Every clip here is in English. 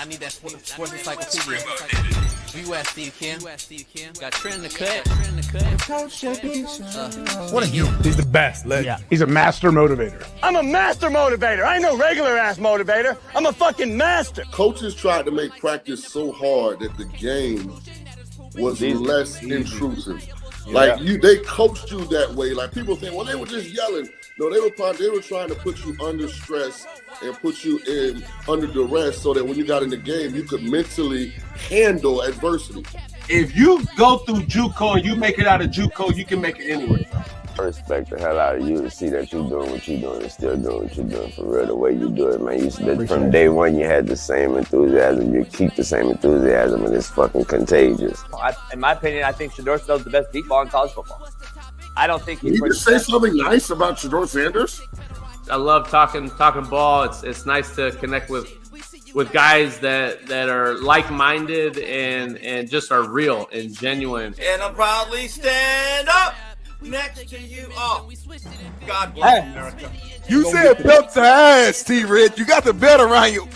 I need that sports encyclopedia. Where you at, Steve Kim? Got Trent in the cut. What are you? He's the best. Yeah. He's a master motivator. I'm a master motivator. I ain't no regular ass motivator. I'm a fucking master. Coaches tried to make practice so hard that the game was less intrusive. Like they coached you that way. Like people think, well, they were just yelling. No, they were trying to put you under stress and put you in under duress so that when you got in the game, you could mentally handle adversity. If you go through JUCO and you make it out of JUCO, you can make it anywhere. I respect the hell out of you to see that you're doing what you're doing and still doing what you're doing for real, the way you do it, man. From day one, you had the same enthusiasm. You keep the same enthusiasm, and it's fucking contagious. In my opinion, I think Shedeur Sanders is the best deep ball in college football. I don't think Can you just say something nice about Shedeur Sanders? I love talking ball. It's nice to connect with guys that are like-minded and just are real and genuine. And I'll proudly stand up next to you. Oh, God bless America. You said belt to ass, T-Red. You got the belt around you.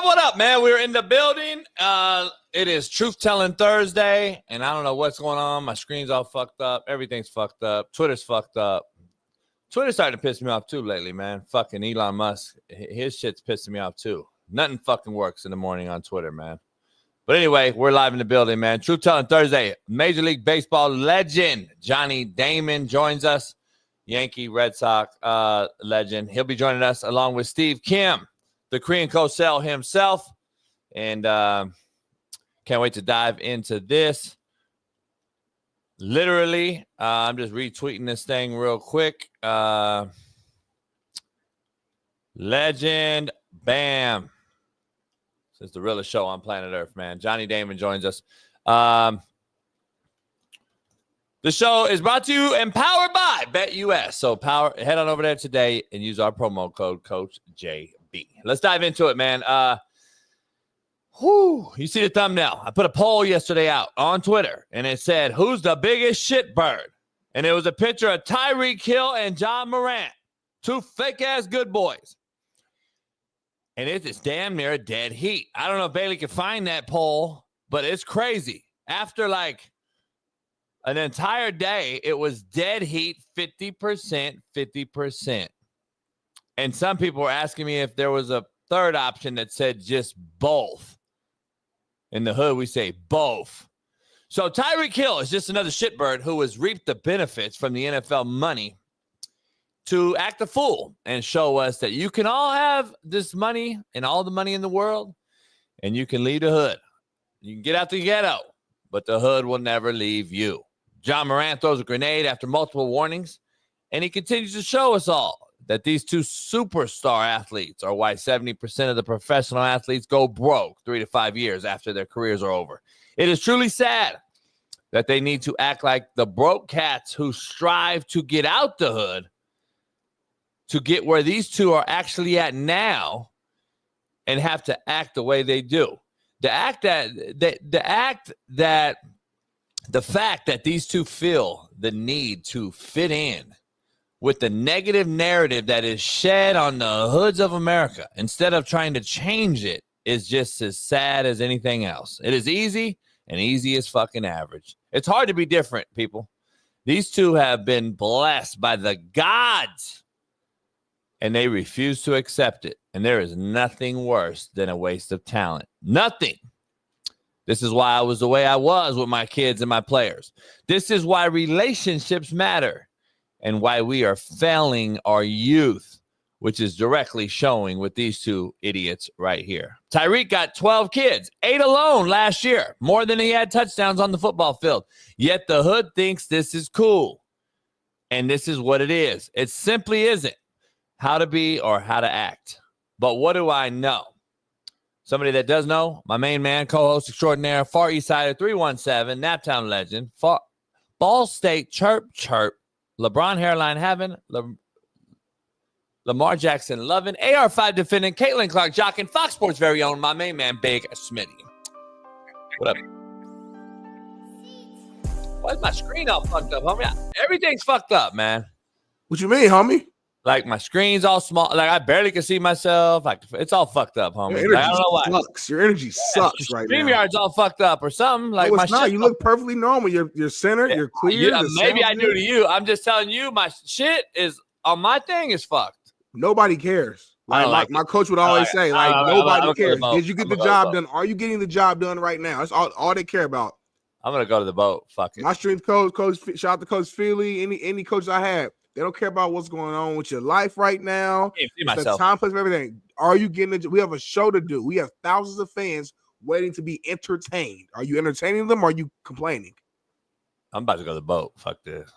What up, man? We're in the building. It is Truth Telling Thursday, and I don't know what's going on. My screen's all fucked up. Everything's fucked up. Twitter's fucked up. Twitter's starting to piss me off, too, lately, man. Fucking Elon Musk. His shit's pissing me off, too. Nothing fucking works in the morning on Twitter, man. But anyway, we're live in the building, man. Truth Telling Thursday. Major League Baseball legend Johnny Damon joins us. Yankee, Red Sox legend. He'll be joining us along with Steve Kim, the Korean Cosell himself. And can't wait to dive into this. Literally, I'm just retweeting this thing real quick. Legend, bam. This is the realest show on planet Earth, man. Johnny Damon joins us. The show is brought to you and powered by BetUS. So head on over there today and use our promo code Coach JB. Let's dive into it, man. You see the thumbnail. I put a poll yesterday out on Twitter, and it said, who's the biggest shitbird? And it was a picture of Tyreek Hill and John Morant, two fake-ass good boys. And it's damn near a dead heat. I don't know if Bailey can find that poll, but it's crazy. After, like, an entire day, it was dead heat, 50%, 50%. And some people were asking me if there was a third option that said just both. In the hood, we say both. So Tyreek Hill is just another shitbird who has reaped the benefits from the NFL money to act a fool and show us that you can all have this money and all the money in the world, and you can leave the hood. You can get out the ghetto, but the hood will never leave you. John Morant throws a grenade after multiple warnings, and he continues to show us all that these two superstar athletes are why 70% of the professional athletes go broke 3 to 5 years after their careers are over. It is truly sad that they need to act like the broke cats who strive to get out the hood to get where these two are actually at now and have to act the way they do. The fact that these two feel the need to fit in with the negative narrative that is shed on the hoods of America, instead of trying to change it, is just as sad as anything else. It is easy, and easy is fucking average. It's hard to be different, people. These two have been blessed by the gods, and they refuse to accept it. And there is nothing worse than a waste of talent. Nothing. This is why I was the way I was with my kids and my players. This is why relationships matter. And why we are failing our youth. which is directly showing with these two idiots right here. Tyreek got 12 kids, 8 alone last year, more than he had touchdowns on the football field. Yet the hood thinks this is cool. And this is what it is. It simply isn't how to be or how to act. But what do I know? Somebody that does know, my main man, co-host extraordinaire, Far East Sider 317, Naptown legend, Ball State Chirp, LeBron hairline having, Lamar Jackson loving, AR5 defending, Caitlin Clark jocking, Fox Sports very own, my main man, Big Smitty. What up? Why is my screen all fucked up, homie? Everything's fucked up, man. What you mean, homie? Like, my screen's all small. Like, I barely can see myself. Like, it's all fucked up, homie. Like, I don't know why. Sucks. Your energy sucks right now. StreamYard's all fucked up or something. Like, no, it's not. You look perfectly normal. You're centered. You're clear. Yeah, maybe I do to you. I'm just telling you, my shit is on my thing is fucked. Nobody cares. Like my coach would always say, like, nobody cares. Did you get the job done? Are you getting the job done right now? That's all they care about. I'm gonna go to the boat. Fuck it. My strength coach, shout out to Coach Philly, any coach I have, they don't care about what's going on with your life right now. I can't see myself. The time, place, everything. Are you getting it? We have a show to do. We have thousands of fans waiting to be entertained. Are you entertaining them or are you complaining? I'm about to go to the boat. Fuck this.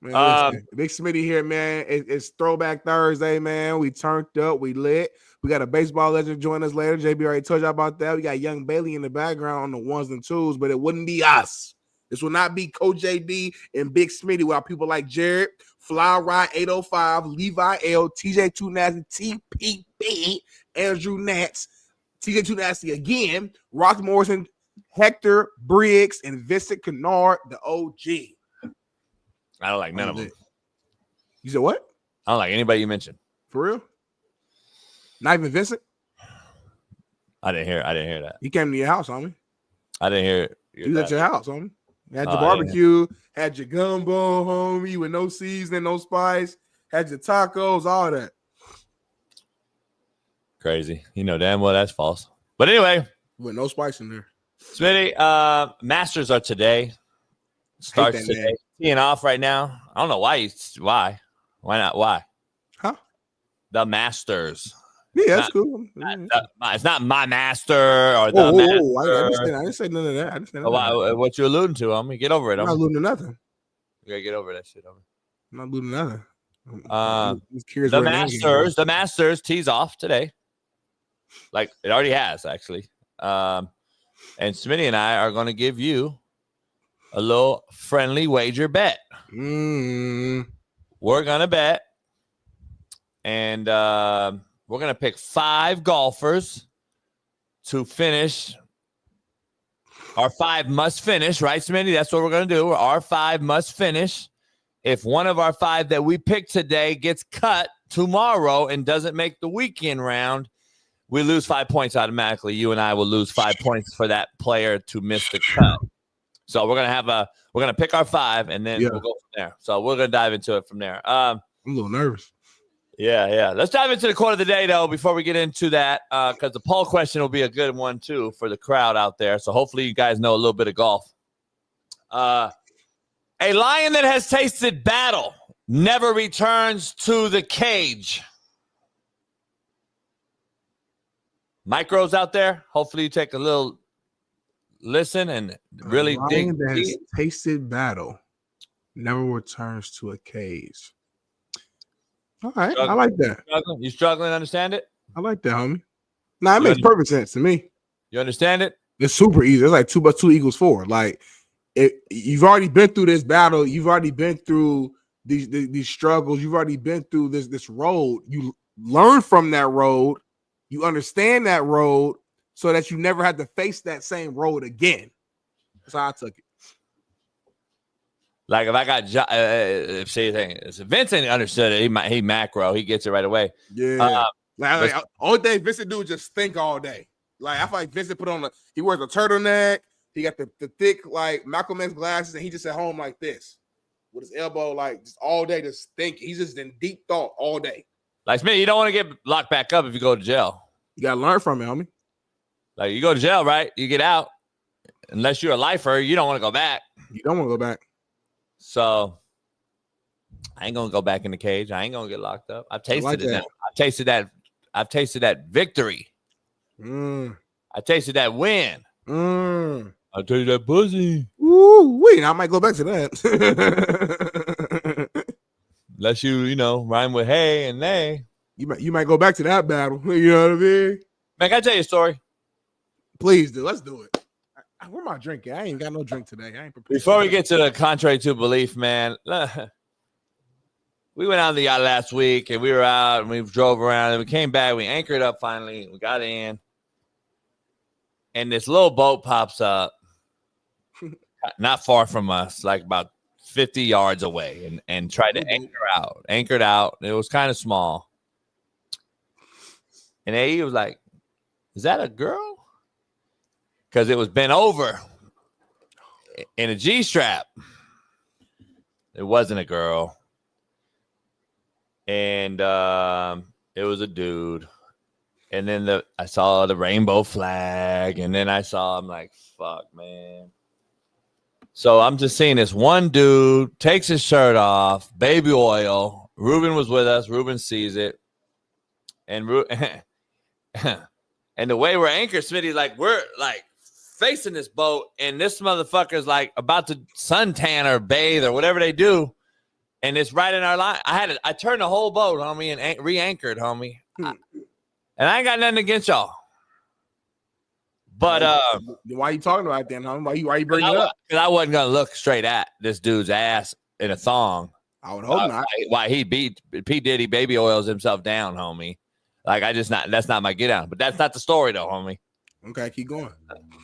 Man, Big Smitty here, man. It's Throwback Thursday, man. We turned up, we lit. We got a baseball legend join us later. JB already told you about that. We got Young Bailey in the background on the ones and twos, but it wouldn't be us. This will not be Coach JD and Big Smitty without people like Jared, Fly Ride 805, Levi L, TJ Too Nasty, TPP, Andrew Nats, TJ Too Nasty again, Ross Morrison, Hector Briggs, and Vincent Kennard, the OG. I don't like none of them. You said what? I don't like anybody you mentioned. For real? Not even Vincent? I didn't hear that. He came to your house, homie. I didn't hear it. He was at your house, homie. Had your barbecue, had your gumbo, homie, with no seasoning, no spice, had your tacos, all that. Crazy. You know damn well that's false. But anyway. With no spice in there. Smitty, Masters are today. Starts today. Teeing off right now. I don't know why. Why not? Why? Huh? The Masters. Yeah, that's cool. It's not my master or the master. I didn't say none of that. I didn't say none of that. What you alluding to, homie? Get over it. I'm not alluding to nothing. You gotta get over that shit, homie. I'm not alluding to nothing. The Masters tees off today. Like it already has, actually. And Smitty and I are going to give you a little friendly wager bet. We're gonna bet, and we're gonna pick 5 golfers to finish. Our 5 must finish, right, Smitty? That's what we're gonna do. Our 5 must finish. If one of our 5 that we picked today gets cut tomorrow and doesn't make the weekend round, we lose 5 points automatically. You and I will lose 5 points for that player to miss the cut. So we're gonna pick our 5 and then we'll go from there. So we're gonna dive into it from there. I'm a little nervous. Yeah. Let's dive into the quote of the day though before we get into that, because the poll question will be a good one too for the crowd out there. So hopefully you guys know a little bit of golf. A lion that has tasted battle never returns to the cage. Micros out there, hopefully you take a little listen and really dig. That has tasted battle never returns to a cage. All right, I like that. You struggling to understand it? I like that, homie. Nah, it makes perfect sense to me. You understand it? It's super easy. It's like 2 + 2 = 4. Like you've already been through this battle. You've already been through these struggles. You've already been through this road. You learn from that road. You understand that road so that you never have to face that same road again. That's how I took it. Like if I got if Vincent understood it, he macro, he gets it right away. Yeah. Only thing Vincent do is just think all day. Like I feel like Vincent he wears a turtleneck. He got the thick like Malcolm X glasses, and he just at home like this with his elbow like just all day, just thinking. He's just in deep thought all day. Like me, you don't want to get locked back up if you go to jail. You gotta learn from it, homie. Like you go to jail, right? You get out. Unless you're a lifer, you don't want to go back. You don't want to go back. So I ain't gonna go back in the cage. I ain't gonna get locked up. I've tasted like it now. that. I've tasted that victory. I tasted that win. I tell you that pussy. Ooh, wait, I might go back to that. Unless you rhyme with hey and nay. You might go back to that battle. You know what I mean? Man, can I tell you a story? Please do. Let's do it. Where my drink at? I ain't got no drink today. I ain't prepared. Before we get to the contrary to belief, man, we went out on the yacht last week and we were out and we drove around and we came back. We anchored up finally. We got in. And this little boat pops up not far from us, like about 50 yards away, and tried to anchored out. It was kind of small. And AE was like, is that a girl? Because it was bent over in a G-strap. It wasn't a girl. And it was a dude. And then I saw the rainbow flag. And then I'm like, fuck, man. So I'm just seeing this one dude takes his shirt off, baby oil. Ruben was with us. Ruben sees it. And and the way we're anchored, Smitty, like we're like facing this boat, and this motherfucker's like about to suntan or bathe or whatever they do, and it's right in our line. I turned the whole boat, homie, and re-anchored, homie. And I ain't got nothing against y'all. But why are you talking about that, homie? Why you bringing it up? Because I wasn't gonna look straight at this dude's ass in a thong. I would hope not. Why he beat P. Diddy baby oils himself down, homie. Like that's not my get out. But that's not the story though, homie. Okay, keep going.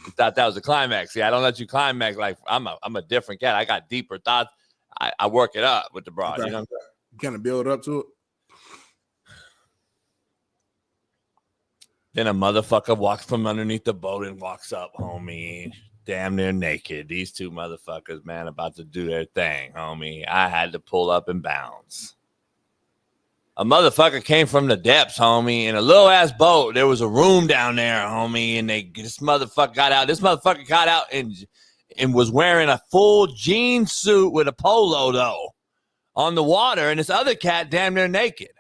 You thought that was a climax. See, I don't let you climax like I'm a different cat. I got deeper thoughts. I work it up with the broad. Okay. You know? You kind of build up to it. Then a motherfucker walks from underneath the boat and walks up, homie. Damn near naked. These two motherfuckers, man, about to do their thing, homie. I had to pull up and bounce. A motherfucker came from the depths, homie, in a little ass boat. There was a room down there, homie, and this motherfucker got out. This motherfucker got out and was wearing a full jean suit with a polo, though, on the water, and this other cat damn near naked.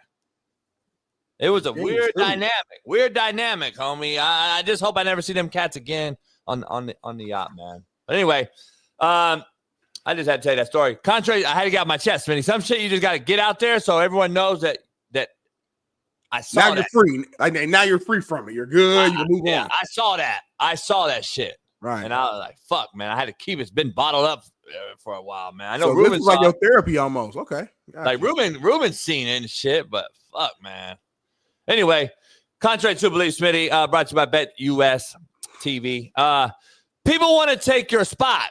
It was a weird dynamic, homie. I just hope I never see them cats again on the yacht, man. But anyway, I just had to tell you that story. Contrary, I had to get out my chest, Smitty. Some shit you just got to get out there so everyone knows that I saw now that. You're free. Now you're free from it. You're good. You can move on. I saw that. I saw that shit. Right. And I was like, fuck, man. I had to keep it. It's been bottled up for a while, man. I know so Ruben this is like your therapy almost. Okay. Like Ruben's seen it and shit, but fuck, man. Anyway, contrary to belief, Smitty, brought to you by Bet US TV. People want to take your spot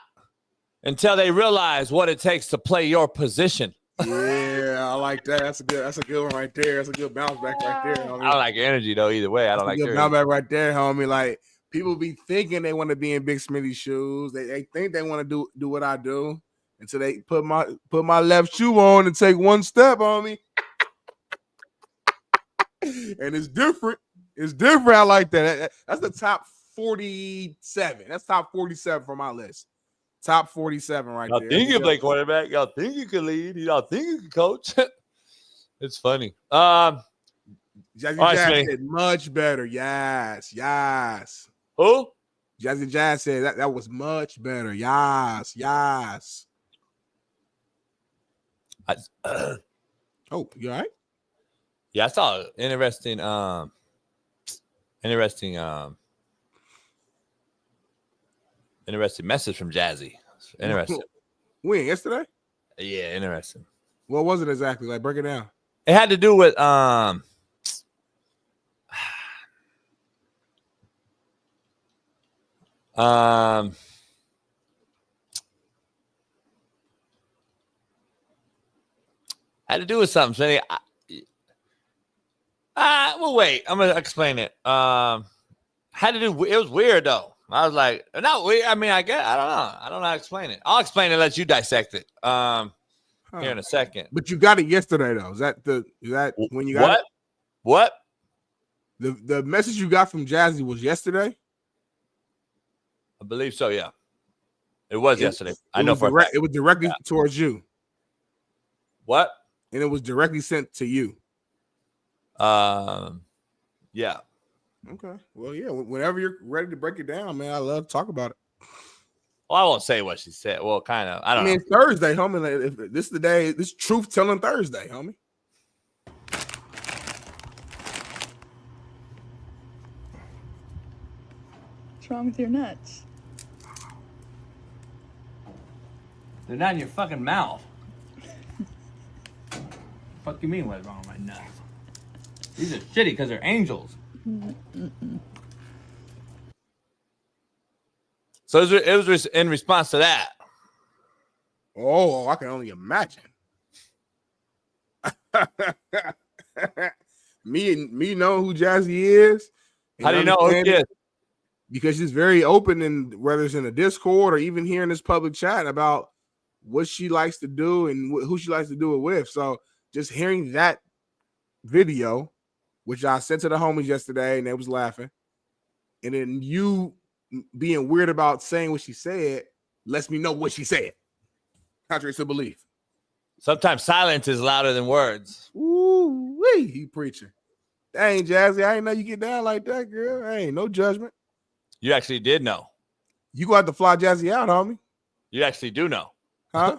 until they realize what it takes to play your position. Yeah, I like that. That's a good one right there. That's a good bounce back right there, homie. I don't like your energy though. Either way, I don't like your bounce back right there, homie. Like people be thinking they want to be in Big Smitty's shoes. They think they want to do what I do until they put my left shoe on and take one step, homie. And it's different. It's different. I like that. That's the top 47. That's top 47 for my list. Top 47 right there. Y'all think you can play quarterback. Y'all think you can lead. Y'all think you can coach. It's funny. Jazzy Jazz said much better. Yes. Who? Jazzy Jazz said that was much better. Yes. Oh, you all right? Yeah, I saw an interesting message from Jazzy. Interesting. When? Yesterday? Yeah, interesting. What was it exactly? Like, break it down. It had to do with had to do with something. Well, wait. I'm gonna explain it. Had to do. It was weird though. I was like, not weird. I mean, I don't know. I don't know how to explain it. I'll explain it. Let you dissect it. Here in a second. But you got it yesterday though. Is that when you got it? What? The message you got from Jazzy was yesterday? I believe so. Yeah, it was yesterday. It was directly towards you. What? And it was directly sent to you. Yeah. Okay. Well, yeah. Whenever you're ready to break it down, man, I love to talk about it. Well, I won't say what she said. Well, kind of. I don't know. It's Thursday, homie. Like, if this is the day. This truth telling Thursday, homie. What's wrong with your nuts? They're not in your fucking mouth. Fuck you mean what's wrong with my nuts? These are shitty because they're angels. So it was in response to that. Oh, I can only imagine. me know who Jazzy is. How do you know who she is? Because she's very open, and whether it's in a Discord or even here in this public chat about what she likes to do and who she likes to do it with. So just hearing that video, which I sent to the homies yesterday, and they was laughing, and then you being weird about saying what she said lets me know what she said. Contrary to belief. Sometimes silence is louder than words. Ooh, he preaching. Dang, Jazzy, I ain't know you get down like that, girl. Ain't no judgment. You actually did know. You gonna have to fly Jazzy out, homie. You actually do know. Huh?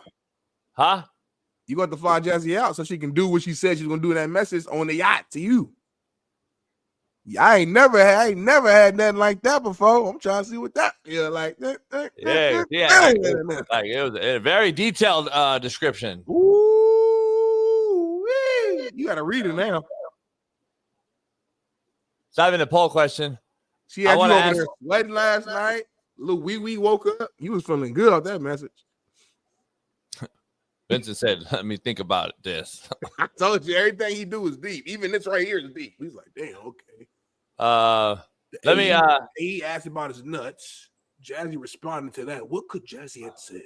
Huh? You got to fly Jazzy out so she can do what she said she's gonna do in that message on the yacht to you. I ain't never had nothing like that before. I'm trying to see what that like. Yeah. Like it was a very detailed description. Ooh, you gotta read it now. It's not even a poll question. She had you over there sweating last night. Little wee woke up. You was feeling good off that message. Vincent said, "Let me think about this." I told you everything he do is deep. Even this right here is deep. He's like, damn, okay. He asked about his nuts. Jazzy responded to that. What could Jazzy have said?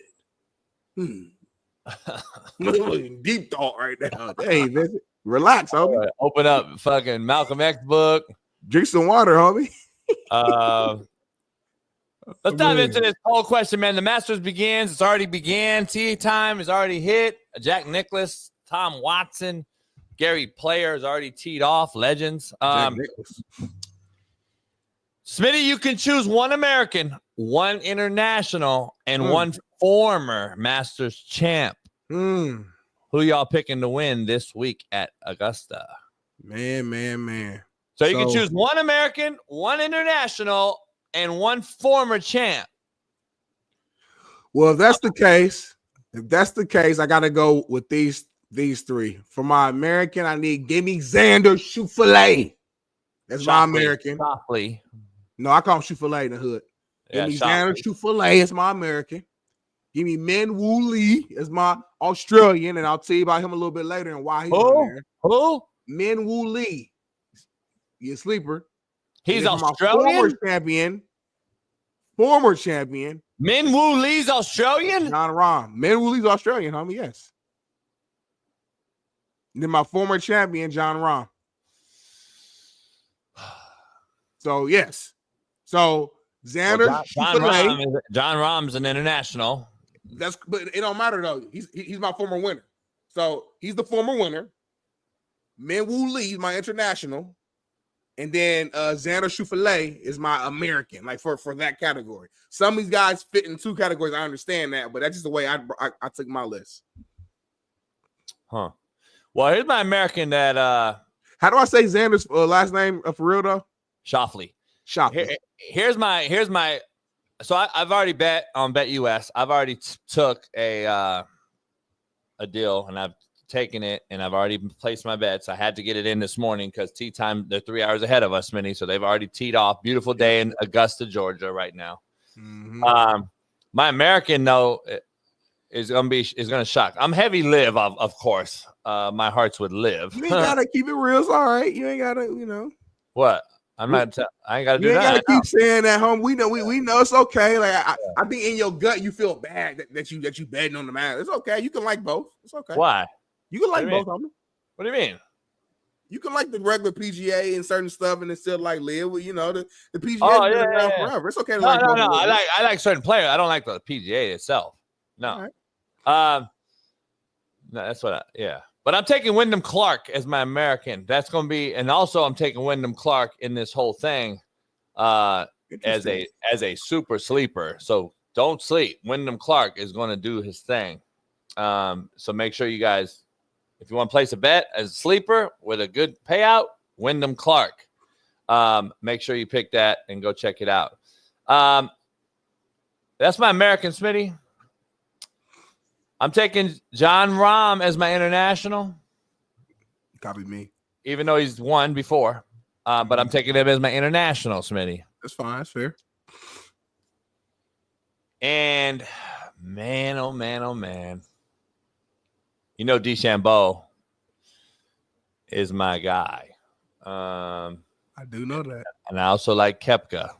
Deep thought right now. Hey, Vincent, relax, homie. Right, open up fucking Malcolm X book. Drink some water, homie. Let's dive into this whole question, man. The Masters begins. It's already began. Tea time is already hit. Jack Nicklaus, Tom Watson, Gary Player is already teed off. Legends. Smitty, you can choose one American, one international, and one former Masters champ. Who y'all picking to win this week at Augusta? Man. So you can choose one American, one international, and one former champ. Well, if that's the case, I gotta go with these three. For my American, I need give me Xander Schauffele. That's my American. Shoffley. No, I call him Schauffele in the hood. Give me Xander Schauffele as my American. Give me Min Woo Lee as my Australian, and I'll tell you about him a little bit later and why he's on there. Who? Min Woo Lee. You a sleeper. He's Australian? Former champion. Min Woo Lee's Australian? John Rahm. Min Woo Lee's Australian, homie, yes. And then my former champion, John Rahm. So, yes. So, Xander. Well, John Rahm's an international. But it don't matter, though. He's my former winner. So, he's the former winner. Min Woo Lee is my international. And then Xander Schauffele is my American, like for that category. Some of these guys fit in two categories. I understand that, but that's just the way I took my list. Huh. Well, here's my American that how do I say Xander's last name for real though? Shoffley. Here's my so I've already bet on Bet US. I've already took a deal and I've taken it and I've already placed my bets. I had to get it in this morning because tea time, they're 3 hours ahead of us, Smitty. So they've already teed off. Beautiful day in Augusta, Georgia right now. My American though is gonna shock. I'm heavy live, of course. My heart's with live. You ain't gotta keep it real. It's all right. You ain't gotta, What? I ain't gotta do that. You ain't gotta keep saying that, home. We know it's okay. Like I think in your gut you feel bad that you betting on the man. It's okay. You can like both. It's okay. Why? You can like both of them. What do you mean? You can like the regular PGA and certain stuff, and then still like live with the PGA. Oh, been around forever. It's okay to like. No. I like certain players. I don't like the PGA itself. No. Right. No, that's what. Yeah. But I'm taking Wyndham Clark as my American. That's going to be, and also I'm taking Wyndham Clark in this whole thing as a super sleeper. So don't sleep. Wyndham Clark is going to do his thing. So make sure you guys, if you want to place a bet as a sleeper with a good payout, Wyndham Clark. Make sure you pick that and go check it out. That's my American, Smitty. I'm taking John Rahm as my international. Copy me. Even though he's won before. But I'm taking him as my international, Smitty. That's fine. That's fair. And man, oh man, oh man. You know DeChambeau is my guy. I do know that. And I also like Koepka.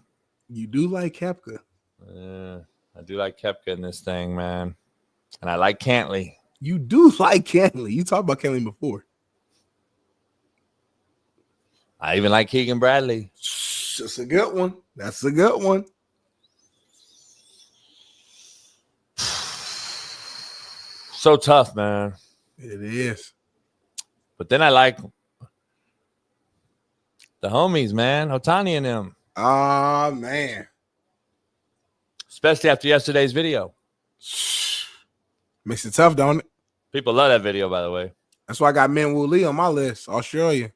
You do like Koepka. I do like Koepka in this thing, man. And I like Cantley. You do like Cantley. You talked about Cantley before. I even like Keegan Bradley. That's a good one. That's a good one. So tough, man. It is. But then I like the homies, man. Otani and them. Ah, man. Especially after yesterday's video. Makes it tough, don't it? People love that video, by the way. That's why I got Minwoo Lee on my list, Australia.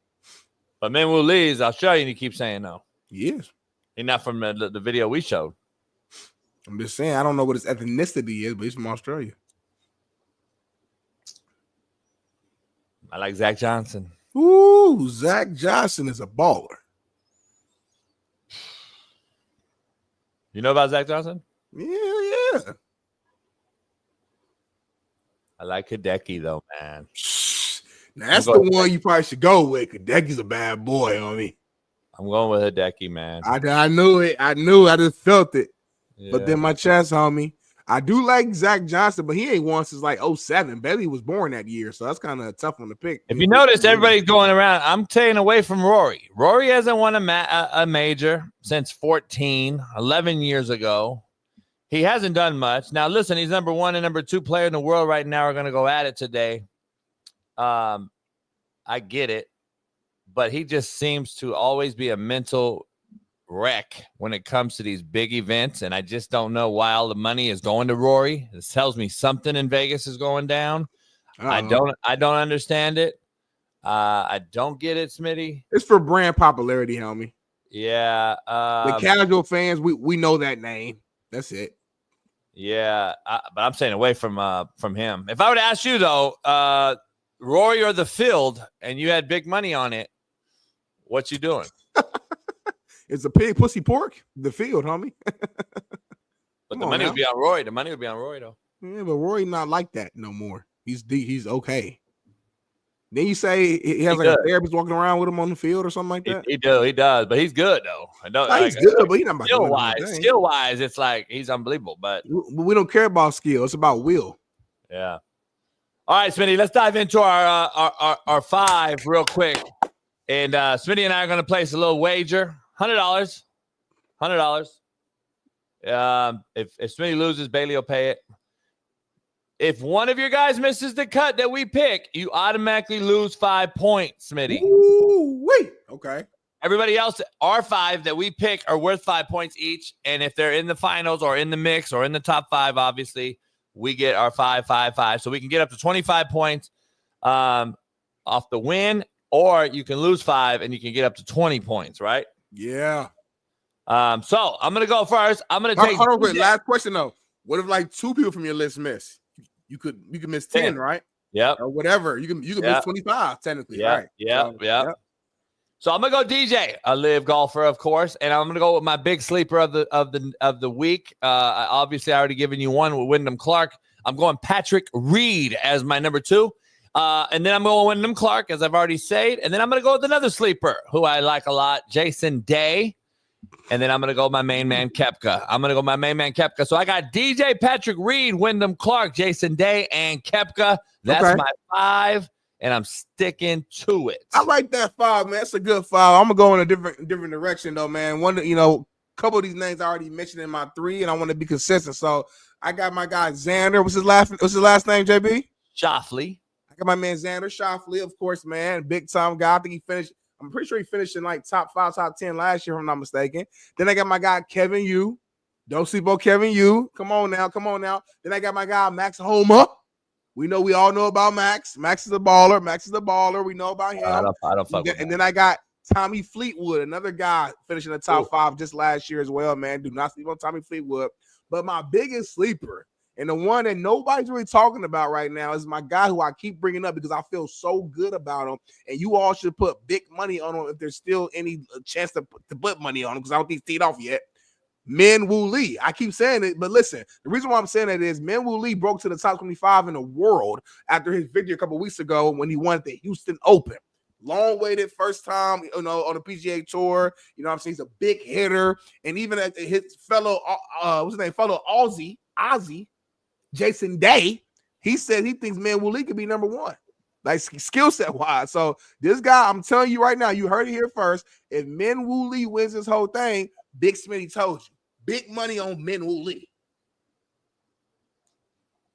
But Minwoo Lee is Australian. He keeps saying no. He is. He's not from the video we showed. I'm just saying, I don't know what his ethnicity is, but he's from Australia. I like Zach Johnson. Ooh, Zach Johnson is a baller. You know about Zach Johnson? Yeah. I like Hideki, though, man. Now, that's the one you probably should go with. Hideki's a bad boy, homie. I'm going with Hideki, man. I knew it. I just felt it. Yeah. But then my chest, homie. I do like Zach Johnson, but he ain't won since like 07. Bailey was born that year, so that's kind of a tough one to pick. If you notice, everybody's going around. I'm staying away from Rory. Rory hasn't won a major since 11 years ago. He hasn't done much. Now, listen, he's number 1 and number 2 player in the world right now. We're going to go at it today. I get it, but he just seems to always be a mental wreck when it comes to these big events, and I just don't know why all the money is going to Rory. It tells me something in Vegas is going down. I don't understand it. I don't get it, Smitty. It's for brand popularity, homie. Yeah. The casual fans, we know that name. That's it. Yeah, but I'm staying away from him. If I were to ask you though, Rory or the field, and you had big money on it, what you doing? It's a pig, pussy, pork. The field, homie. But the money would be on Rory. The money would be on Rory, though. Yeah, but Rory not like that no more. He's okay. Then you say he has like a therapist walking around with him on the field or something like that? He does, but he's good, though. I know he's good, but he's not about skill-wise, it's like he's unbelievable. But we don't care about skill. It's about will. Yeah. All right, Smitty, let's dive into our 5 real quick. And Smitty and I are going to place a little wager. $100. If Smitty loses, Bailey will pay it. If one of your guys misses the cut that we pick, you automatically lose 5 points, Smitty. Ooh, wait. Okay. Everybody else, our 5 that we pick are worth 5 points each. And if they're in the finals or in the mix or in the top 5, obviously, we get our 5. So we can get up to 25 points off the win, or you can lose 5 and you can get up to 20 points, right? Yeah. So I'm gonna go first. I'm gonna take. Hold on, wait. Last question though. What if like 2 people from your list miss? You could miss 10, right? Yep. Or whatever. You can miss 25 technically, right? Yeah. So I'm gonna go DJ, a live golfer, of course, and I'm gonna go with my big sleeper of the week. Obviously, I already given you one with Wyndham Clark. I'm going Patrick Reed as my number 2. And then I'm going Wyndham Clark, as I've already said. And then I'm going to go with another sleeper who I like a lot, Jason Day. And then I'm going to go with my main man, Koepka. So I got DJ, Patrick Reed, Wyndham Clark, Jason Day, and Koepka. That's my 5, and I'm sticking to it. I like that 5, man. That's a good 5. I'm going to go in a different direction, though, man. A couple of these names I already mentioned in my 3, and I want to be consistent. So I got my guy, Xander. What's his last name, JB? Schauffele. I got my man Xander Schauffele, of course, man. Big time guy. I think I'm pretty sure he finished in like top 5, top 10 last year, if I'm not mistaken. Then I got my guy Kevin Yu. Don't sleep on Kevin Yu. Come on now. Then I got my guy Max Homa. We all know about Max. Max is a baller. We know about him. I don't fuck with And then I got Tommy Fleetwood, another guy finishing the top 5 just last year as well, man. Do not sleep on Tommy Fleetwood. But my biggest sleeper, and the one that nobody's really talking about right now, is my guy who I keep bringing up because I feel so good about him. And you all should put big money on him if there's still any chance to put money on him, because I don't think he's teed off yet. Min Woo Lee. I keep saying it, but listen, the reason why I'm saying that is Min Woo Lee broke to the top 25 in the world after his victory a couple weeks ago when he won the Houston Open. Long waited first time, on the PGA Tour. You know what I'm saying? He's a big hitter. And even at his fellow, fellow Aussie, Jason Day, he said he thinks Min Woo Lee could be number 1, like skill set wise. So this guy, I'm telling you right now, you heard it here first. If Min Woo Lee wins this whole thing, Big Smitty told you. Big money on Min Woo Lee.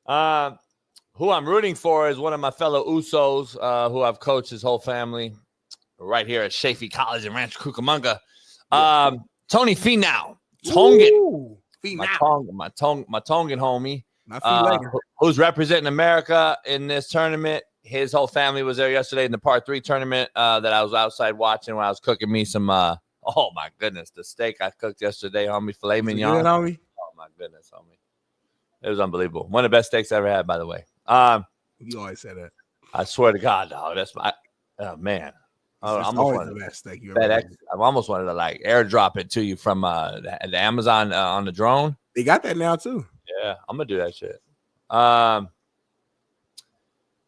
Who I'm rooting for is one of my fellow Usos, who I've coached his whole family right here at Chaffee College in Rancho Cucamonga. Tony Finau. Tongan. My Tongan homie. Who's representing America in this tournament. His whole family was there yesterday in the par 3 tournament that I was outside watching when I was cooking me some oh my goodness, the steak I cooked yesterday, homie, filet mignon. Good, homie? Oh my goodness, homie. It was unbelievable. One of the best steaks I ever had, by the way. You always say that. I swear to God, dog. That's my man. I always the best steak you ever had. I almost wanted to like airdrop it to you from the Amazon on the drone. They got that now too. Yeah, I'm gonna do that shit.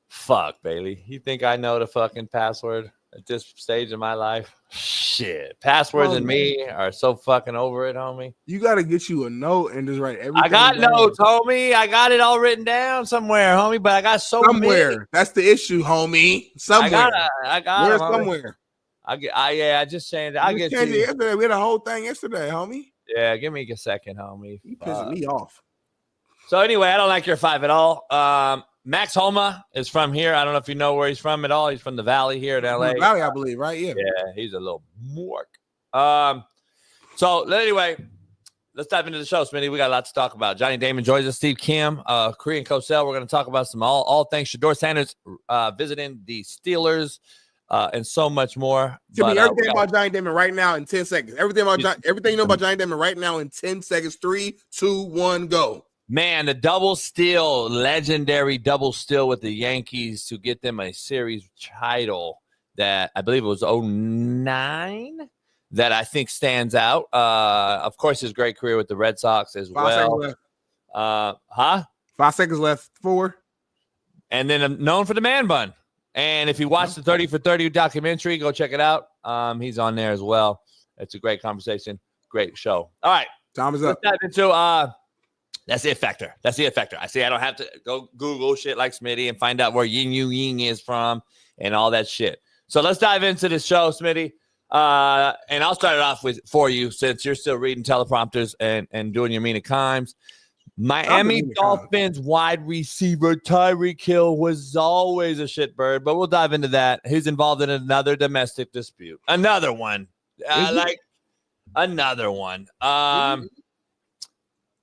Fuck, Bailey. You think I know the fucking password at this stage of my life? Shit. Passwords and me are so fucking over it, homie. You got to get you a note and just write everything. I got down. notes, homie. I got it all written down somewhere, homie, but I got somewhere. Many. That's the issue, homie. Somewhere. I got Where's it, somewhere? I just saying that. I get you. Yesterday. We had a whole thing yesterday, homie. Yeah, give me a second, homie. You pissing me off. So anyway, I don't like your 5 at all. Max Homa is from here. I don't know if you know where he's from at all. He's from the Valley here in LA. Valley, I believe, right? Yeah. Yeah, he's a little mork. So anyway, let's dive into the show, Smitty. We got a lot to talk about. Johnny Damon joins us, Steve Kim, Korean Cosell. We're going to talk about some all things Shedeur Sanders visiting the Steelers and so much more. Give me everything about Johnny Damon right now in 10 seconds. Everything you know about Johnny Damon right now in 10 seconds. 3, 2, 1, go. Man, the double steal, legendary double steal with the Yankees to get them a series title that I believe it was 2009 that I think stands out. Of course, his great career with the Red Sox as 5 seconds left. 5 seconds left. 4. And then I'm known for the man bun. And if you watch the 30 for 30 documentary, go check it out. He's on there as well. It's a great conversation. Great show. All right. Time is up. Let's dive into that's the It Factor. That's the It Factor. I see I don't have to go Google shit like Smitty and find out where Yin Yu Ying is from and all that shit. So let's dive into this show, Smitty. And I'll start it off for you since you're still reading teleprompters and doing your Mina Kimes. Miami Dolphins wide receiver Tyreek Hill was always a shitbird, but we'll dive into that. He's involved in another domestic dispute. Another one. Another one.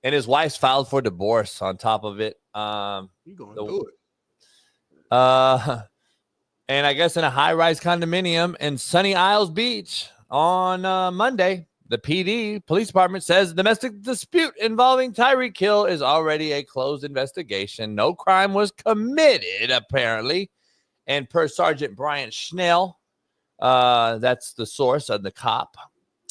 And his wife's filed for divorce on top of it. You going to do it. And I guess in a high-rise condominium in Sunny Isles Beach on Monday, the PD, police department, says domestic dispute involving Tyreek Hill is already a closed investigation. No crime was committed, apparently. And per Sergeant Brian Schnell, that's the source of the cop.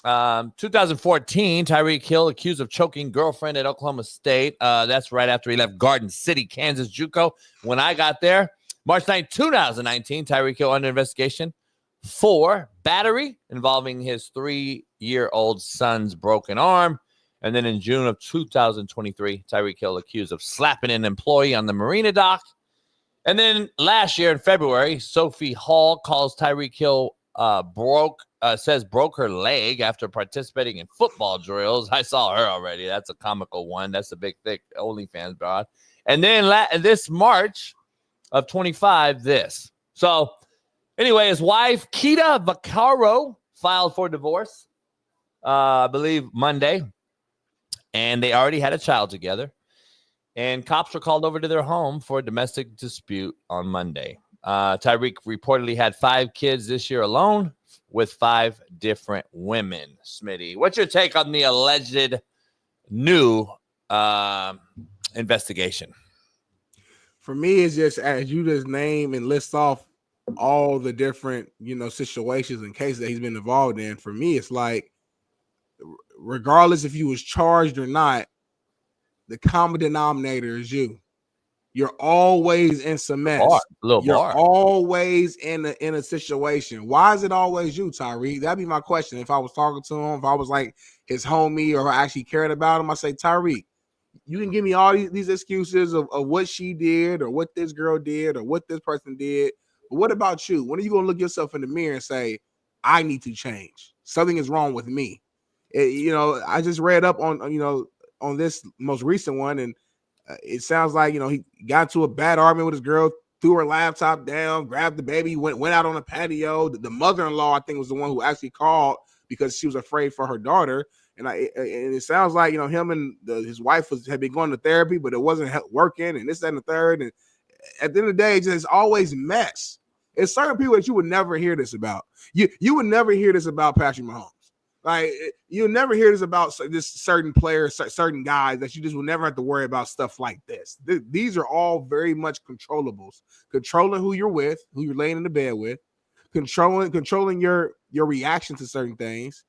2014, Tyreek Hill accused of choking girlfriend at Oklahoma State. That's right after he left Garden City, Kansas JUCO. When I got there, March 9, 2019, Tyreek Hill under investigation for battery involving his 3-year-old son's broken arm. And then in June of 2023, Tyreek Hill accused of slapping an employee on the marina dock. And then last year in February, Sophie Hall calls Tyreek Hill broke her leg after participating in football drills. I saw her already. That's a comical one. That's a big, thick OnlyFans broad. And then this March, of 25 this. So anyway, his wife, Keita Vaccaro, filed for divorce, I believe Monday, and they already had a child together. And cops were called over to their home for a domestic dispute on Monday. Tyreek reportedly had 5 kids this year alone with 5 different women. Smitty, what's your take on the alleged new investigation? For me, it's just as you just name and list off all the different, situations and cases that he's been involved in. For me, it's like, regardless if you was charged or not, the common denominator is you. You're always in some mess. You're always in a situation. Why is it always you, Tyreek? That'd be my question. If I was talking to him, if I was like his homie or I actually cared about him, I say, Tyreek, you can give me all these excuses of what she did or what this girl did or what this person did. But what about you? When are you going to look yourself in the mirror and say, I need to change? Something is wrong with me. I just read up on this most recent one, and it sounds like, he got to a bad argument with his girl, threw her laptop down, grabbed the baby, went out on a patio. The mother-in-law, I think, was the one who actually called because she was afraid for her daughter. And it sounds like, him and his wife had been going to therapy, but it wasn't working, and this, that, and the third. And at the end of the day, it's always mess. It's certain people that you would never hear this about. You would never hear this about Patrick Mahomes. Like, you'll never hear this about this certain players, certain guys that you just will never have to worry about stuff like this. These are all very much controllables. Controlling who you're with, who you're laying in the bed with, controlling your reaction to certain things,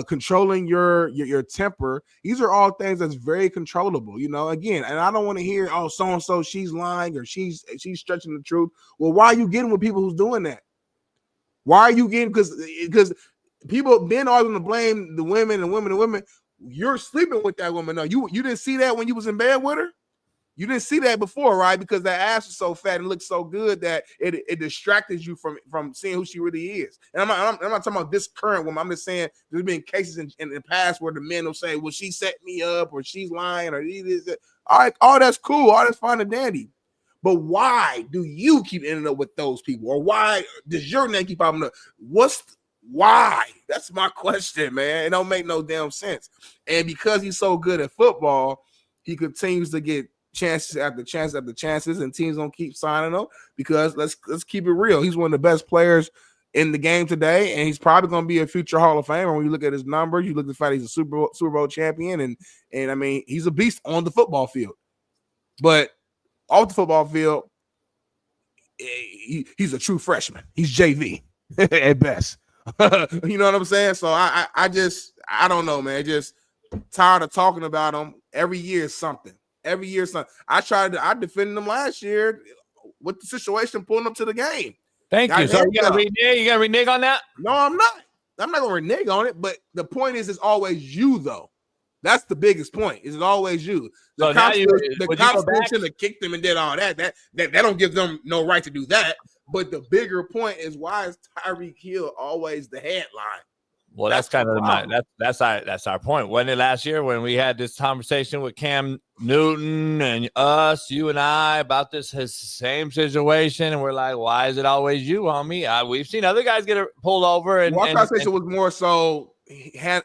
controlling your temper. These are all things that's very controllable, again. And I don't want to hear, oh, so-and-so, she's lying or she's stretching the truth. Well, why are you getting with people who's doing that? Why are you getting, because people then always going to blame the women and women. You're sleeping with that woman. No, you didn't see that when you was in bed with her. You didn't see that before, right? Because that ass was so fat and looked so good that it distracted you from seeing who she really is. And I'm not talking about this current woman. I'm just saying there's been cases in the past where the men will say, well, she set me up or she's lying or this. All right, all that's cool. All that's fine and dandy. But why do you keep ending up with those people? Or why does your name keep popping up? Why? That's my question, man. It don't make no damn sense. And because he's so good at football, he continues to get chances after chance after chances, and teams don't keep signing him because let's keep it real. He's one of the best players in the game today, and he's probably going to be a future Hall of Famer. When you look at his numbers, you look at the fact he's a Super Bowl champion, and I mean, he's a beast on the football field. But off the football field, he's a true freshman. He's JV at best. You know what I'm saying? So I don't know, man. Just tired of talking about him. Every year is something. I defended him last year with the situation pulling up to the game. Thank you. So you got to renege on that? No, I'm not. I'm not going to renege on it. But the point is, it's always you, though. That's the biggest point. It's always you. The cops should have kicked them and did all that. That don't give them no right to do that. But the bigger point is, why is Tyreek Hill always the headline? Well, that's kind of that's our point. Wasn't it last year when we had this conversation with Cam Newton and you and I about his same situation, and we're like, why is it always you, homie? We've seen other guys get pulled over, and our conversation was more so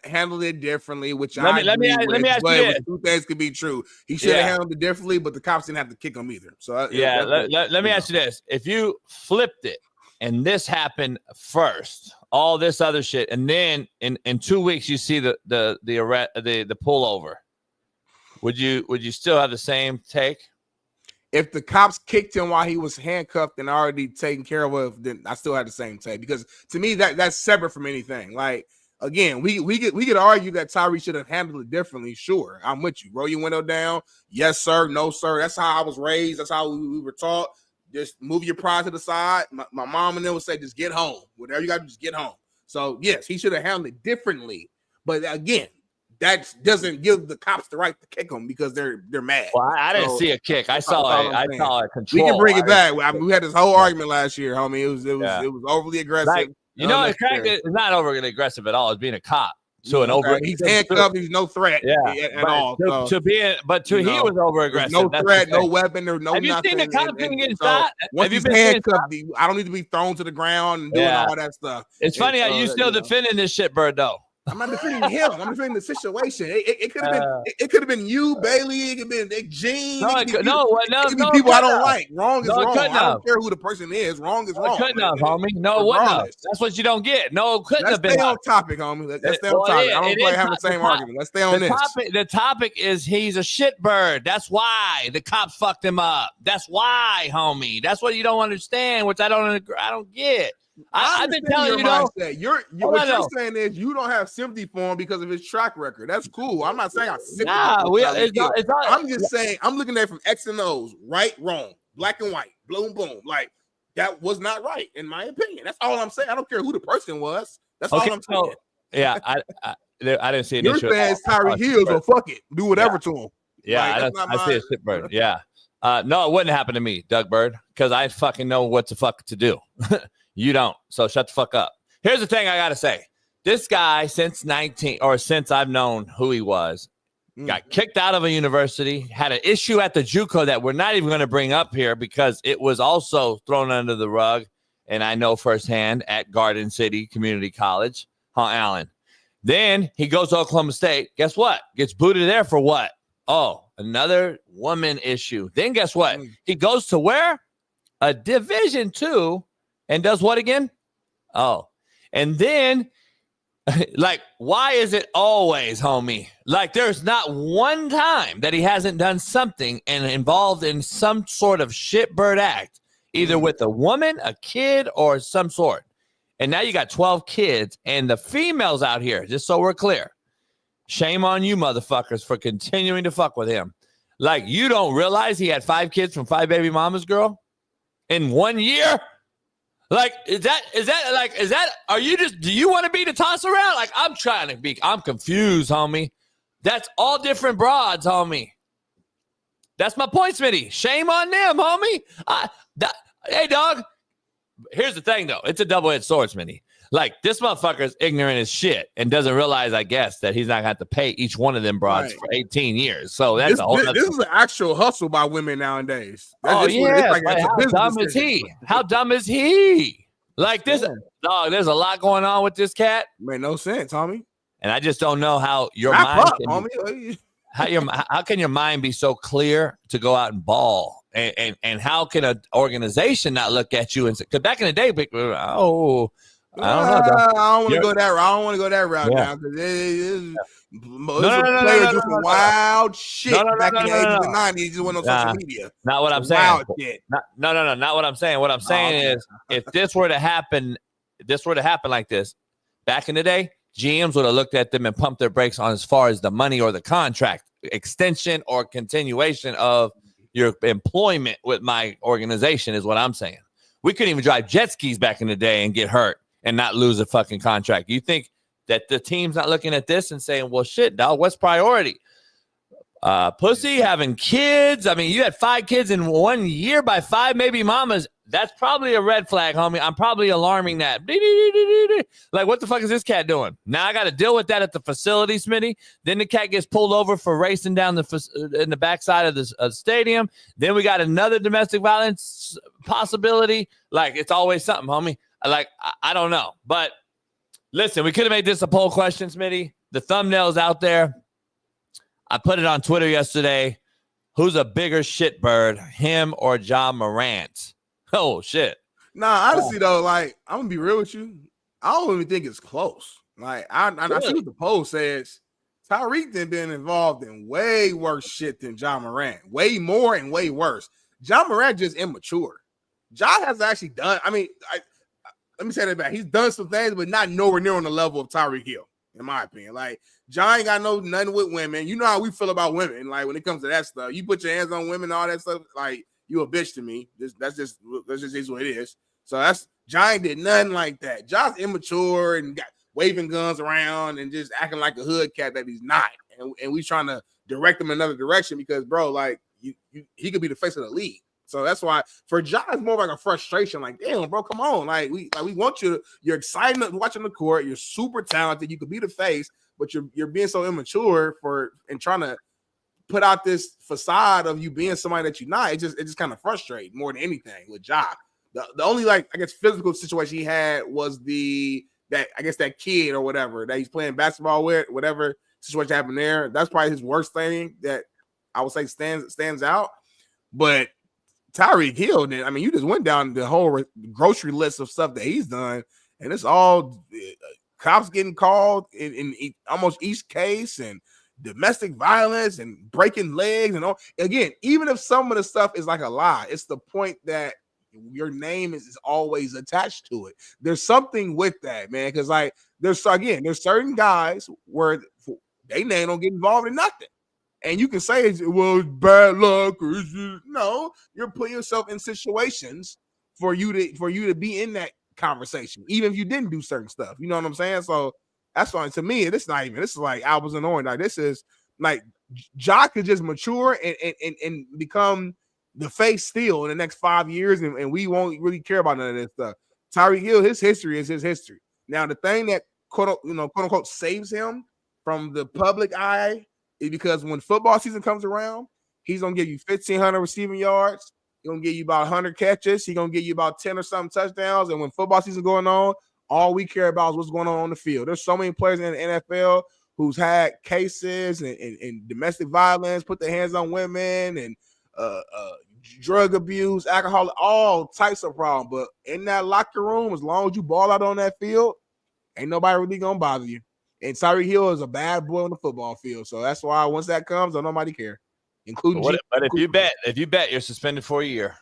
handled it differently. Which let me ask you this. Two things could be true. He should have handled it differently, but the cops didn't have to kick him either. So let me ask you this: if you flipped it and this happened first, all this other shit, and then in 2 weeks you see the pullover, would you still have the same take? If the cops kicked him while he was handcuffed and already taken care of, then I still had the same take, because to me that's separate from anything. Like, again, we could argue that Tyreek should have handled it differently. Sure, I'm with you. Roll your window down. Yes, sir. No, sir. That's how I was raised. That's how we were taught. Just move your pride to the side. My mom and them would say, just get home. Whatever you got to do, just get home. So, yes, he should have handled it differently. But, again, that doesn't give the cops the right to kick him because they're mad. Well, I didn't see a kick. I saw a control. We can bring it back. We had this whole argument last year, homie. It was overly aggressive. Like, it's not overly aggressive at all. It's being a cop. to an over. He's handcuffed. He's no threat. At all. He was over aggressive. No threat, no weapon, or no nothing. Have you seen the cop getting shot? Once he's handcuffed, I don't need to be thrown to the ground and doing all that stuff. It's funny how you still defending this shitbird though. I'm not defending him. I'm defending the situation. It could have been. It could have been you, Bailey. It could have been Gene. No, people I don't like. Wrong is wrong. I don't care who the person is. Wrong is wrong. Couldn't have, homie. No, what? That's what you don't get. No, couldn't have been. Let's stay on topic, homie. Let's stay on topic. I don't play having the same argument. Let's stay on this. The topic is he's a shitbird. That's why the cops fucked him up. That's why, homie. That's what you don't understand, which I don't get. I've been telling you, what you're saying is you don't have sympathy for him because of his track record. That's cool. I'm not saying I'm sympathy. I'm just saying I'm looking at it from X and O's, right, wrong, black and white, boom, boom. Like that was not right, in my opinion. That's all I'm saying. I don't care who the person was. That's all I'm saying. Yeah, I didn't see an issue. You're saying Tyreek Hill, so fuck it, do whatever to him. Yeah, I see a shitbird. Yeah, no, it wouldn't happen to me, Doug Bird, because I fucking know what the fuck to do. You don't. So shut the fuck up. Here's the thing I got to say. This guy, since I've known who he was, got kicked out of a university, had an issue at the JUCO that we're not even going to bring up here because it was also thrown under the rug. And I know firsthand at Garden City Community College, Allen. Then he goes to Oklahoma State. Guess what? Gets booted there for what? Oh, another woman issue. Then guess what? He goes to where? A Division II. And does what again? Oh, and then, like, why is it always, homie? Like, there's not one time that he hasn't done something and involved in some sort of shitbird act, either with a woman, a kid, or some sort. And now you got 12 kids, and the females out here, just so we're clear, shame on you motherfuckers for continuing to fuck with him. Like, you don't realize he had 5 kids from 5 baby mamas, girl, in 1 year? Like, are you just, do you want to be the toss around? Like, I'm confused, homie. That's all different broads, homie. That's my point, Smitty. Shame on them, homie. Hey, dog. Here's the thing, though. It's a double-edged sword, Smitty. Like, this motherfucker's ignorant as shit and doesn't realize, I guess, that he's not going to have to pay each one of them broads for 18 years. So that's a whole other. This is an actual hustle by women nowadays. How dumb is he? How dumb is he? Like this, dog, there's a lot going on with this cat. Made no sense, homie. And I just don't know how your mind how can your mind be so clear to go out and ball? And how can an organization not look at you and say, because back in the day, I don't want to go that route. I don't want to go that route now because players do some wild shit back in the 80s and 90s. Just went on social media. Not what I'm saying. Wild shit. No. Not what I'm saying. What I'm saying is, if this were to happen like this back in the day, GMs would have looked at them and pumped their brakes on as far as the money or the contract extension or continuation of your employment with my organization is what I'm saying. We couldn't even drive jet skis back in the day and get hurt and not lose a fucking contract. You think that the team's not looking at this and saying, well, shit, dog, what's priority? Pussy, having kids. I mean, you had 5 kids in 1 year by 5 baby mamas. That's probably a red flag, homie. I'm probably alarming that. Like, what the fuck is this cat doing? Now I got to deal with that at the facility, Smitty. Then the cat gets pulled over for racing down in the backside of the stadium. Then we got another domestic violence possibility. Like, it's always something, homie. Like, I don't know. But listen, we could have made this a poll question, Smitty. The thumbnail's out there. I put it on Twitter yesterday. Who's a bigger shitbird, him or Ja Morant? Oh, shit. Nah, honestly, though, like, I'm going to be real with you. I don't even think it's close. Like, I see what the poll says. Tyreek done been involved in way worse shit than Ja Morant. Way more and way worse. Ja Morant just immature. Ja has actually done, I mean, let me say that back. He's done some things, but not nowhere near on the level of Tyreek Hill, in my opinion. Like, Ja ain't got nothing with women. You know how we feel about women. Like, when it comes to that stuff, you put your hands on women and all that stuff, like, you a bitch to me. That's just is what it is. So that's Ja ain't did nothing like that. Ja's immature and got waving guns around and just acting like a hood cat that he's not. And we trying to direct him in another direction because, bro, like he could be the face of the league. So that's why for Ja, it's more like a frustration. Like, damn, bro, come on. Like we want you. You're excited watching the court. You're super talented. You could be the face. but you're being so immature and trying to put out this facade of you being somebody that you're not. It just kind of frustrates more than anything with Ja. The only physical situation he had was that kid or whatever that he's playing basketball with, whatever situation happened there. That's probably his worst thing that I would say stands out. But Tyreek Hill, then, I mean, you just went down the whole grocery list of stuff that he's done, and it's all cops getting called in almost each case, and domestic violence and breaking legs and all. Again, even if some of the stuff is like a lie, it's the point that your name is always attached to it. There's something with that, man, because there's certain guys where they name don't get involved in nothing. And you can say, well, bad luck, or no, you're putting yourself in situations for you to be in that conversation, even if you didn't do certain stuff. You know what I'm saying? So that's why, to me, this is like apples and oranges. Like, this is like Ja could just mature and become the face still in the next 5 years, and we won't really care about none of this stuff. Tyreek Hill, his history is his history. Now, the thing that quote unquote saves him from the public eye is because when football season comes around, he's gonna give you 1,500 receiving yards. He's gonna give you about 100 catches. He's gonna give you about 10 or something touchdowns. And when football season going on, all we care about is what's going on the field. There's so many players in the NFL who's had cases and domestic violence, put their hands on women, and drug abuse, alcohol, all types of problems. But in that locker room, as long as you ball out on that field, ain't nobody really gonna bother you. And Tyreek Hill is a bad boy on the football field, so that's why once that comes, don't nobody care, including. But if you bet, you're suspended for a year.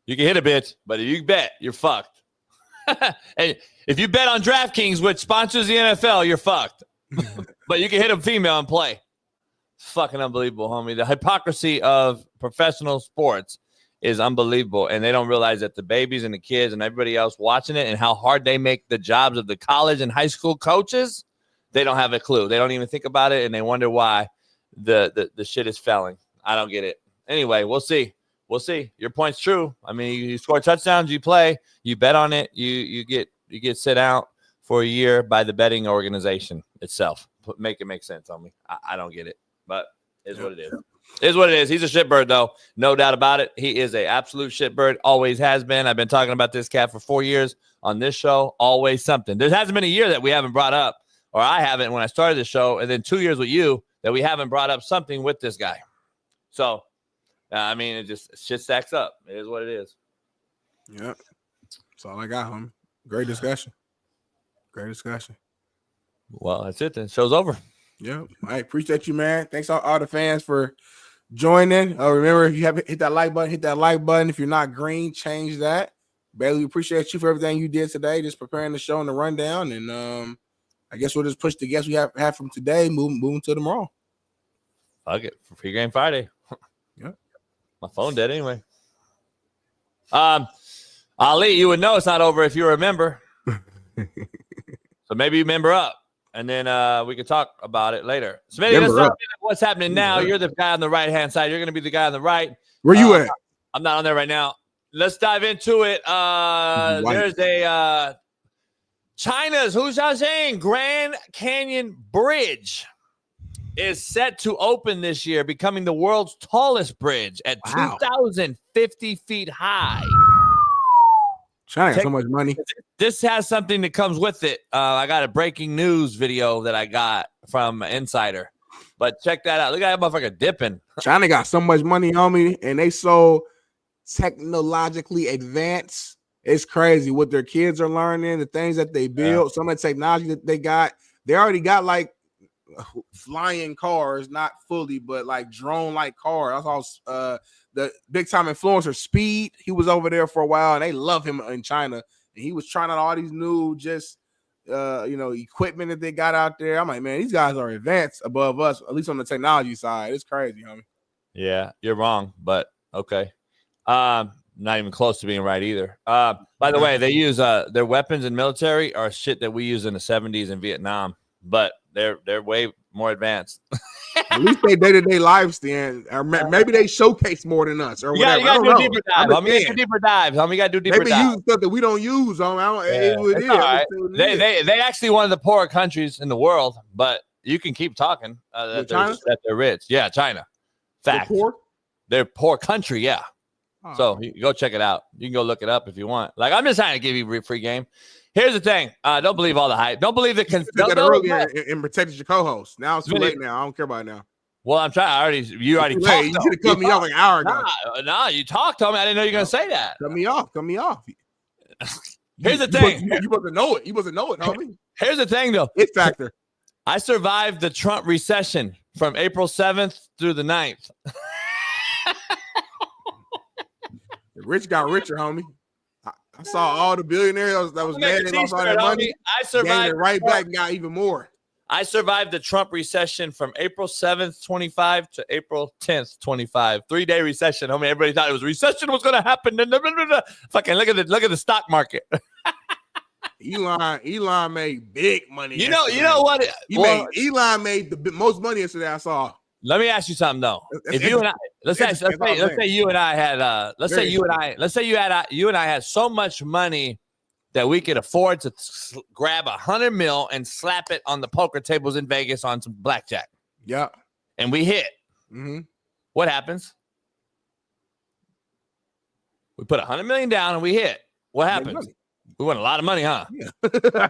You can hit a bitch, but if you bet, you're fucked. And if you bet on DraftKings, which sponsors the NFL, you're fucked. But you can hit a female and play. It's fucking unbelievable, homie. The hypocrisy of professional sports is unbelievable, and they don't realize that the babies and the kids and everybody else watching it and how hard they make the jobs of the college and high school coaches, they don't have a clue. They don't even think about it, and they wonder why the shit is failing. I don't get it. Anyway, we'll see. We'll see. Your point's true. I mean, you score touchdowns, you play, you bet on it, you get sit out for a year by the betting organization itself. Make it make sense on me. I don't get it, but it's what it is. Is what it is. He's a shitbird, though. No doubt about it. He is a absolute shitbird. Always has been. I've been talking about this cat for 4 years on this show. Always something. There hasn't been a year that we haven't brought up, or I haven't when I started the show, and then 2 years with you that we haven't brought up something with this guy. So, I mean, it just shit stacks up. It is what it is. Yeah. That's all I got, homie. Great discussion. Great discussion. Well, that's it then. Show's over. Yeah. I appreciate you, man. Thanks all the fans for joining. Remember, if you haven't hit that like button, hit that like button. If you're not green, change that. Bailey, we appreciate you for everything you did today, just preparing the show and the rundown. And I guess we'll just push the guests we have from today, moving to tomorrow. Fuck it. For Free Game Friday. Yeah. My phone dead anyway. Ali, you would know it's not over if you remember. So maybe you member up. And then we can talk about it later. So maybe let's talk about what's happening now. You're the guy on the right-hand side. You're going to be the guy on the right. Where you at? I'm not on there right now. Let's dive into it. There's a China's Huajiang Grand Canyon Bridge is set to open this year, becoming the world's tallest bridge at 2,050 feet high. China got so much money. This has something that comes with it. I got a breaking news video that I got from Insider, but check that out. Look at that motherfucker dipping. China got so much money on me, and they so technologically advanced. It's crazy what their kids are learning, the things that they build, some of the technology that they got. They already got like flying cars, not fully, but like drone-like cars. That's all. The big time influencer Speed, he was over there for a while, and they love him in China. And he was trying out all these new equipment that they got out there. I'm like, man, these guys are advanced above us, at least on the technology side. It's crazy, homie. Yeah, you're wrong, but okay. Not even close to being right either. By the way, they use their weapons and military are shit that we use in the 70s in Vietnam, but they're way more advanced. At least they day-to-day lives then, or maybe they showcase more than us, or whatever. You gotta do a deeper dive. Homie, you gotta do deeper dives. Homie, you gotta do deeper dives. Maybe use stuff that we don't use. It's all right. They actually one of the poorer countries in the world, but you can keep talking that they're rich. Yeah, China. Fact. They're poor? They're poor country, yeah. Oh. So you go check it out. You can go look it up if you want. Like, I'm just trying to give you free game. Here's the thing. Don't believe all the hype. Don't believe the and protected your co-host. Now it's too late now. I don't care about it now. Well, I'm trying. You already talked. You should have cut me off like an hour ago. Nah, you talked to me. I didn't know you were going to say that. Cut me off. Here's the thing. You supposed to know it. You supposed to know it, homie. Here's the thing, though. It factor. I survived the Trump recession from April 7th through the 9th. The rich got richer, homie. I saw all the billionaires that was mad they lost all their money. I survived it right back and got even more. I survived the Trump recession from April 7th, 25 to April 10th, 25. 3-day recession. Homie, everybody thought it was recession was going to happen. Fucking look at the stock market. Elon made big money. You know what? Elon made the most money yesterday. I saw. Let me ask you something though. If you and I, let's say you and I had so much money that we could afford to grab $100 million and slap it on the poker tables in Vegas on some blackjack. Yeah, and we hit. Mm-hmm. What happens? We put $100 million down and we hit. What happens? We won a lot of money, huh? Yeah.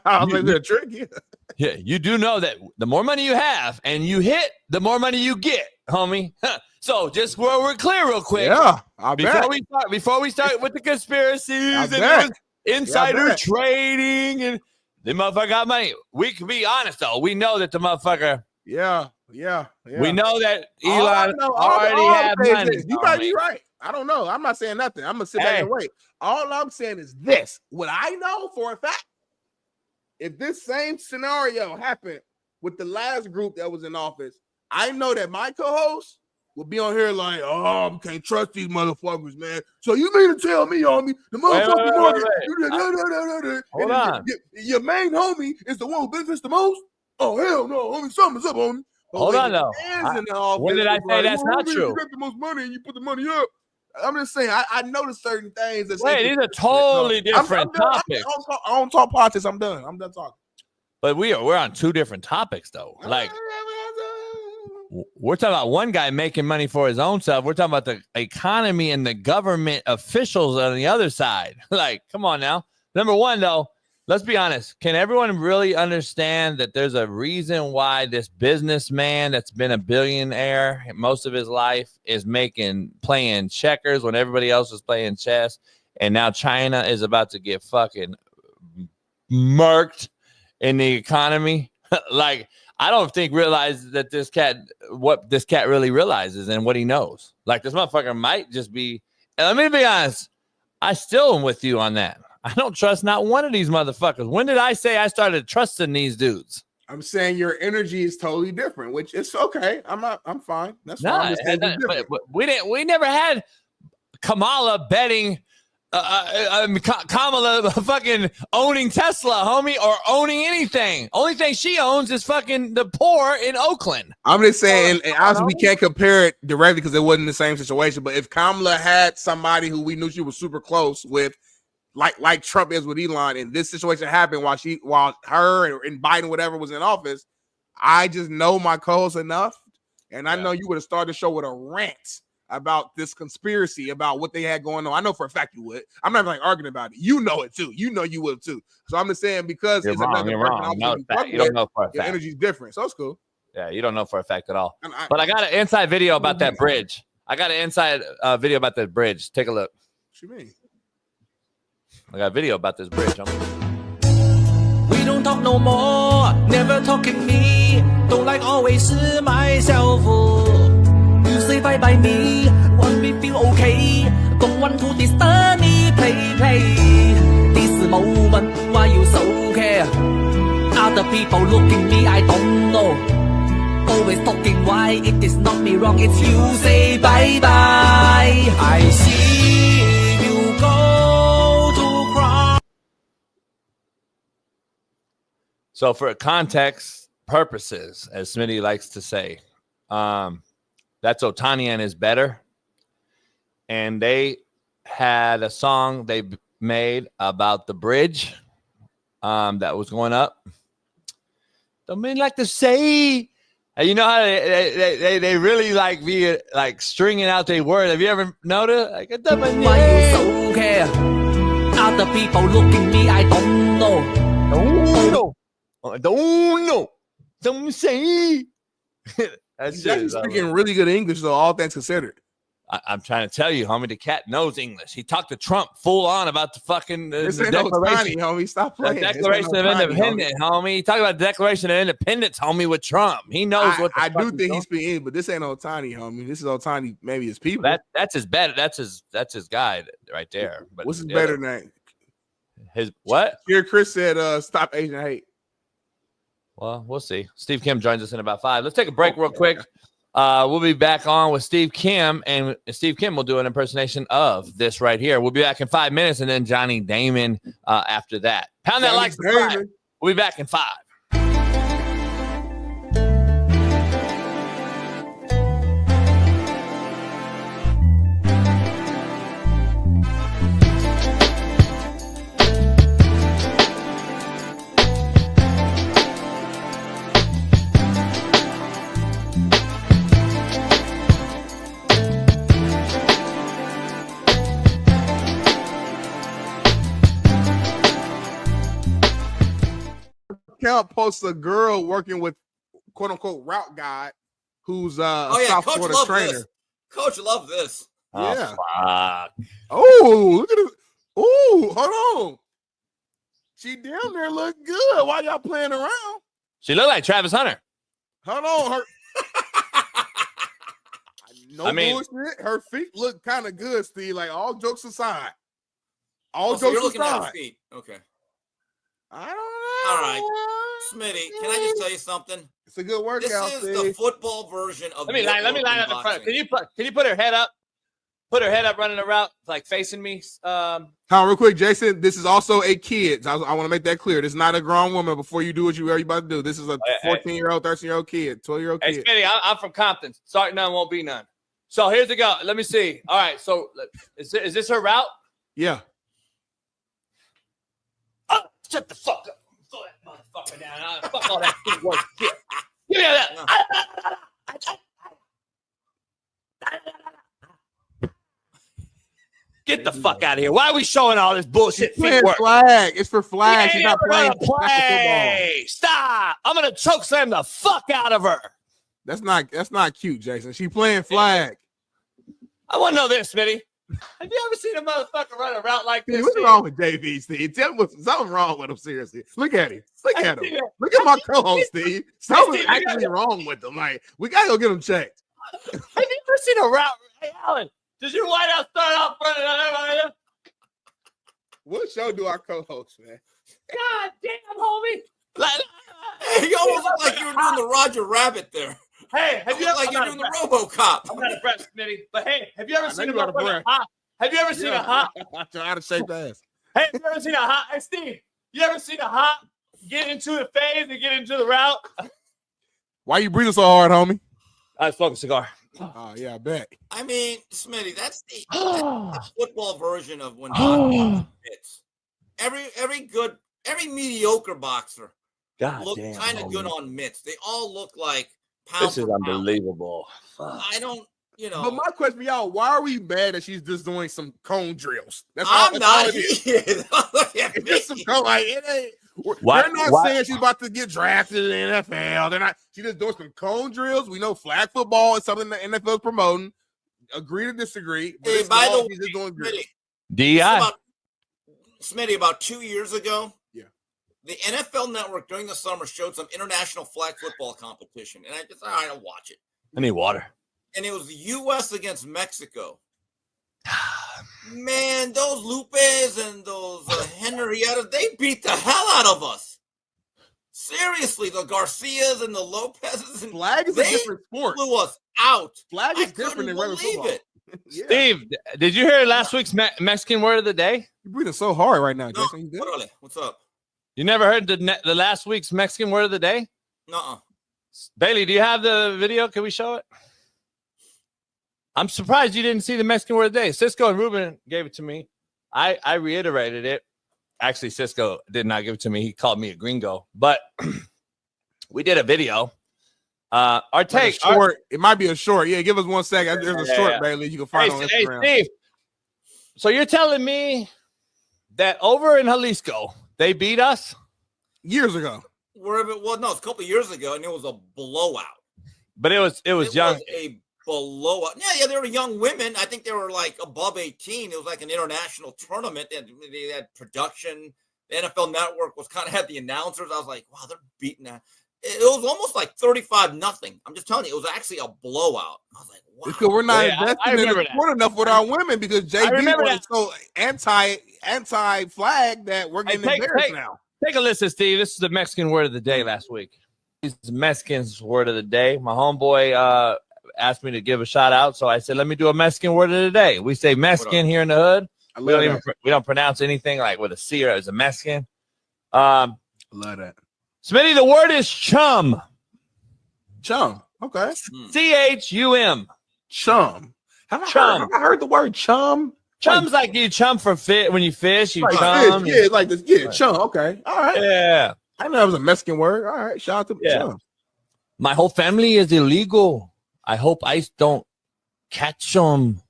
I was like, a trick. Yeah, you do know that the more money you have and you hit, the more money you get, homie. So just where we're clear real quick. Yeah, before we start with the conspiracies and insider trading and the motherfucker got money. We can be honest though. We know that the motherfucker. Yeah. We know that Elon already had money. You might be right. I don't know. I'm not saying nothing. I'm gonna sit back and wait. All I'm saying is this: what I know for a fact, if this same scenario happened with the last group that was in office, I know that my co-host will be on here like, "Oh, I can't trust these motherfuckers, man." So you mean to tell me, homie, the motherfucking market? Hold on. Your main homie is the one who benefits the most? Oh hell no, homie, something's up, homie. Hold on, though. When did I say that's not true? You got the most money and you put the money up. I'm just saying, I noticed certain things. These are totally different topics. I don't talk politics. I'm done talking. But we're on two different topics, though. Like, we're talking about one guy making money for his own self. We're talking about the economy and the government officials on the other side. Like, come on now. Number one, though, let's be honest. Can everyone really understand that there's a reason why this businessman that's been a billionaire most of his life is playing checkers when everybody else is playing chess? And now China is about to get fucking murked in the economy. Like, I don't realize that what this cat really realizes and what he knows. Like, this motherfucker might just be, and let me be honest, I still am with you on that. I don't trust not one of these motherfuckers. When did I say I started trusting these dudes? I'm saying your energy is totally different, which is okay. I'm fine. That's fine. But we never had Kamala betting, Kamala fucking owning Tesla, homie, or owning anything. Only thing she owns is fucking the poor in Oakland. I'm just saying, and obviously we can't compare it directly because it wasn't the same situation. But if Kamala had somebody who we knew she was super close with, like Trump is with Elon, and this situation happened while her and Biden, whatever, was in office, I just know my co-host enough, and I know you would have started the show with a rant about this conspiracy, about what they had going on. I know for a fact you would. I'm not like arguing about it. You know it too. You know you would too. So I'm just saying, because you're wrong. You don't know for a fact. Your energy's different, so it's cool. Yeah, you don't know for a fact at all. But I got an inside video about that bridge. Video about that bridge. Take a look. What you mean? I got a video about this bridge. We don't talk no more, never talking me. Don't like always myself. You say bye bye me, want me feel okay. Don't want to disturb me, play. This moment, why you so care? Other people looking me, I don't know. Always talking why it is not me wrong, it's you. Say bye bye. I see you go. So for context purposes, as Smitty likes to say, That's Otani and His Better. And they had a song they made about the bridge that was going up. Don't mean like to say. And you know how they really like be like stringing out their words. Have you ever noticed? Like, why you so care? Other people look at me, I don't know. I don't know. Don't say. He's actually speaking really good English, though, all things considered. I'm trying to tell you, homie, the cat knows English. He talked to Trump full on about the fucking this ain't no Otani, homie. Stop playing. The Declaration of Independence, homie. He talked about the Declaration of Independence, homie, with Trump. He knows what the I do think he's speaking, but this ain't Otani, homie. This is Otani, maybe his people. That's his better. That's his guy right there. But what's his better name? His what? Here, Chris said, "Stop Asian hate." Well, we'll see. Steve Kim joins us in about 5. Let's take a break real quick. We'll be back on with Steve Kim, and Steve Kim will do an impersonation of this right here. We'll be back in 5 minutes, and then Johnny Damon after that. Pound that like subscribe. We'll be back in 5. Account posts a girl working with quote unquote route guide who's a South Coach Florida love trainer. This. Coach love this. Yeah. Fuck. Oh, look at it. Oh, hold on. She down there look good. Why y'all playing around? She looked like Travis Hunter. Hold on. Bullshit. Her feet look kind of good, Steve. Like all jokes aside. So you're looking at her feet. Okay. I don't know. All right. Smitty, can I just tell you something? It's a good workout. This is the football version of. Let me line up in front. Can you put her head up? Put her head up running the route, like facing me. Real quick, Jason. This is also a kid. I want to make that clear. This is not a grown woman. Before you do what you're about to do, this is a 14-year-old, 13-year-old kid, 12-year-old kid. Hey, Smitty, I'm from Compton. Starting none won't be none. So here's the go. Let me see. All right. So is this her route? Yeah. Oh, shut the fuck up. Throw that motherfucker down. Fuck all that work shit. Give me that. Get the fuck out of here. Why are we showing all this bullshit? Flag. It's for flag. She's not playing football. Stop. I'm going to choke slam the fuck out of her. That's not cute, Jason. She playing flag. I want to know this, Smitty. Have you ever seen a motherfucker run a route like this? What's wrong with JV, Steve? Tell me something wrong with him, seriously. Look at him. Look at him. Look at my co-host, Steve. Something's actually wrong with him. Like, we got to go get him checked. Have you ever seen a route? Hey, Alan, does your whiteout start off running on everybody? What show do our co-host, man? God damn, homie. Hey, you almost look like you were doing the Roger Rabbit there. Hey, have you ever like you're doing the RoboCop? I'm out of breath, Smitty. But hey, have you ever seen a hot? Have you ever seen a hot? Out of shape ass. Hey, have you ever seen a hot? Hey, Steve, you ever seen a hot get into the phase and get into the route? Why you breathing so hard, homie? I was smoking a cigar. Oh, yeah, I bet. I mean, Smitty, that's the football version of when boxing hits. Every mediocre boxer look kind of good on mitts. They all look like pound. This is unbelievable. I don't, But my question, y'all, why are we mad that she's just doing some cone drills? I'm not. It's just some cone. Like, it ain't. They're not saying she's about to get drafted in the NFL. They're not. She's just doing some cone drills. We know flag football is something the NFL is promoting. Agree to disagree. But hey, by the way, she's just doing drills. DI. Smitty, about 2 years ago, yeah, the NFL Network during the summer showed some international flag football competition, and I just all right, I'll watch it. I need water. And it was the U.S. against Mexico. Man, those Lupes and those Henrietas, they beat the hell out of us. Seriously, the Garcias and the Lopezes. And flag is a different sport. Blew us out. Flag is different than regular football. Yeah. Steve, did you hear last week's Mexican word of the day? You're breathing so hard right now, Jason. No, what's up? You never heard the last week's Mexican word of the day? Nuh-uh. Bailey, do you have the video? Can we show it? I'm surprised you didn't see the Mexican word of the day. Cisco and Ruben gave it to me. I reiterated it. Actually, Cisco did not give it to me. He called me a gringo. But we did a video. Our take. It might be a short. Yeah, give us 1 second. There's a short, Bailey. You can find on Instagram. Hey, Steve. So you're telling me that over in Jalisco, they beat us? Years ago. Wherever it was. No, it's a couple of years ago, and it was a blowout. But it was young. Was a blowout. Yeah, they were young women. I think they were like above 18. It was like an international tournament. They had production. The NFL Network was kind of had the announcers. I was like, wow, they're beating that. It was almost like 35-0. I'm just telling you, it was actually a blowout. I was like, wow. Because we're not investing in the sport enough with our women because JB was so anti-flag that we're getting embarrassed now. Take a listen, Steve. This is the Mexican word of the day last week. This is the Mexican's word of the day. My homeboy asked me to give a shout out, so I said, let me do a Mexican word of the day. We say Mexican here in the hood. We don't pronounce anything like with a C or as a Mexican. Love that. Smitty, the word is chum. Chum. Okay. CHUM. Chum. Have I heard the word chum? Chum's like you chum for fit when you fish. You like chum. Fish. Yeah, like this. Yeah, chum. Okay. All right. Yeah. I didn't know it was a Mexican word. All right. Shout out to chum. My whole family is illegal. I hope ICE don't catch them.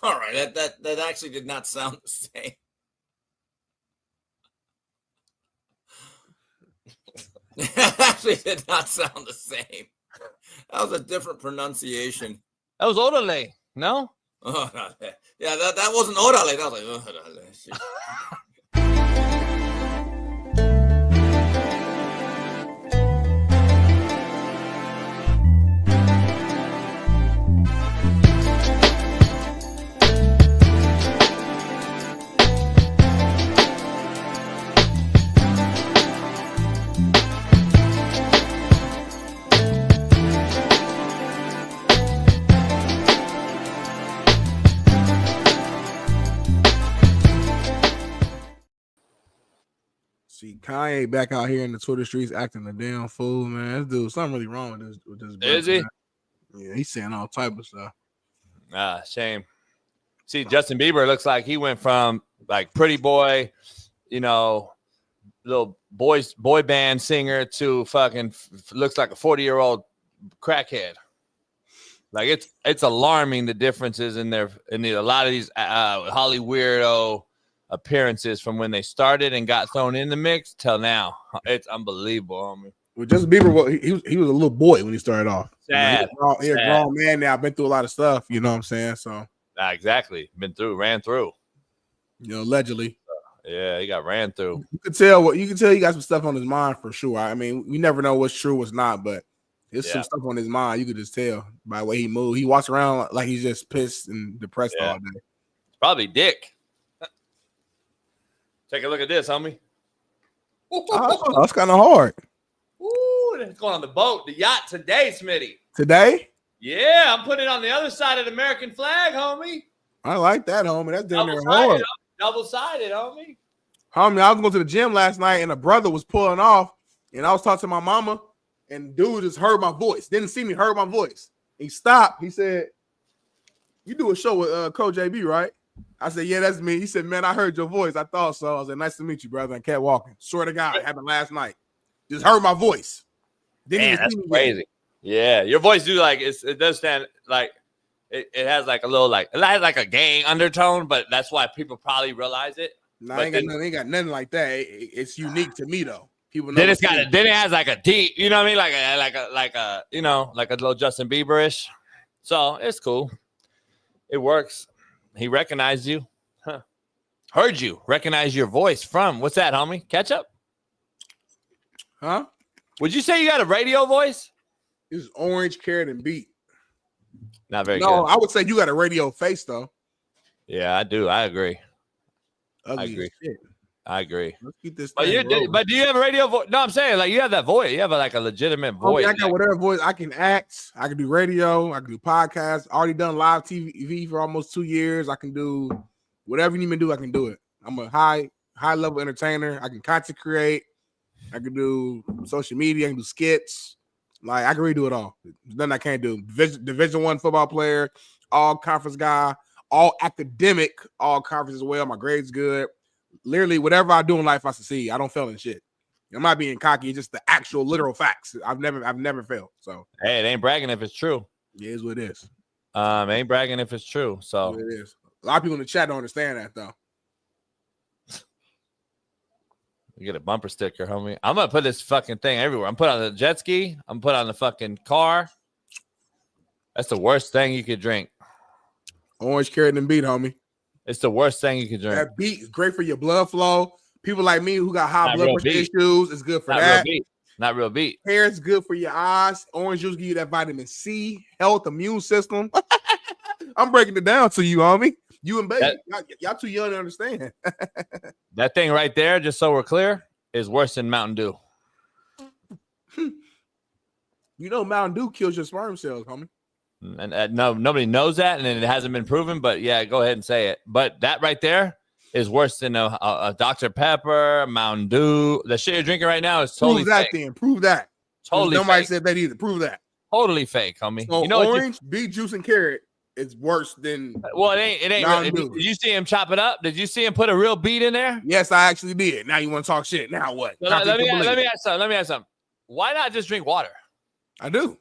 All right. That actually did not sound the same. That actually did not sound the same. That was a different pronunciation. That was orale, no? Yeah, that wasn't orale. That was like orale. See, Kanye back out here in the Twitter streets acting a damn fool, man. This dude, something really wrong with this. Is he? Man. Yeah, he's saying all type of stuff. Shame. See, Justin Bieber looks like he went from like pretty boy, little boy band singer to fucking looks like a 40-year-old crackhead. Like it's alarming the differences in a lot of these Holly weirdo appearances from when they started and got thrown in the mix till now. It's unbelievable, homie. Well, Justin Bieber, he was a little boy when he started off. Sad. He's a grown man now. Been through a lot of stuff. You know what I'm saying? So exactly. Ran through. Allegedly. Yeah, he got ran through. You can tell he got some stuff on his mind for sure. I mean, we never know what's true, what's not, but there's some stuff on his mind. You could just tell by the way he moved. He walks around like he's just pissed and depressed all day. It's probably Dick. Take a look at this, homie. That's kind of hard. Ooh, it's going on the boat, the yacht today, Smitty. Today? Yeah, I'm putting it on the other side of the American flag, homie. I like that, homie. That's down there hard. Double-sided, homie. Homie, I was going to the gym last night, and a brother was pulling off, and I was talking to my mama, and dude just heard my voice. Didn't see me, heard my voice. He stopped. He said, "You do a show with Coach JB, right?" I said, "Yeah, that's me." He said, "Man, I heard your voice. I thought so." I was like, "Nice to meet you, brother." And kept walking. Swear to God, it happened last night. Just heard my voice. Man, that's crazy. Yeah, your voice do like it does stand like it has like a little it has like a gang undertone, but that's why people probably realize it. No, I ain't got nothing like that. It's unique to me though. People know. Then it has like a deep, you know what I mean, like a little Justin Bieber-ish. So it's cool. It works. He recognized you. Huh. Heard you. Recognized your voice from. What's that, homie? Ketchup? Huh? Would you say you got a radio voice? It's orange, carrot, and beet. Not very good. No, I would say you got a radio face, though. Yeah, I do. I agree. Ugly I agree. Shit. I agree. Let's keep this. But do you have a radio voice? No, I'm saying like you have that voice. You have a legitimate voice. I got whatever voice. I can act. I can do radio. I can do podcasts. Already done live TV for almost 2 years. I can do whatever you need me to do. I can do it. I'm a high level entertainer. I can content create. I can do social media. I can do skits. Like I can really do it all. There's nothing I can't do. Division I football player, all conference guy, all academic, all conference as well. My grades good. Literally, whatever I do in life, I succeed. I don't fail in shit. I'm not being cocky. It's just the actual literal facts. I've never failed. So hey, it ain't bragging if it's true. It is what it is. Ain't bragging if it's true. So it is. A lot of people in the chat don't understand that though. You get a bumper sticker, homie. I'm gonna put this fucking thing everywhere. I'm put on the jet ski. I'm put on the fucking car. That's the worst thing you could drink. Orange, carrot, and beet, homie. It's the worst thing you could drink. That beet is great for your blood flow. People like me who got high blood pressure issues, it's good for that. Not real beet. Carrot's good for your eyes. Orange juice give you that vitamin C, health, immune system. I'm breaking it down to you, homie. You and baby, y'all too young to understand. That thing right there, just so we're clear, is worse than Mountain Dew. You know Mountain Dew kills your sperm cells, homie. And no, nobody knows that, and it hasn't been proven. But yeah, go ahead and say it. But that right there is worse than a Dr. Pepper, Mountain Dew. The shit you're drinking right now is totally prove that. fake. Then prove that. Totally. Nobody fake. said that either. Prove that. Totally fake, homie. So you know orange, beet juice, and carrot is worse than. Well, it ain't. Did you see him chop it up? Did you see him put a real beet in there? Yes, I actually did. Now you want to talk shit? Now what? So let me ask something. Why not just drink water? I do.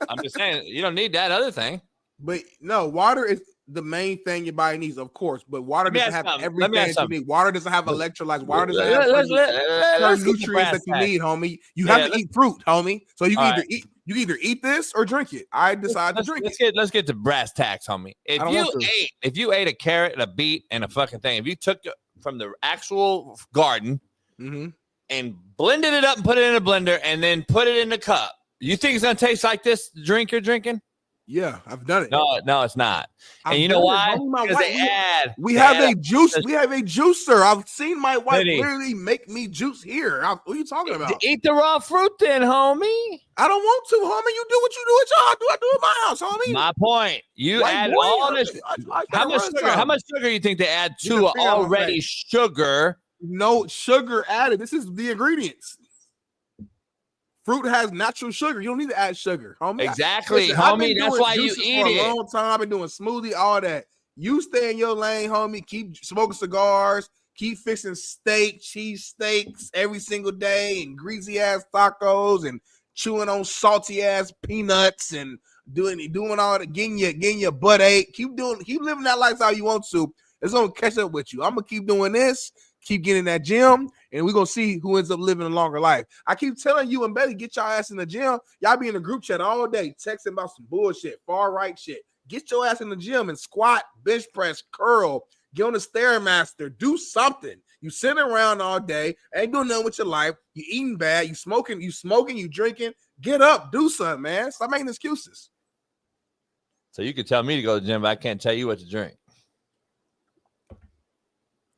I'm just saying you don't need that other thing. But no, water is the main thing your body needs, of course. But water doesn't have everything that you need. Water doesn't have electrolytes. Water doesn't have certain nutrients that you need, homie. You have to eat fruit, homie. So you can either eat this or drink it. I decide to drink it. Let's get to brass tacks, homie. If you ate a carrot and a beet and a fucking thing, if you took it from the actual garden and blended it up and put it in a blender and then put it in the cup, you think it's gonna taste like this drink you're drinking? Yeah, I've done it. No, it's not. And you know why? Because we have a juice. We have a juicer. I've seen my wife literally make me juice here. What are you talking about? Eat the raw fruit, then, homie. I don't want to, homie. You do what you do at y'all. Do I do at my house, homie? My point. You add all this. How much sugar you think they add to already sugar? No sugar added. This is the ingredients. Fruit has natural sugar. You don't need to add sugar, homie. Exactly, homie. That's why you eat it. For a long time, I've been doing smoothie, all that. You stay in your lane, homie. Keep smoking cigars. Keep fixing cheese steaks every single day, and greasy ass tacos, and chewing on salty ass peanuts, and doing all that, getting your butt ache. Keep living that lifestyle you want to. It's gonna catch up with you. I'm gonna keep doing this. Keep getting in that gym, and we're going to see who ends up living a longer life. I keep telling you and Betty, get your ass in the gym. Y'all be in the group chat all day, texting about some bullshit, far-right shit. Get your ass in the gym and squat, bench press, curl, get on the Stairmaster, do something. You sitting around all day, ain't doing nothing with your life. You eating bad, you smoking, you drinking. Get up, do something, man. Stop making excuses. So you can tell me to go to the gym, but I can't tell you what to drink.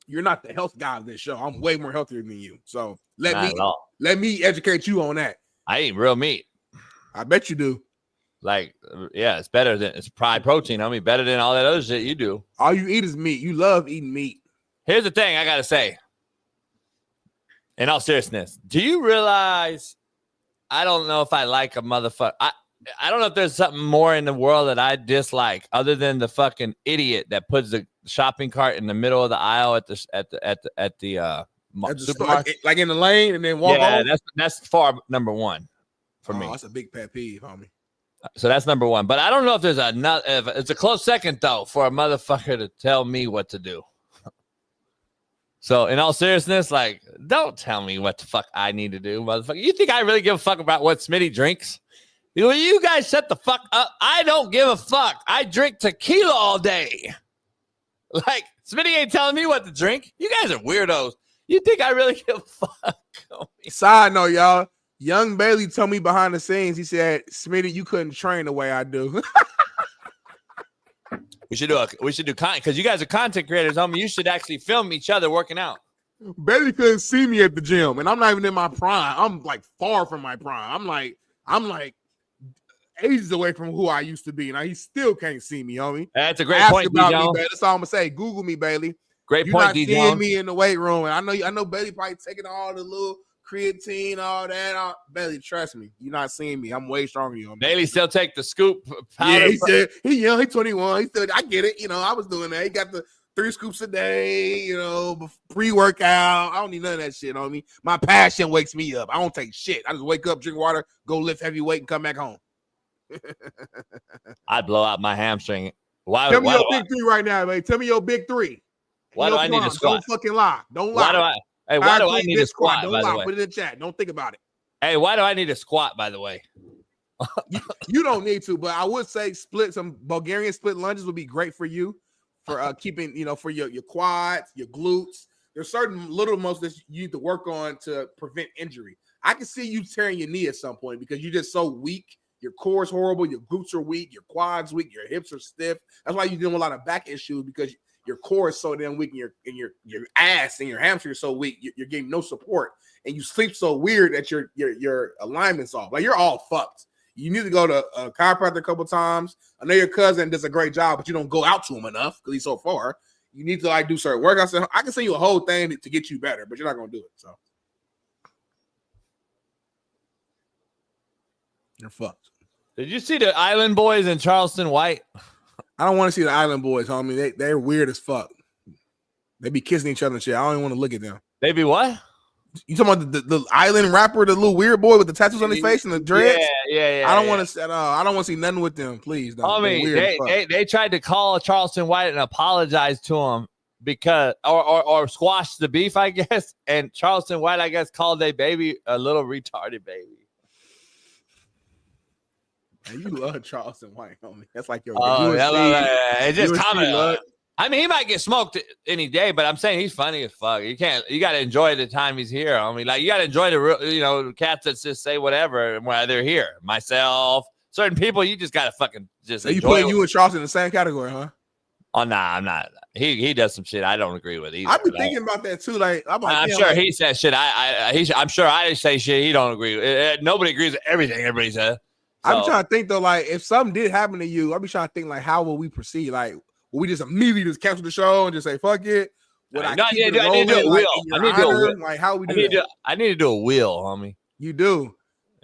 You're not the health guy of this show. I'm way more healthier than you. So let me educate you on that. I eat real meat. I bet you do. Like, yeah, it's high protein. I mean, better than all that other shit you do. All you eat is meat. You love eating meat. Here's the thing I got to say. In all seriousness, do you realize I don't know if I like a motherfucker. I don't know if there's something more in the world that I dislike other than the fucking idiot that puts the shopping cart in the middle of the aisle at the supermarket, like in the lane, and then walk home. That's far number one for me. That's a big pet peeve, homie. So that's number one. But I don't know if there's another. It's a close second though for a motherfucker to tell me what to do. So in all seriousness, like, don't tell me what the fuck I need to do, motherfucker. You think I really give a fuck about what Smitty drinks? You guys shut the fuck up. I don't give a fuck. I drink tequila all day. Like, Smitty ain't telling me what to drink. You guys are weirdos. You think I really give a fuck? Side note, y'all. Young Bailey told me behind the scenes, he said, Smitty, you couldn't train the way I do. We should do content because you guys are content creators, homie. You should actually film each other working out. Bailey couldn't see me at the gym, and I'm not even in my prime. I'm like far from my prime. I'm like ages away from who I used to be. Now he still can't see me, homie. That's a great Ask point, about me, Bailey. That's all I'm gonna say. Google me, Bailey. Great You're point, not D. seeing Jones. me in the weight room. And I know Bailey probably taking all the little creatine, all that. Bailey, trust me, you're not seeing me. I'm way stronger than you. Bailey still take the scoop powder. Yeah, he said he young, he 21. He still, I get it. I was doing that. He got the 3 scoops a day, pre-workout. I don't need none of that shit on me. My passion wakes me up. I don't take shit. I just wake up, drink water, go lift heavy weight, and come back home. I'd blow out my hamstring. Tell me your big 3 right now, man. Tell me your big 3. Why do I need to squat? Don't fucking lie. Don't lie. Why do I need to squat, Don't by lie. the way? Put it in the chat. Don't think about it. Hey, why do I need to squat, by the way? You don't need to, but I would say some Bulgarian split lunges would be great for you for keeping, for your quads, your glutes. There's certain little muscles that you need to work on to prevent injury. I can see you tearing your knee at some point because you're just so weak. Your core is horrible. Your glutes are weak. Your quads weak. Your hips are stiff. That's why you're dealing with a lot of back issues because your core is so damn weak, and your ass and your hamstring are so weak. You're getting no support, and you sleep so weird that your alignment's off. Like you're all fucked. You need to go to a chiropractor a couple times. I know your cousin does a great job, but you don't go out to him enough because he's so far. You need to do certain workouts. I can send you a whole thing to get you better, but you're not gonna do it. So you're fucked. Did you see the Island Boys and Charleston White? I don't want to see the Island Boys, homie. They're weird as fuck. They be kissing each other and shit. I don't even want to look at them. They be what? You talking about the Island rapper, the little weird boy with the tattoos on his face and the dreads? Yeah. I don't want to. I don't want to see nothing with them. Please, don't. They tried to call Charleston White and apologize to him because or squash the beef, I guess. And Charleston White, I guess, called their baby a little retarded baby. Man, you love Charleston White, homie. That's like your. It's just comment. I mean, he might get smoked any day, but I'm saying he's funny as fuck. You got to enjoy the time he's here. I mean, like you got to enjoy the cats that just say whatever while they're here. Myself, certain people, you just got to fucking just. So you putting you and Charleston in the same category, huh? Oh nah, I'm not. He does some shit I don't agree with either. I've been thinking about that too. I'm sure he says shit. I'm sure I say shit he don't agree with. Nobody agrees with everything everybody says. I'm trying to think though, like if something did happen to you, I'll be trying to think like how will we proceed? Like will we just immediately just cancel the show and just say fuck it? I need to do a wheel. I need to do a wheel. Like how we do that? I need to do a wheel, homie. You do.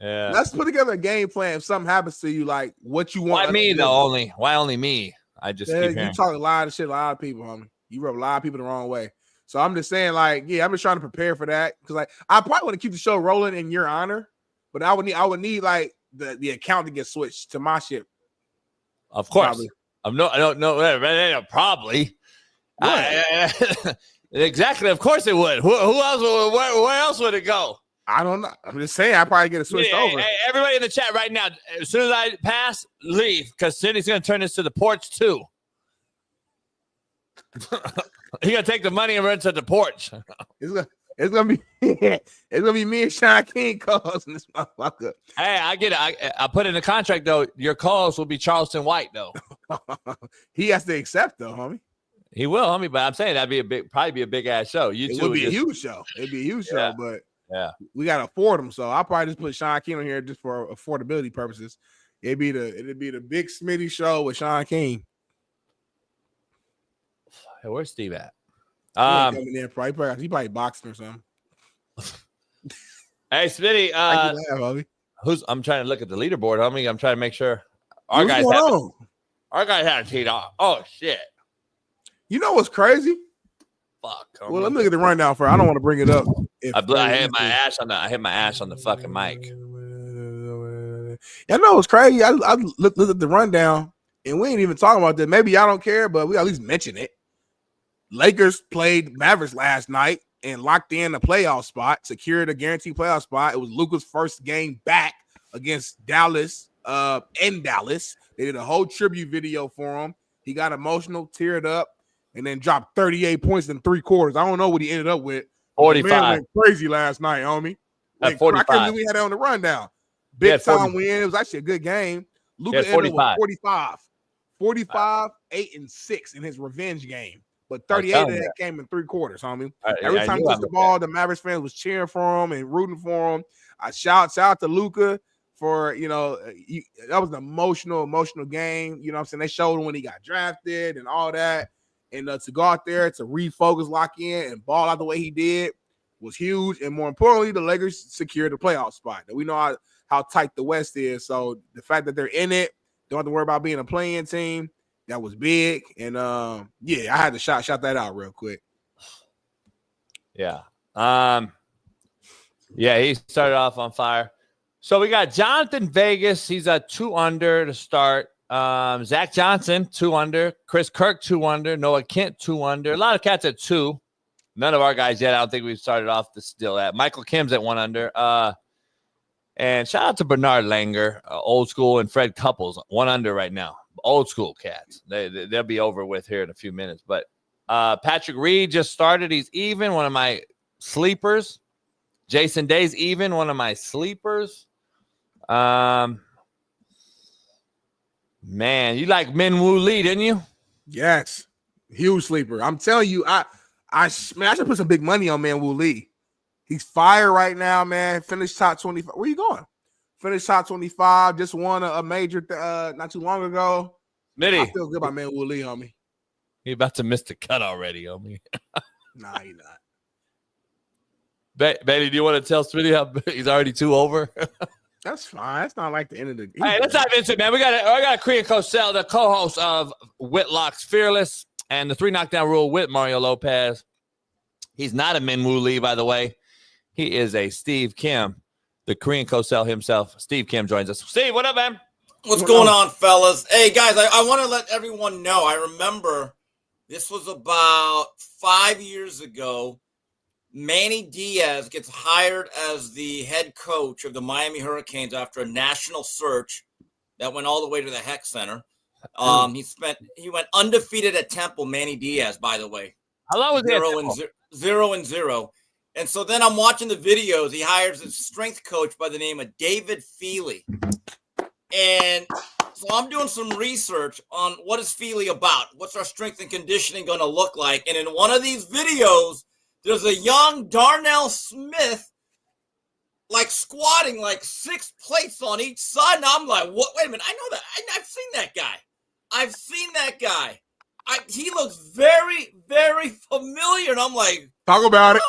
Yeah. Let's put together a game plan. If something happens to you, like what you want. Why me though? Why only me? I just keep hearing. You talk a lot of shit, a lot of people, homie. You rub a lot of people the wrong way. So I'm just saying, like, yeah, I'm just trying to prepare for that because, like, I probably want to keep the show rolling in your honor, but I would need like the account to get switched to my shit. Of course, I don't know. Probably. Exactly. Of course it would. Who else? Where else would it go? I don't know. I'm just saying I probably get it switched over. Hey, everybody in the chat right now, as soon as I pass, leave because Cindy's gonna turn this to the porch too. He's gonna take the money and run to the porch. It's gonna be me and Shaun King causing this motherfucker. Hey, I get it. I put in the contract though. Your calls will be Charleston White though. He has to accept though, homie. He will, homie. But I'm saying probably be a big ass show. It would be a huge show. It'd be a huge show, but yeah, we gotta afford them. So I'll probably just put Shaun King on here just for affordability purposes. It'd be the Big Smitty show with Shaun King. Hey, where's Steve at? He probably boxing or something. Hey, Smitty. I'm trying to look at the leaderboard, homie. I'm trying to make sure our guys haven't teed off. Oh shit! You know what's crazy? Fuck. Well, let me look at the rundown first. I don't want to bring it up. I hit my ass on the fucking mic. I know it's crazy. I looked at the rundown and we ain't even talking about that. Maybe y'all don't care, but we at least mention it. Lakers played Mavericks last night and locked in a playoff spot, secured a guaranteed playoff spot. It was Luka's first game back against Dallas in Dallas. They did a whole tribute video for him. He got emotional, teared up, and then dropped 38 points in 3 quarters. I don't know what he ended up with. 45. The man went crazy last night, homie. At 45. I couldn't believe we had it on the rundown. Big time win. It was actually a good game. Luka ended with 45. 45, 8, and 6 in his revenge game. But 38 of that came in 3 quarters, homie. Every time he touched the ball, the Mavericks fans was cheering for him and rooting for him. I shout out to Luka for, that was an emotional game. You know what I'm saying? They showed him when he got drafted and all that. And to go out there to refocus, lock in, and ball out the way he did was huge. And more importantly, the Lakers secured the playoff spot. And we know how tight the West is. So the fact that they're in it, don't have to worry about being a play-in team, that was big. And yeah, I had to shout that out real quick. Yeah. Yeah, he started off on fire. So we got Jonathan Vegas. He's a 2 under to start. Zach Johnson, 2 under. Chris Kirk, 2 under. Noah Kent, 2 under. A lot of cats at 2. None of our guys yet. I don't think we've started off the still at. Michael Kim's at 1 under. And shout out to Bernard Langer, old school, and Fred Couples, 1 under right now. Old school cats. They'll be over with here in a few minutes. But Patrick Reed just started. He's even, one of my sleepers. Jason Day's even, one of my sleepers. Man, you like Min-Woo Lee, didn't you? Yes. Huge sleeper. I'm telling you, I should put some big money on Min-Woo Lee. He's fire right now, man. Finished top 25. Where you going? Finished top 25. Just won a major not too long ago. Smitty. I feel good about Min-Woo Lee, homie. He about to miss the cut already, homie. Nah, he not. Bailey, do you want to tell Smitty how he's already 2 over? That's fine. That's not like the end of the game. Hey, let's dive into it, man. I got Korean Cosell, the co-host of Whitlock's Fearless and the 3 knockdown rule with Mario Lopez. He's not a Min-Woo Lee, by the way. He is a Steve Kim, the Korean Cosell himself. Steve Kim joins us. Steve, what up, man? What's going on, fellas? Hey, guys, I want to let everyone know. I remember this was about 5 years ago. Manny Diaz gets hired as the head coach of the Miami Hurricanes after a national search that went all the way to the Heck Center. He went undefeated at Temple, Manny Diaz, by the way. How long was he 0-0. And so then I'm watching the videos. He hires a strength coach by the name of David Feely. And so I'm doing some research on what is Feely about? What's our strength and conditioning going to look like? And in one of these videos, there's a young Darnell Smith, like squatting like 6 plates on each side. And I'm like, what? Wait a minute. I know that. I've seen that guy. He looks very, very familiar. And I'm like, talk about it.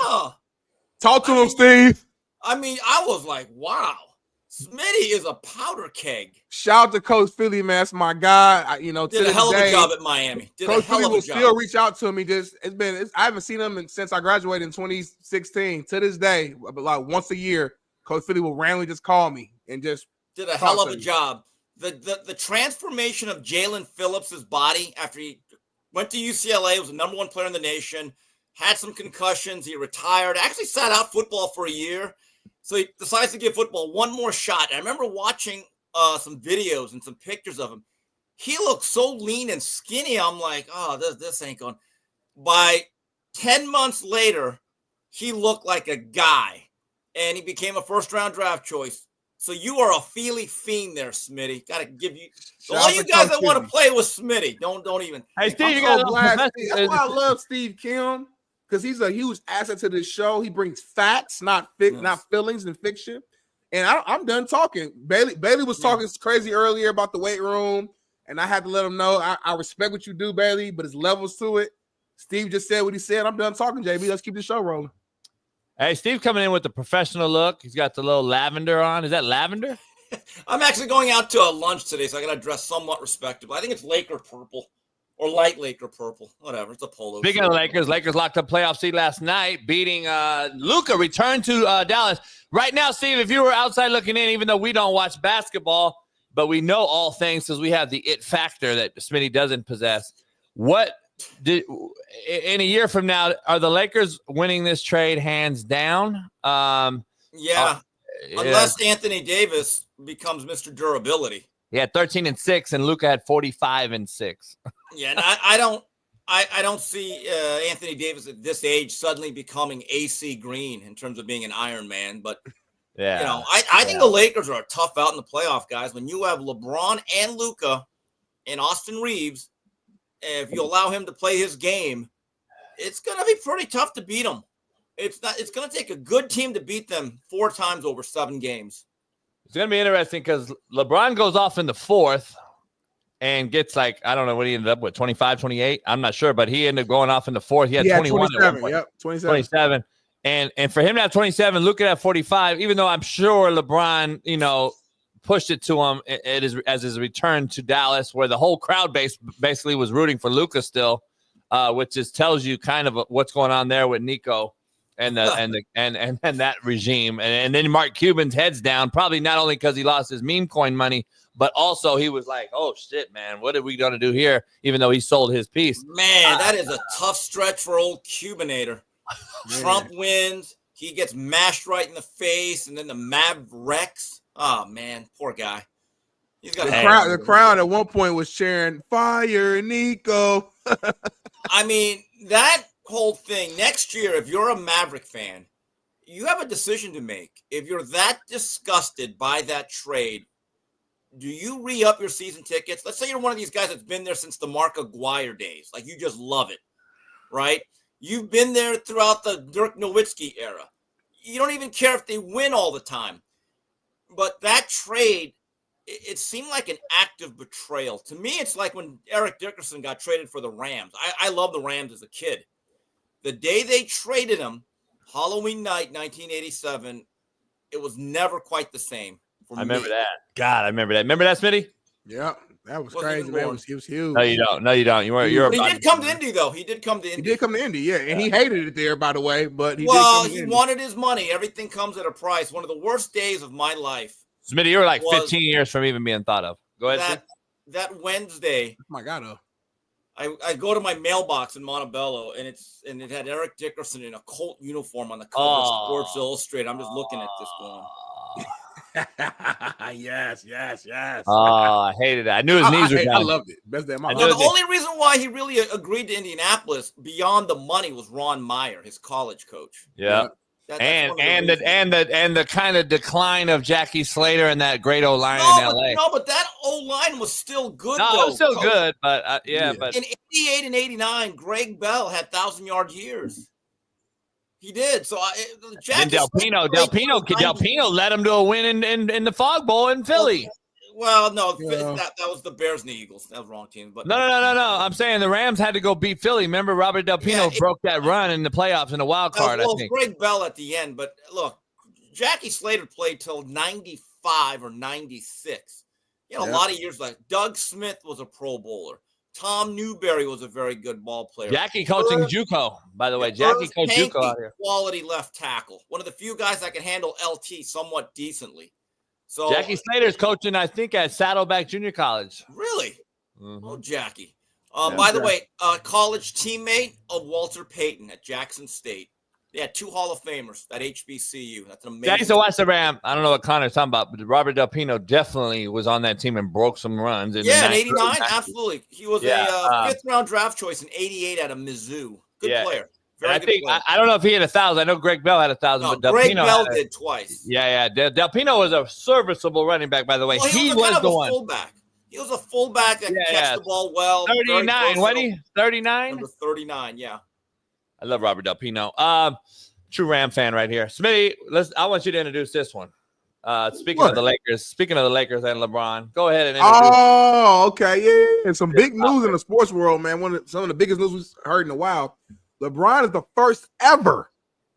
Talk to him, Steve. I mean, I was like, wow. Smitty is a powder keg. Shout out to Coach Philly, man. That's my guy. Did a hell of a job at Miami. Coach Philly will still reach out to me. I haven't seen him since I graduated in 2016. To this day, like once a year, Coach Philly will randomly just call me and just did a hell of a job. The transformation of Jalen Phillips' body after he went to UCLA, was the #1 player in the nation, had some concussions, he retired, actually sat out football for a year. So he decides to give football one more shot. And I remember watching some videos and some pictures of him. He looked so lean and skinny. I'm like, oh, this ain't going. By 10 months later, he looked like a guy. And he became a first-round draft choice. So you are a Feely fiend there, Smitty. Got to give you. So all you guys that want to play with Smitty, don't even. Hey, Steve, you got that's why I love Steve Kim. Because he's a huge asset to this show. He brings facts, not feelings and fiction. And I'm done talking. Bailey was talking crazy earlier about the weight room, and I had to let him know I respect what you do, Bailey, but there's levels to it. Steve just said what he said. I'm done talking, JB. Let's keep the show rolling. Hey, Steve coming in with the professional look. He's got the little lavender on. Is that lavender? I'm actually going out to a lunch today, so I got to dress somewhat respectable. I think it's Laker purple. Or light Laker purple, whatever. It's a polo. Speaking of Lakers locked up playoff seed last night, beating Luka, returned to Dallas. Right now, Steve, if you were outside looking in, even though we don't watch basketball, but we know all things because we have the it factor that Smitty doesn't possess. In a year from now, are the Lakers winning this trade hands down? Unless Anthony Davis becomes Mr. Durability. He had 13-6, and Luka had 45-6. Yeah, and I don't see Anthony Davis at this age suddenly becoming AC Green in terms of being an Iron Man. But I think the Lakers are a tough out in the playoff, guys. When you have LeBron and Luka and Austin Reeves, if you allow him to play his game, it's going to be pretty tough to beat them. It's going to take a good team to beat them 4 times over 7 games. It's going to be interesting because LeBron goes off in the 4th, and gets like, I don't know what he ended up with, 25, 28. I'm not sure, but he ended up going off in the fourth. He had 21 at one point. Yep, 27. 27. And for him to have 27, Luka at 45, even though I'm sure LeBron, you know, pushed it to him as his return to Dallas, where the whole crowd base basically was rooting for Luka still, which just tells you kind of what's going on there with Nico and that regime. And then Mark Cuban's head's down, probably not only because he lost his meme coin money, but also he was like, oh shit, man, what are we going to do here? Even though he sold his piece. Man, that is a tough stretch for old Cubanator. Trump wins. He gets mashed right in the face, and then the Mavericks. Oh man, poor guy. He's got the crowd at one point was cheering "Fire Nico." I mean, that whole thing. Next year, if you're a Maverick fan, you have a decision to make. If you're that disgusted by that trade, do you re-up your season tickets? Let's say you're one of these guys that's been there since the Mark Aguirre days. Like, you just love it, right? You've been there throughout the Dirk Nowitzki era. You don't even care if they win all the time. But that trade, it seemed like an act of betrayal. To me, it's like when Eric Dickerson got traded for the Rams. I love the Rams as a kid. The day they traded him, Halloween night, 1987, it was never quite the same. I remember that. God, I remember that. Remember that, Smitty? Yeah, that was crazy, man. It was huge. No, you don't. No, you don't. He did come to Indy, though. He did come to Indy. Yeah, and he hated it there, by the way. But he wanted his money. Everything comes at a price. One of the worst days of my life. Smitty, you were like 15 years from even being thought of. Go ahead. That Wednesday. Oh my God. I go to my mailbox in Montebello, and it had Eric Dickerson in a Colt uniform on the cover of Sports Illustrated. I'm just looking at this going. yes. Oh, I hated it. I knew his knees were down. I loved it. Best day of my life. The only reason why he really agreed to Indianapolis beyond the money was Ron Meyer, his college coach. Yeah. And the kind of decline of Jackie Slater and that great O-line in LA. No, but that O-line was still good. No, though, it was still Coach. good, but but in 88 and 89, Greg Bell had 1,000-yard years. He did. So Del Pino led him to a win in the Fog Bowl in Philly. Well, no, that was the Bears and the Eagles. That was the wrong team. But No. I'm saying the Rams had to go beat Philly. Remember, Robert Del Pino broke that run in the playoffs in the wild card. I think Greg Bell at the end. But look, Jackie Slater played till 95 or 96. He had a lot of years left. Doug Smith was a Pro Bowler. Tom Newberry was a very good ball player. Jackie coaching JUCO, by the way. Jackie coached JUCO out here. Quality left tackle. One of the few guys that can handle LT somewhat decently. So Jackie Slater's coaching, I think, at Saddleback Junior College. Really? Mm-hmm. Oh, Jackie. By the way, college teammate of Walter Payton at Jackson State. They had 2 Hall of Famers at HBCU. That's an amazing. Yeah, I used to watch the Ram. I don't know what Connor's talking about, but Robert Del Pino definitely was on that team and broke some runs. In 89, absolutely. He was a 5th-round draft choice in 88 out of Mizzou. Good player. I think I don't know if he had 1,000. I know Greg Bell had 1,000, but Del Greg Pino Bell did twice. Yeah. Del Pino was a serviceable running back, by the way. Well, he was the one. Fullback. He was a fullback that could catch the ball well. 39, wasn't he? 39? Number 39, yeah. I love Robert Del Pino. True Ram fan right here. Smitty, I want you to introduce this one. Speaking of the Lakers and LeBron, go ahead and introduce. Oh, okay, yeah. Some big news in the sports world, man. Some of the biggest news we've heard in a while. LeBron is the first ever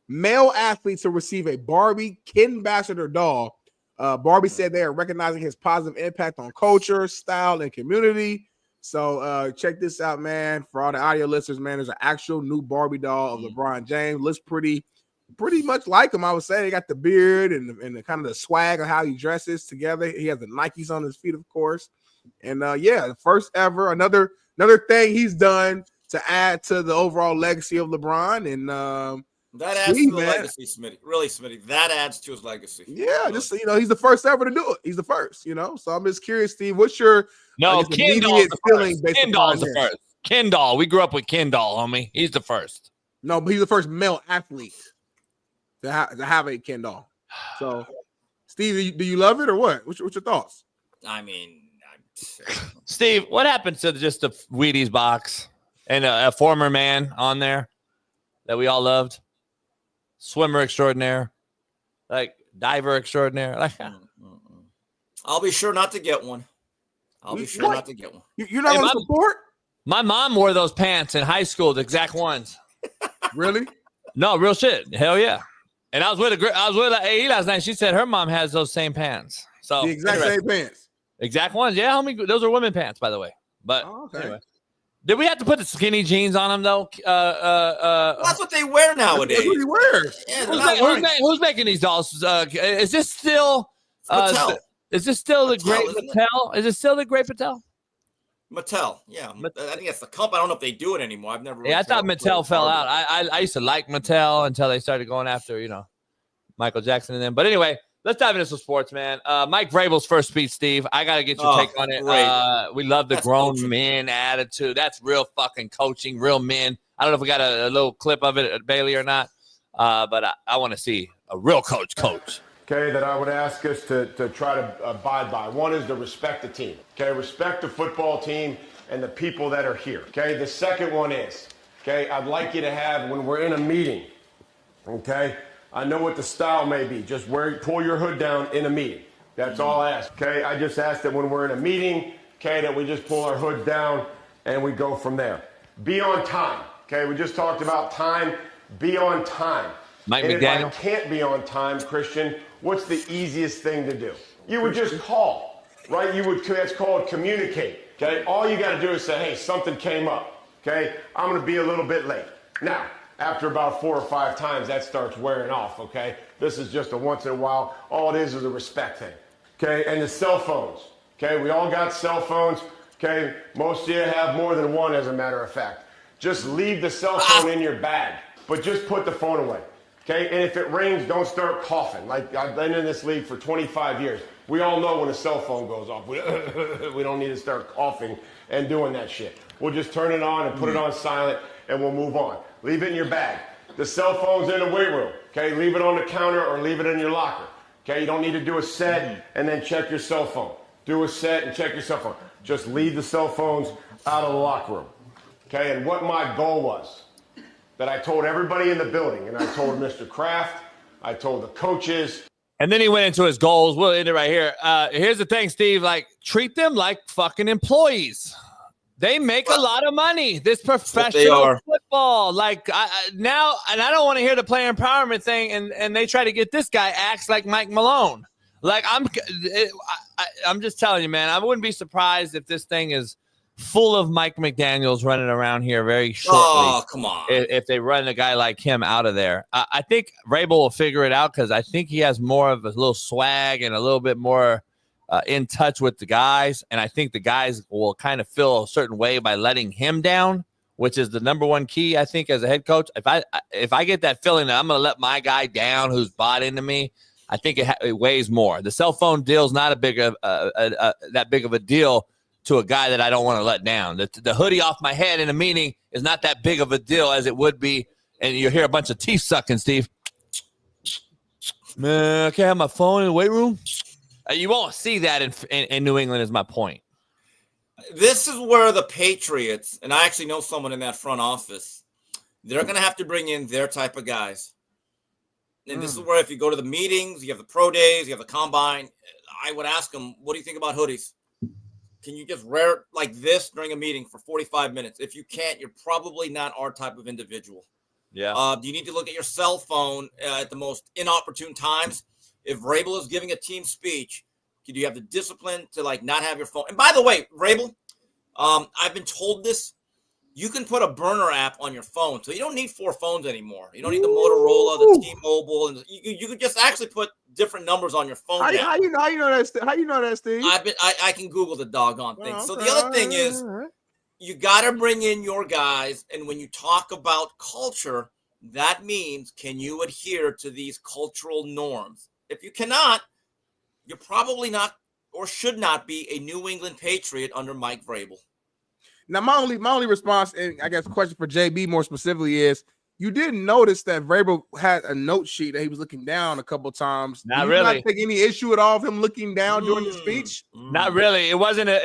male athlete to receive a Barbie Kid Ambassador doll. Barbie said they are recognizing his positive impact on culture, style, and community. So check this out, man. For all the audio listeners, man, there's an actual new Barbie doll of LeBron James. Looks pretty much like him, I would say. He got the beard and the kind of the swag of how he dresses together. He has the Nikes on his feet, of course. And the first ever, another thing he's done to add to the overall legacy of LeBron. And that adds to the legacy, Smitty. Really, Smitty. That adds to his legacy. Yeah, really. Just he's the first ever to do it. He's the first, So I'm just curious, Steve, what's your immediate feeling based on the first? Kendall. We grew up with Kendall, homie. He's the first. No, but he's the first male athlete to have a Ken doll. So, Steve, do you love it or what? What's your thoughts? I mean, Steve, what happened to just the Wheaties box and a former man on there that we all loved? Swimmer extraordinaire, like diver extraordinaire. I'll be sure not to get one. I'll be sure not to get one. You're not going to support? My mom wore those pants in high school, the exact ones. Really? No, real shit. Hell yeah. And I was with AE last night. She said her mom has those same pants. So the exact same pants. Exact ones. Yeah, homie. Those are women pants, by the way. But anyway. Did we have to put the skinny jeans on them though? That's what they wear nowadays. That's what he wears. Yeah, who's making these dolls? Is this still Mattel? Is this still the Mattel, great isn't it? Mattel? Is it still the great Mattel? Mattel, yeah. I think that's the company. I don't know if they do it anymore. I've never. Yeah, I thought Mattel fell out. I used to like Mattel until they started going after, Michael Jackson and them. But anyway, let's dive into some sports, man. Mike Vrabel's first speech, Steve. I got to get your take on it. We love the grown men attitude. That's real fucking coaching, real men. I don't know if we got a little clip of it at Bailey or not, but I want to see a real coach. Okay, that I would ask us to try to abide by. One is to respect the team. Okay, respect the football team and the people that are here. Okay, the second one is, I'd like you to have, when we're in a meeting, I know what the style may be. Just pull your hood down in a meeting. That's all I ask. I just ask that when we're in a meeting, that we just pull our hood down and we go from there. Be on time. We just talked about time. Be on time. Mike and McDaniel. If I can't be on time, Christian, what's the easiest thing to do? You would just call, right? That's called communicate. All you got to do is say, hey, something came up. I'm going to be a little bit late. Now, after about 4 or 5 times, that starts wearing off. This is just a once in a while. All it is a respect thing. And the cell phones. We all got cell phones. Most of you have more than one, as a matter of fact. Just leave the cell phone in your bag, but just put the phone away. And if it rings, don't start coughing. Like, I've been in this league for 25 years. We all know when a cell phone goes off. We don't need to start coughing and doing that shit. We'll just turn it on and put it on silent, and we'll move on. Leave it in your bag. The cell phone's in the weight room. Leave it on the counter or leave it in your locker. You don't need to do a set and then check your cell phone. Do a set and check your cell phone. Just leave the cell phones out of the locker room. And what my goal was, that I told everybody in the building, and I told Mr. Kraft, I told the coaches. And then he went into his goals. We'll end it right here. Here's the thing, Steve. Treat them like fucking employees. They make a lot of money. This professional football. Now, and I don't want to hear the player empowerment thing, and they try to get this guy acts like Mike Malone. I'm just telling you, man, I wouldn't be surprised if this thing is full of Mike McDaniels running around here very shortly. Oh, come on. If they run a guy like him out of there. I think Vrabel will figure it out because I think he has more of a little swag and a little bit more in touch with the guys. And I think the guys will kind of feel a certain way by letting him down, which is the number one key, I think, as a head coach. If I get that feeling that I'm going to let my guy down who's bought into me, I think it weighs more. The cell phone deal is not that big of a deal to a guy that I don't want to let down. The hoodie off my head in a meeting is not that big of a deal as it would be. And you hear a bunch of teeth sucking, Steve. Man, I can't have my phone in the weight room. You won't see that in New England is my point. This is where the Patriots, and I actually know someone in that front office, they're going to have to bring in their type of guys. And this is where if you go to the meetings, you have the pro days, you have the combine, I would ask them, what do you think about hoodies? Can you just wear it like this during a meeting for 45 minutes? If you can't, you're probably not our type of individual. Yeah. You need to look at your cell phone at the most inopportune times. If Vrabel is giving a team speech, do you have the discipline to not have your phone? And by the way, Vrabel, I've been told this. You can put a burner app on your phone, so you don't need 4 phones anymore. You don't need the Motorola, the T-Mobile, and you could just actually put different numbers on your phone. How you know that, Steve? I can Google the doggone thing. So the other thing is, you got to bring in your guys, and when you talk about culture, that means can you adhere to these cultural norms? If you cannot, you're probably not or should not be a New England Patriot under Mike Vrabel. Now, my only response, and I guess question for JB more specifically is, you didn't notice that Vrabel had a note sheet that he was looking down a couple times. Not really. Not take any issue at all of him looking down during the speech. Not really. It wasn't a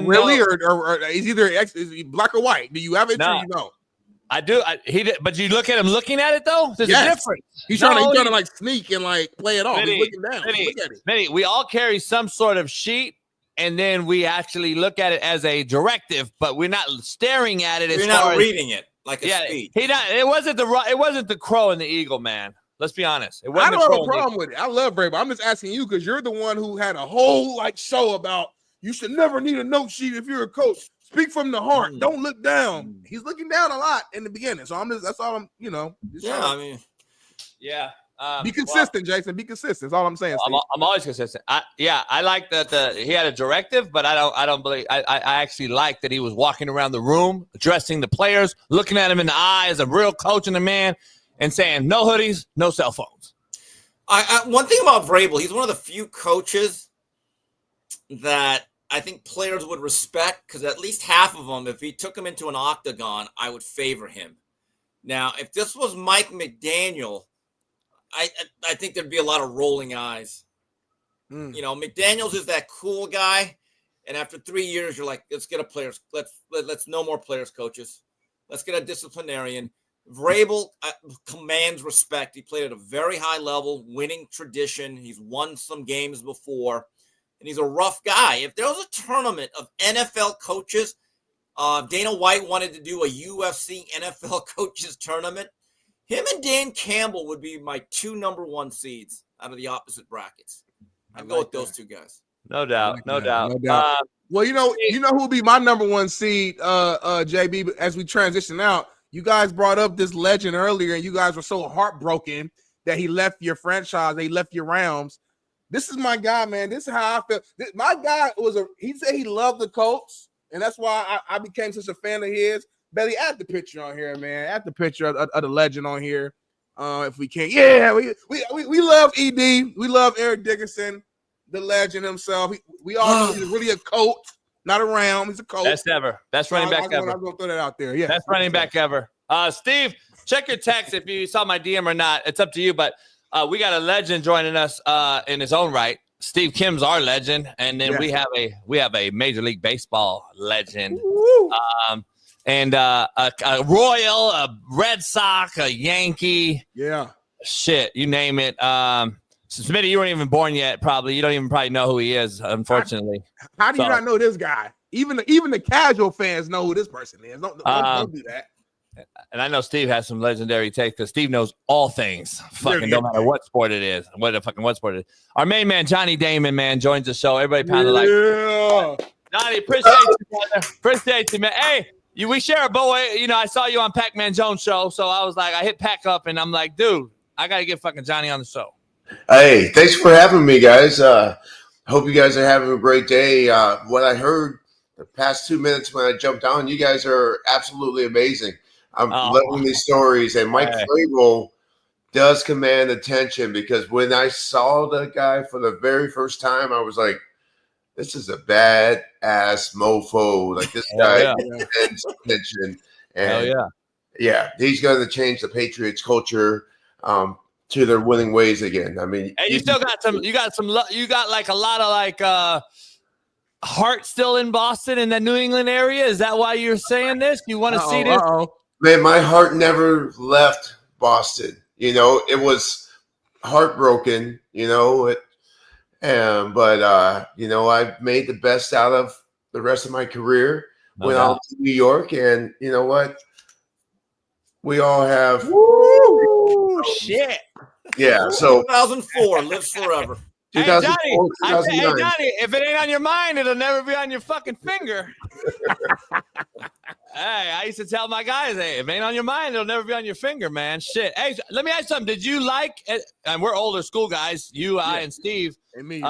really, note. or is he black or white? Do you have it? No. Or you don't? I do. He did, but you look at him looking at it though. There's a difference. He's trying to sneak and play it off. He's looking down. Look at it. Smitty, we all carry some sort of sheet and then we actually look at it as a directive, but we're not staring at it. You're not reading it like a speech. It wasn't the crow and the eagle, man. Let's be honest. I don't have a problem with it. I love Vrabel. I'm just asking you because you're the one who had a whole show about you should never need a note sheet if you're a coach. Speak from the heart. Don't look down. He's looking down a lot in the beginning. So that's all I'm, be consistent, Jason. Be consistent. That's all I'm saying. I'm always consistent. I like that he had a directive, but I don't believe I actually like that he was walking around the room, addressing the players, looking at them in the eye as a real coach and a man, and saying no hoodies, no cell phones. One thing about Vrabel, he's one of the few coaches that I think players would respect because at least half of them, if he took them into an octagon, I would favor him. Now, if this was Mike McDaniel, I think there'd be a lot of rolling eyes. McDaniels is that cool guy, and after 3 years, you're like, let's get a players. Let's no more players coaches. Let's get a disciplinarian. Vrabel commands respect. He played at a very high level, winning tradition. He's won some games before. And he's a rough guy. If there was a tournament of NFL coaches, Dana White wanted to do a UFC NFL coaches tournament, him and Dan Campbell would be my 2 number 1 seeds out of the opposite brackets. I'd go with those 2 guys. No doubt. No doubt. Well, you know who will be my number 1 seed, JB, as we transition out. You guys brought up this legend earlier, and you guys were so heartbroken that he left your franchise, he left your realms. This is my guy, man. This is how I feel. My guy he said he loved the Colts, and that's why I became such a fan of his. Belly, add the picture on here, man. Add the picture of the legend on here, if we can. Yeah, we love ED. We love Eric Dickerson, the legend himself. We all know he's really a Colt, not a Ram. He's a Colt. Best running back ever. I'm going to throw that out there. Yeah, best running back ever. Steve, check your text if you saw my DM or not. It's up to you, but we got a legend joining us in his own right. Steve Kim's our legend, and then we have a Major League Baseball legend, and a Royal, a Red Sox, a Yankee, shit, you name it. Smitty, you weren't even born yet. Probably you don't even know who he is. Unfortunately, how do you not know this guy? Even the casual fans know who this person is. Don't do that. And I know Steve has some legendary takes because Steve knows all things. Fucking no matter what sport it is. What sport it is. Our main man, Johnny Damon, man, joins the show. Everybody pound the like. Johnny, appreciate you, brother. Appreciate you, man. Hey, we share a boy. I saw you on Pac-Man Jones' show. So I was like, I hit Pac up and I'm like, dude, I got to get fucking Johnny on the show. Hey, thanks for having me, guys. Hope you guys are having a great day. What I heard the past 2 minutes when I jumped on, you guys are absolutely amazing. I'm loving these stories, and Mike Vrabel does command attention because when I saw the guy for the very first time, I was like, this is a bad ass mofo. Like this guy commands attention. And he's going to change the Patriots culture to their winning ways again. I mean, and you still got like a lot of heart still in Boston in the New England area. Is that why you're saying this? You want to see this? Man, my heart never left Boston. It was heartbroken, but I've made the best out of the rest of my career. Went out to New York, and you know what? We all have. Woo, shit. Yeah. So 2004 lives forever. Hey, Johnny, if it ain't on your mind, it'll never be on your fucking finger. Hey, I used to tell my guys, hey, if it ain't on your mind, it'll never be on your finger, man. Shit. Hey, let me ask you something. Did you and we're older school guys, you, I, and Steve. And me.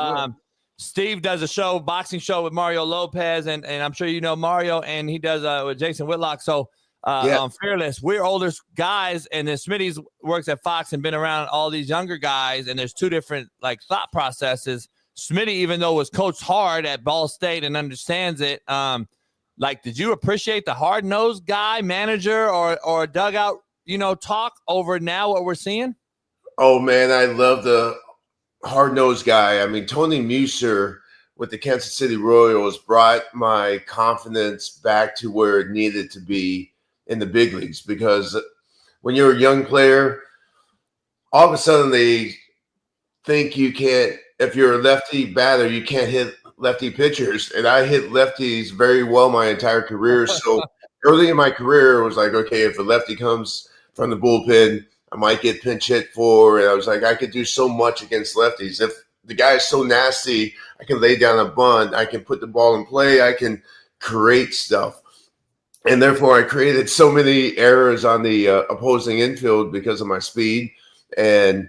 Steve does a boxing show with Mario Lopez, and I'm sure you know Mario, and he does with Jason Whitlock. So on Fearless, we're older guys, and then Smitty's works at Fox and been around all these younger guys, and there's 2 different thought processes. Smitty, even though was coached hard at Ball State and understands it, did you appreciate the hard-nosed guy, manager, or dugout, talk over now what we're seeing? Oh man, I love the hard-nosed guy. I mean, Tony Muser with the Kansas City Royals brought my confidence back to where it needed to be in the big leagues, because when you're a young player, all of a sudden they think you can't, if you're a lefty batter, you can't hit lefty pitchers, and I hit lefties very well my entire career. So early in my career, it was like, okay, if a lefty comes from the bullpen, I might get pinch hit for. And I was like, I could do so much against lefties. If the guy is so nasty, I can lay down a bunt, I can put the ball in play, I can create stuff. And therefore, I created so many errors on the opposing infield because of my speed. And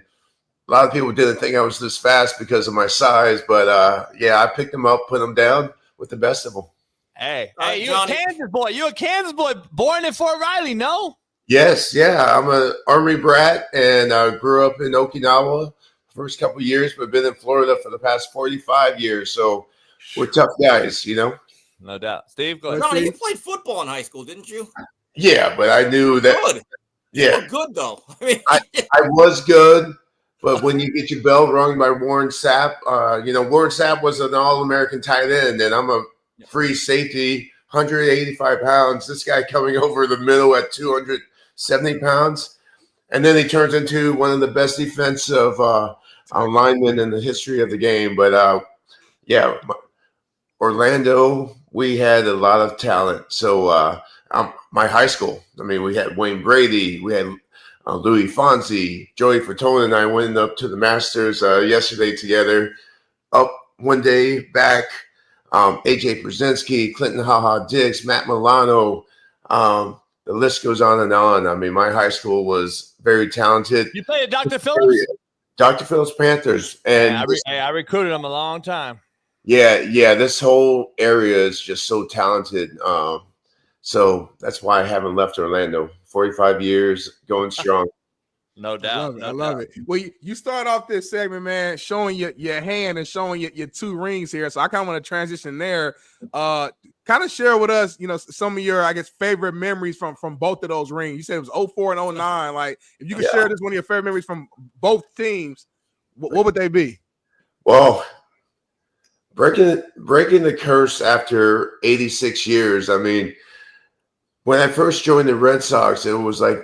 a lot of people didn't think I was this fast because of my size, but yeah, I picked them up, put them down with the best of them. Hey, you Johnny. a Kansas boy. You a Kansas boy, born in Fort Riley, no? Yes, yeah, I'm an Army brat and grew up in Okinawa first couple of years, but been in Florida for the past 45 years. So we're tough guys, you know? No doubt. Steve, go ahead. Johnny, you played football in high school, didn't you? Yeah, but I knew that. Good. Yeah, You were good though. I mean, I was good. But when you get your bell rung by Warren Sapp, Warren Sapp was an All-American tight end, and I'm a free safety, 185 pounds. This guy coming over the middle at 270 pounds. And then he turns into one of the best defensive linemen in the history of the game. But, yeah, Orlando, we had a lot of talent. So my high school, I mean, we had Wayne Brady, we had Louis Fonzie, Joey Fatone, and I went up to the Masters yesterday together. Up one day, back, AJ Brzezinski, Clinton Ha Dix, Matt Milano. The list goes on and on. I mean, my high school was very talented. You played at Dr. Phillips? Dr. Phillips Panthers. And I recruited him a long time. Yeah, this whole area is just so talented. So that's why I haven't left Orlando. 45 years, going strong. No doubt. I love it. Well, you start off this segment, man, showing your hand and showing your two rings here. So I kind of want to transition there. Kind of share with us, some of your, I guess, favorite memories from both of those rings. You said it was 04 and 09. Like, if you could share this one of your favorite memories from both teams, what would they be? Well, breaking the curse after 86 years. I mean, when I first joined the Red Sox, it was like,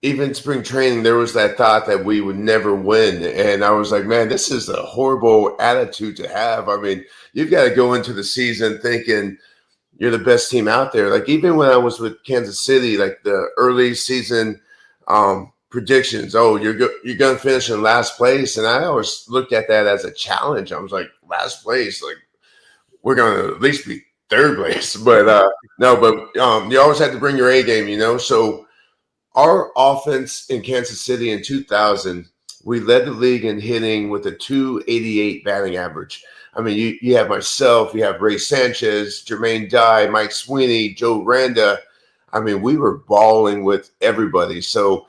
even spring training, there was that thought that we would never win. And I was like, man, this is a horrible attitude to have. I mean, you've got to go into the season thinking you're the best team out there. Like, even when I was with Kansas City, like the early season predictions, you're going to finish in last place. And I always looked at that as a challenge. I was like, last place, like, we're going to at least be third place. But you always had to bring your A game, So our offense in Kansas City in 2000, we led the league in hitting with a 288 batting average. I mean, you have myself, you have Ray Sanchez, Jermaine Dye, Mike Sweeney, Joe Randa. I mean, we were balling with everybody. So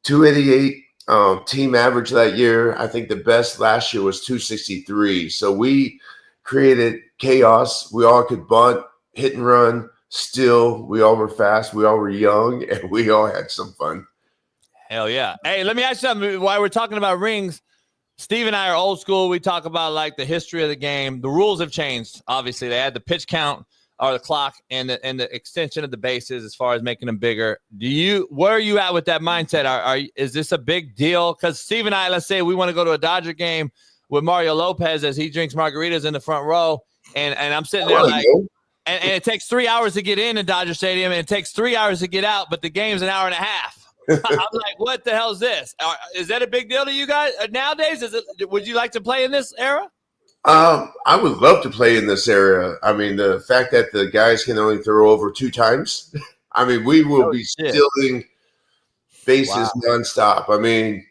288 team average that year. I think the best last year was 263. So we created chaos. We all could bunt, hit and run. Still, we all were fast, we all were young, and we all had some fun. Hell yeah. Hey, let me ask you something. While we're talking about rings, Steve and I are old school. We talk about, like, the history of the game. The rules have changed. Obviously, they had the pitch count or the clock and the extension of the bases as far as making them bigger. Where are you at with that mindset? Is this a big deal? Because Steve and I, let's say we want to go to a Dodger game with Mario Lopez as he drinks margaritas in the front row, and I'm sitting there like – And it takes 3 hours to get in Dodger Stadium, and it takes 3 hours to get out, but the game's an hour and a half. I'm like, what the hell is this? Is that a big deal to you guys nowadays? Would you like to play in this era? I would love to play in this era. I mean, the fact that the guys can only throw over 2 times. I mean, we will be stealing bases nonstop. I mean,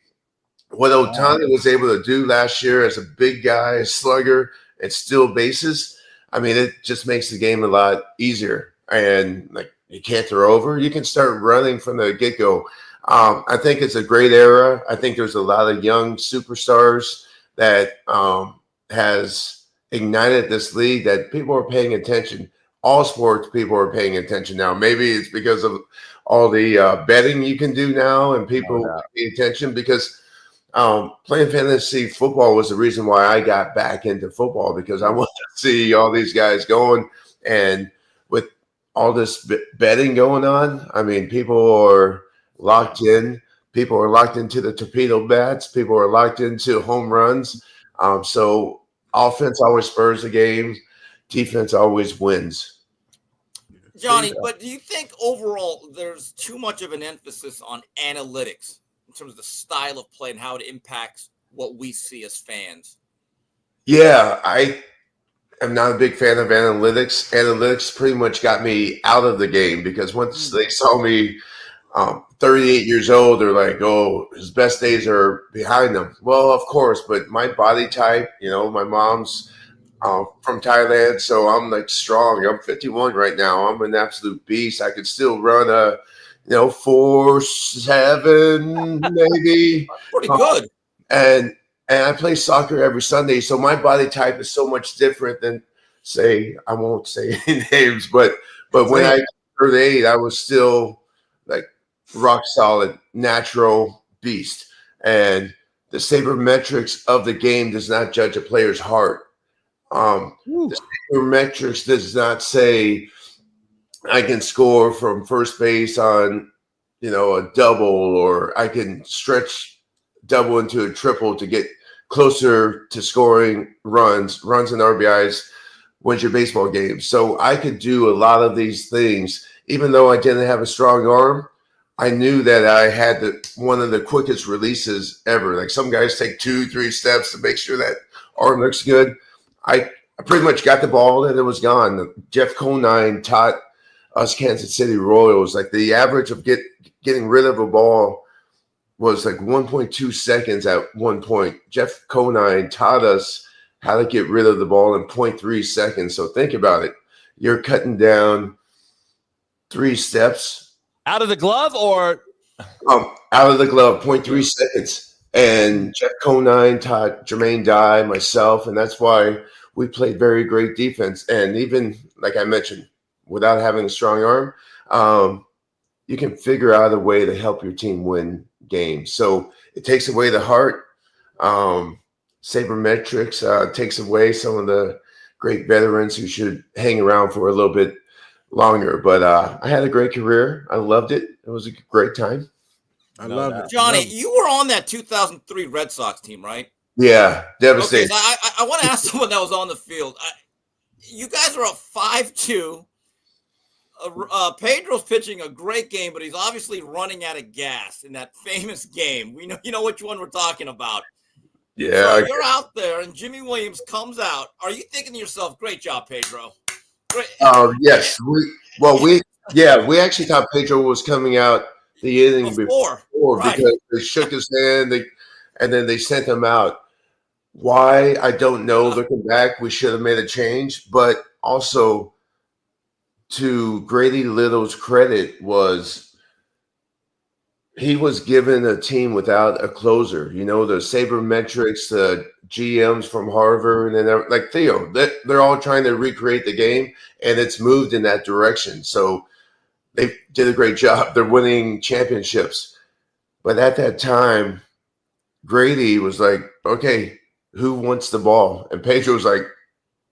what Ohtani was able to do last year as a big guy, a slugger, and steal bases, I mean, it just makes the game a lot easier. And, like, you can't throw over. You can start running from the get-go. I think it's a great era. I think there's a lot of young superstars that has ignited this league that people are paying attention. All sports people are paying attention now. Maybe it's because of all the betting you can do now and people pay attention because playing fantasy football was the reason why I got back into football because I wanted to see all these guys going. And with all this betting going on, I mean, people are locked in. People are locked into the torpedo bats. People are locked into home runs. So offense always spurs the game. Defense always wins. Johnny, but do you think overall there's too much of an emphasis on analytics in terms of the style of play and how it impacts what we see as fans? Yeah, I am not a big fan of analytics. Analytics pretty much got me out of the game because once they saw me 38 years old, they're like, oh, his best days are behind him. Well, of course, but my body type, my mom's from Thailand, so I'm like strong. I'm 51 right now. I'm an absolute beast. I could still run a, 4.7 maybe. Pretty good. And I play soccer every Sunday, so my body type is so much different than, say, I won't say any names, but when I turned 8, I was still like rock solid, natural beast. And the sabermetrics of the game does not judge a player's heart. The sabermetrics does not say I can score from first base on, a double, or I can stretch double into a triple to get closer to scoring runs and RBIs wins your baseball game. So I could do a lot of these things, even though I didn't have a strong arm. I knew that I had one of the quickest releases ever. Like some guys take 2-3 steps to make sure that arm looks good. I pretty much got the ball and it was gone. Jeff Conine taught us Kansas City Royals, like the average of getting rid of a ball was like 1.2 seconds at one point. Jeff Conine taught us how to get rid of the ball in 0.3 seconds. So think about it. You're cutting down 3 steps. Out of the glove or? Out of the glove, 0.3 seconds. And Jeff Conine taught Jermaine Dye, myself, and that's why we played very great defense. And even, like I mentioned, without having a strong arm, you can figure out a way to help your team win games. So it takes away the heart. Sabermetrics takes away some of the great veterans who should hang around for a little bit longer. But I had a great career. I loved it. It was a great time. I love it. Johnny, you were on that 2003 Red Sox team, right? Yeah, devastating. Okay, so I want to ask someone that was on the field. You guys are up 5-2. Pedro's pitching a great game, but he's obviously running out of gas in that famous game. You know which one we're talking about. Yeah. So you're out there, and Jimmy Williams comes out. Are you thinking to yourself, "Great job, Pedro"? Great. Yes. We actually thought Pedro was coming out the inning before right. Because they shook his hand, and then they sent him out. Why? I don't know. Looking back, we should have made a change, but also, to Grady Little's credit, he was given a team without a closer. The sabermetrics, the GMs from Harvard, and like Theo, they're all trying to recreate the game, and it's moved in that direction. So they did a great job. They're winning championships. But at that time, Grady was like, okay, who wants the ball? And Pedro was like,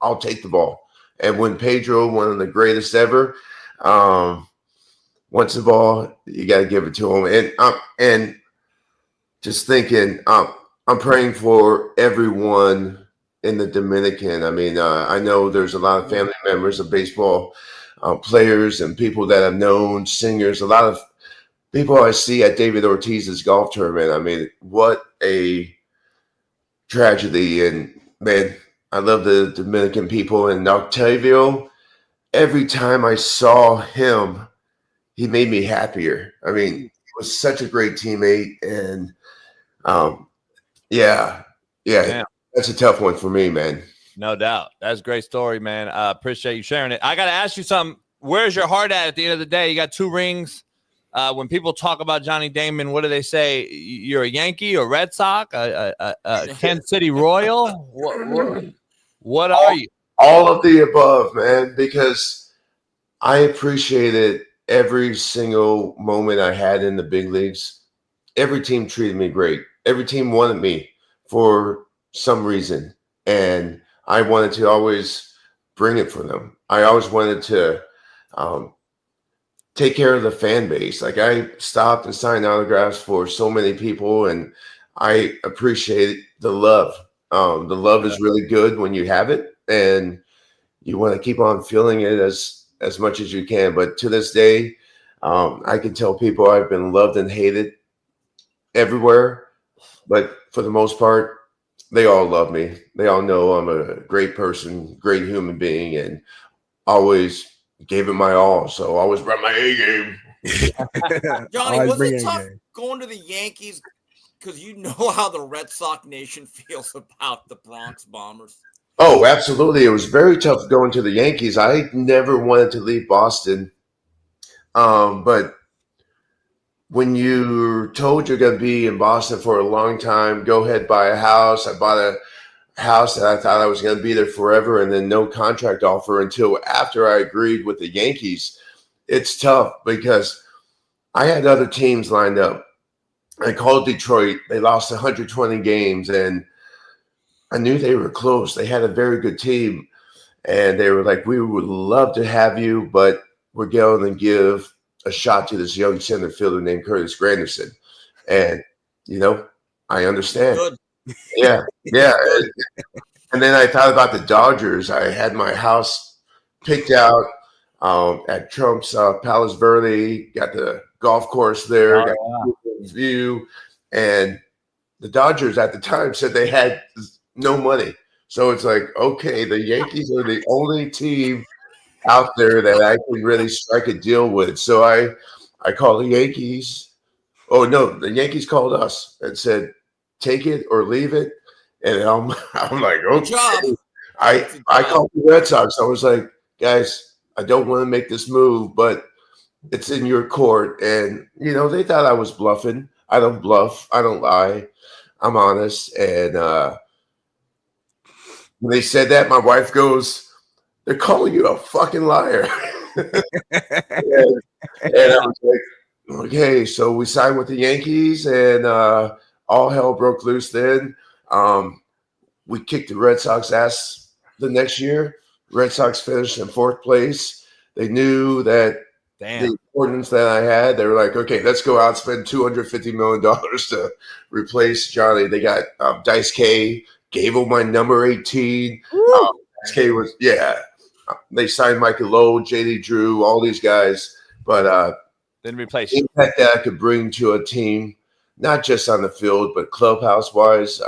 I'll take the ball. And when Pedro, one of the greatest ever, wants the ball, you got to give it to him. And just thinking, I'm praying for everyone in the Dominican. I mean, I know there's a lot of family members of baseball players and people that I've known, singers, a lot of people I see at David Ortiz's golf tournament. I mean, what a tragedy. And, man, I love the Dominican people. And Octavio, every time I saw him, he made me happier. I mean, he was such a great teammate. And, yeah, that's a tough one for me, man. No doubt. That's a great story, man. I appreciate you sharing it. I got to ask you something. Where's your heart at the end of the day? You got 2 rings. When people talk about Johnny Damon, what do they say? You're a Yankee or Red Sox, a Kansas City Royal? What are you? All of the above, man, because I appreciated every single moment I had in the big leagues. Every team treated me great. Every team wanted me for some reason. And I wanted to always bring it for them. I always wanted to take care of the fan base. Like, I stopped and signed autographs for so many people, and I appreciate the love The love is really good when you have it, and you want to keep on feeling it as much as you can. But to this day, I can tell people I've been loved and hated everywhere, but for the most part, they all love me. They all know I'm a great person, great human being, and always gave it my all. So I always brought my A game. Johnny, was it tough going to the Yankees? Because you know how the Red Sox nation feels about the Bronx Bombers. Oh, absolutely. It was very tough going to the Yankees. I never wanted to leave Boston. But when you're told you're going to be in Boston for a long time, go ahead, buy a house. I bought a house that I thought I was going to be there forever, and then no contract offer until after I agreed with the Yankees. It's tough because I had other teams lined up. I called Detroit. They lost 120 games, and I knew they were close. They had a very good team, and they were like, we would love to have you, but we're going to give a shot to this young center fielder named Curtis Granderson. And, I understand. Good. Yeah. And then I thought about the Dodgers. I had my house picked out at Trump's Palos Verde, got the golf course there, got a view. And the Dodgers at the time said they had no money. So it's like, okay, the Yankees are the only team out there that I can really strike a deal with. So I called the Yankees. Oh, no, the Yankees called us and said, take it or leave it. And I'm like, okay. I called the Red Sox. I was like, guys, I don't want to make this move, but it's in your court. And, they thought I was bluffing. I don't bluff. I don't lie. I'm honest. And when they said that, my wife goes, they're calling you a fucking liar. and I was like, okay, so we signed with the Yankees, and all hell broke loose then. We kicked the Red Sox ass the next year. Red Sox finished in 4th place. They knew that the importance that I had. They were like, okay, let's go out and spend $250 million to replace Johnny. They got Dice K, gave him my number 18. Dice K was, they signed Michael Lowe, JD Drew, all these guys. But then replace you. Impact that I could bring to a team, not just on the field, but clubhouse-wise.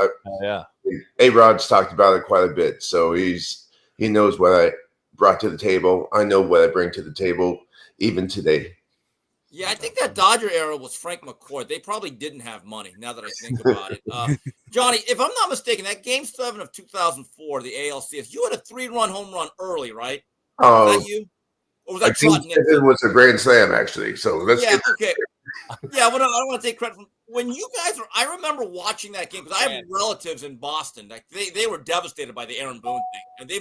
A-Rod's talked about it quite a bit. So he knows what I brought to the table. I know what I bring to the table even today. Yeah, I think that Dodger era was Frank McCoy. They probably didn't have money, now that I think about it. Johnny, if I'm not mistaken, that Game 7 of 2004, the ALCS, you had a 3-run home run early, right? Was that you? Or was that Trot Nixon? It was a grand slam, actually. So let's get okay. Yeah, well, I don't want to take credit. When you guys were, I remember watching that game because I have relatives in Boston. Like they were devastated by the Aaron Boone thing, and they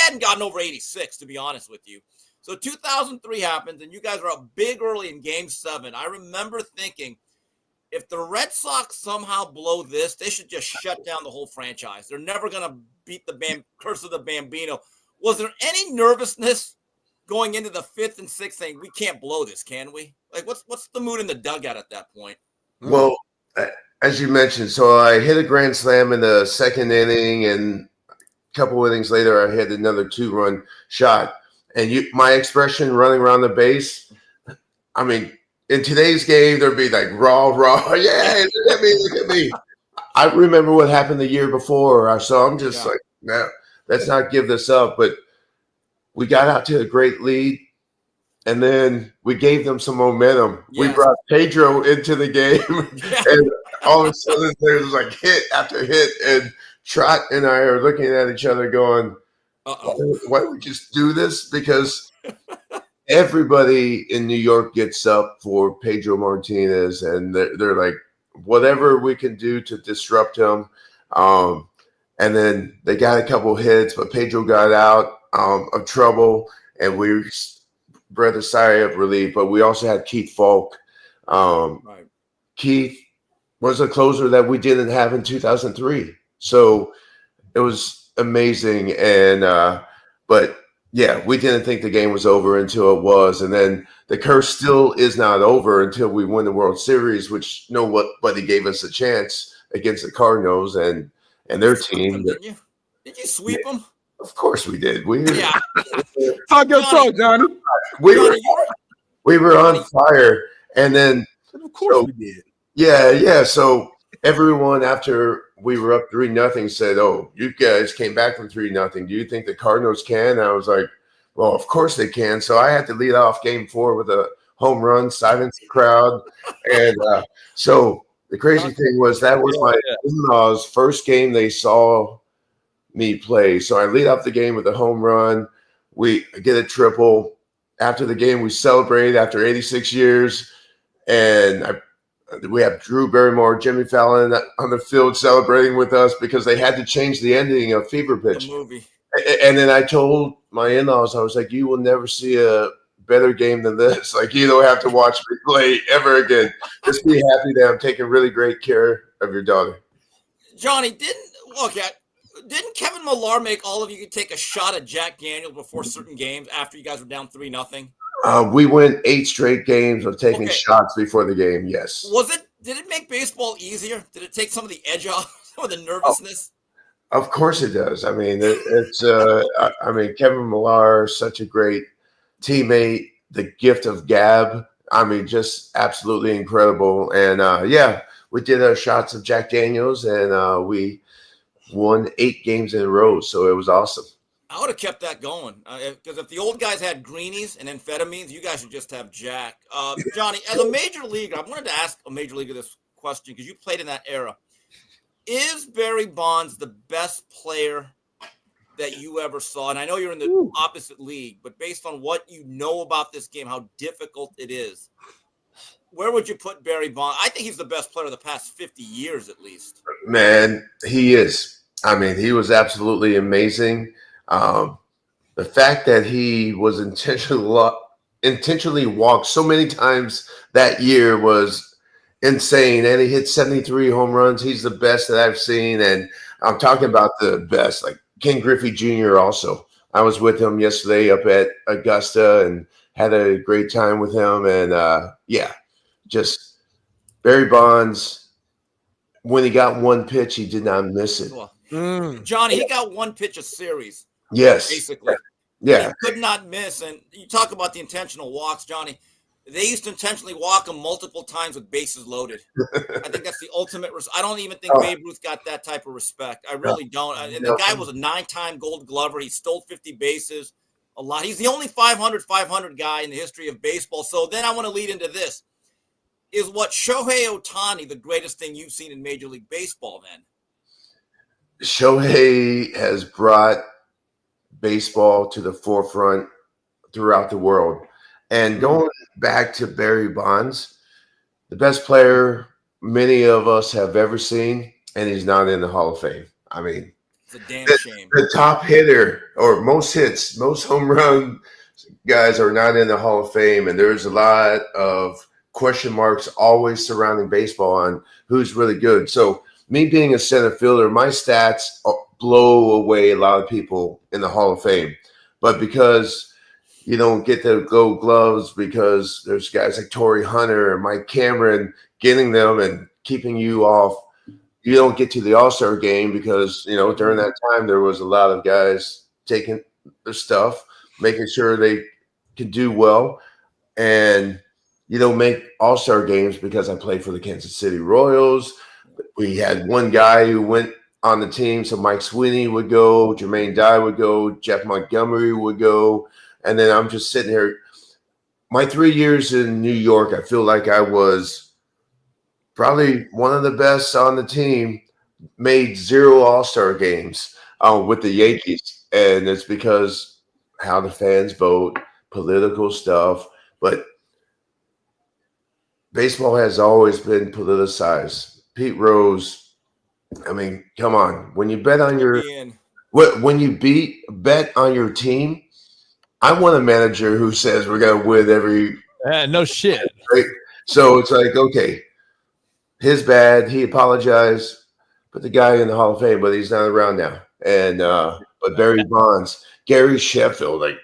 hadn't gotten over 86, to be honest with you. So 2003 happens, and you guys are up big early in Game 7. I remember thinking, if the Red Sox somehow blow this, they should just shut down the whole franchise. They're never going to beat the curse of the Bambino. Was there any nervousness going into the 5th and 6th saying, we can't blow this, can we? Like, what's the mood in the dugout at that point? Well, as you mentioned, so I hit a grand slam in the 2nd inning, and a couple innings later, I hit another 2-run shot. And my expression running around the base, I mean, in today's game, there'd be like raw, yeah, look at me. I remember what happened the year before, so I'm just like, no, let's not give this up. But we got out to a great lead, and then we gave them some momentum. Yeah. We brought Pedro into the game, and all of a sudden there was like hit after hit, and Trot and I are looking at each other going, why don't we just do this? Because everybody in New York gets up for Pedro Martinez, and they're like, whatever we can do to disrupt him. And then they got a couple hits, but Pedro got out of trouble, and we breathed a sigh of relief. But we also had Keith Falk. Keith was a closer that we didn't have in 2003. So it was amazing. And but yeah, we didn't think the game was over until it was. And then the curse still is not over until we win the World Series, which nobody gave us a chance against the Cardinals. And and their team. Did you sweep them? Of course we did. Yeah. Talk your talk, Johnny. We were on fire, and then of course we did. Yeah. So everyone after we were up 3-0 said, "Oh, you guys came back from 3-0. Do you think the Cardinals can?" And I was like, "Well, of course they can." So I had to lead off Game 4 with a home run, silence the crowd, and so the crazy thing was that was my in-laws' first game they saw me play. So I lead off the game with a home run. We get a triple. After the game, we celebrate after 86 years, and we have Drew Barrymore, Jimmy Fallon on the field celebrating with us because they had to change the ending of Fever Pitch. The movie. And then I told my in-laws, I was like, "You will never see a better game than this. Like, you don't have to watch me play ever again. Just be happy that I'm taking really great care of your daughter." Johnny, didn't Kevin Millar make all of you take a shot at Jack Daniels before certain games after you guys were down 3-0? We went 8 straight games of taking shots before the game. Yes. Did it make baseball easier? Did it take some of the edge off, some of the nervousness? Of course it does. I mean, Kevin Millar, such a great teammate, the gift of gab. I mean, just absolutely incredible. And we did our shots of Jack Daniels, and we won 8 games in a row. So it was awesome. I would have kept that going because if the old guys had greenies and amphetamines, you guys should just have Jack. Johnny, as a major leaguer, I wanted to ask a major leaguer this question because you played in that era. Is Barry Bonds the best player that you ever saw? And I know you're in the opposite league, but based on what you know about this game, how difficult it is, where would you put Barry Bonds? I think he's the best player of the past 50 years at least. Man, he is. I mean, he was absolutely amazing. The fact that he was intentionally walked so many times that year was insane. And he hit 73 home runs. He's the best that I've seen. And I'm talking about the best, like Ken Griffey Jr. also. I was with him yesterday up at Augusta and had a great time with him. And just Barry Bonds, when he got one pitch, he did not miss it. Johnny, he got one pitch a series. Yes. Basically. Yeah. He could not miss. And you talk about the intentional walks, Johnny. They used to intentionally walk him multiple times with bases loaded. I think that's the ultimate. I don't even think Babe Ruth got that type of respect. I really don't. And the guy was a 9-time Gold Glover. He stole 50 bases a lot. He's the only 500 guy in the history of baseball. So then I want to lead into this. Is what Shohei Ohtani the greatest thing you've seen in Major League Baseball then? Shohei has brought baseball to the forefront throughout the world. And going back to Barry Bonds, the best player many of us have ever seen, and he's not in the Hall of Fame. I mean, it's a damn shame. The top hitter or most hits, most home run guys are not in the Hall of Fame. And there's a lot of question marks always surrounding baseball on who's really good. So me being a center fielder, my stats blow away a lot of people in the Hall of Fame. But because you don't get the gold gloves because there's guys like Torrey Hunter and Mike Cameron getting them and keeping you off, you don't get to the All-Star game because, during that time there was a lot of guys taking their stuff, making sure they could do well. And you don't make All-Star games because I played for the Kansas City Royals. We had one guy who went on the team, so Mike Sweeney would go, Jermaine Dye would go, Jeff Montgomery would go, and then I'm just sitting here. My 3 years in New York, I feel like I was probably one of the best on the team, made 0 All-Star games with the Yankees, and it's because how the fans vote, political stuff, but baseball has always been politicized. Pete Rose, I mean, come on. When you bet on bet on your team, I want a manager who says we're gonna win every. No shit. Right? So it's like, okay, his bad. He apologized, put the guy in the Hall of Fame, but he's not around now. And but Barry Bonds, Gary Sheffield, like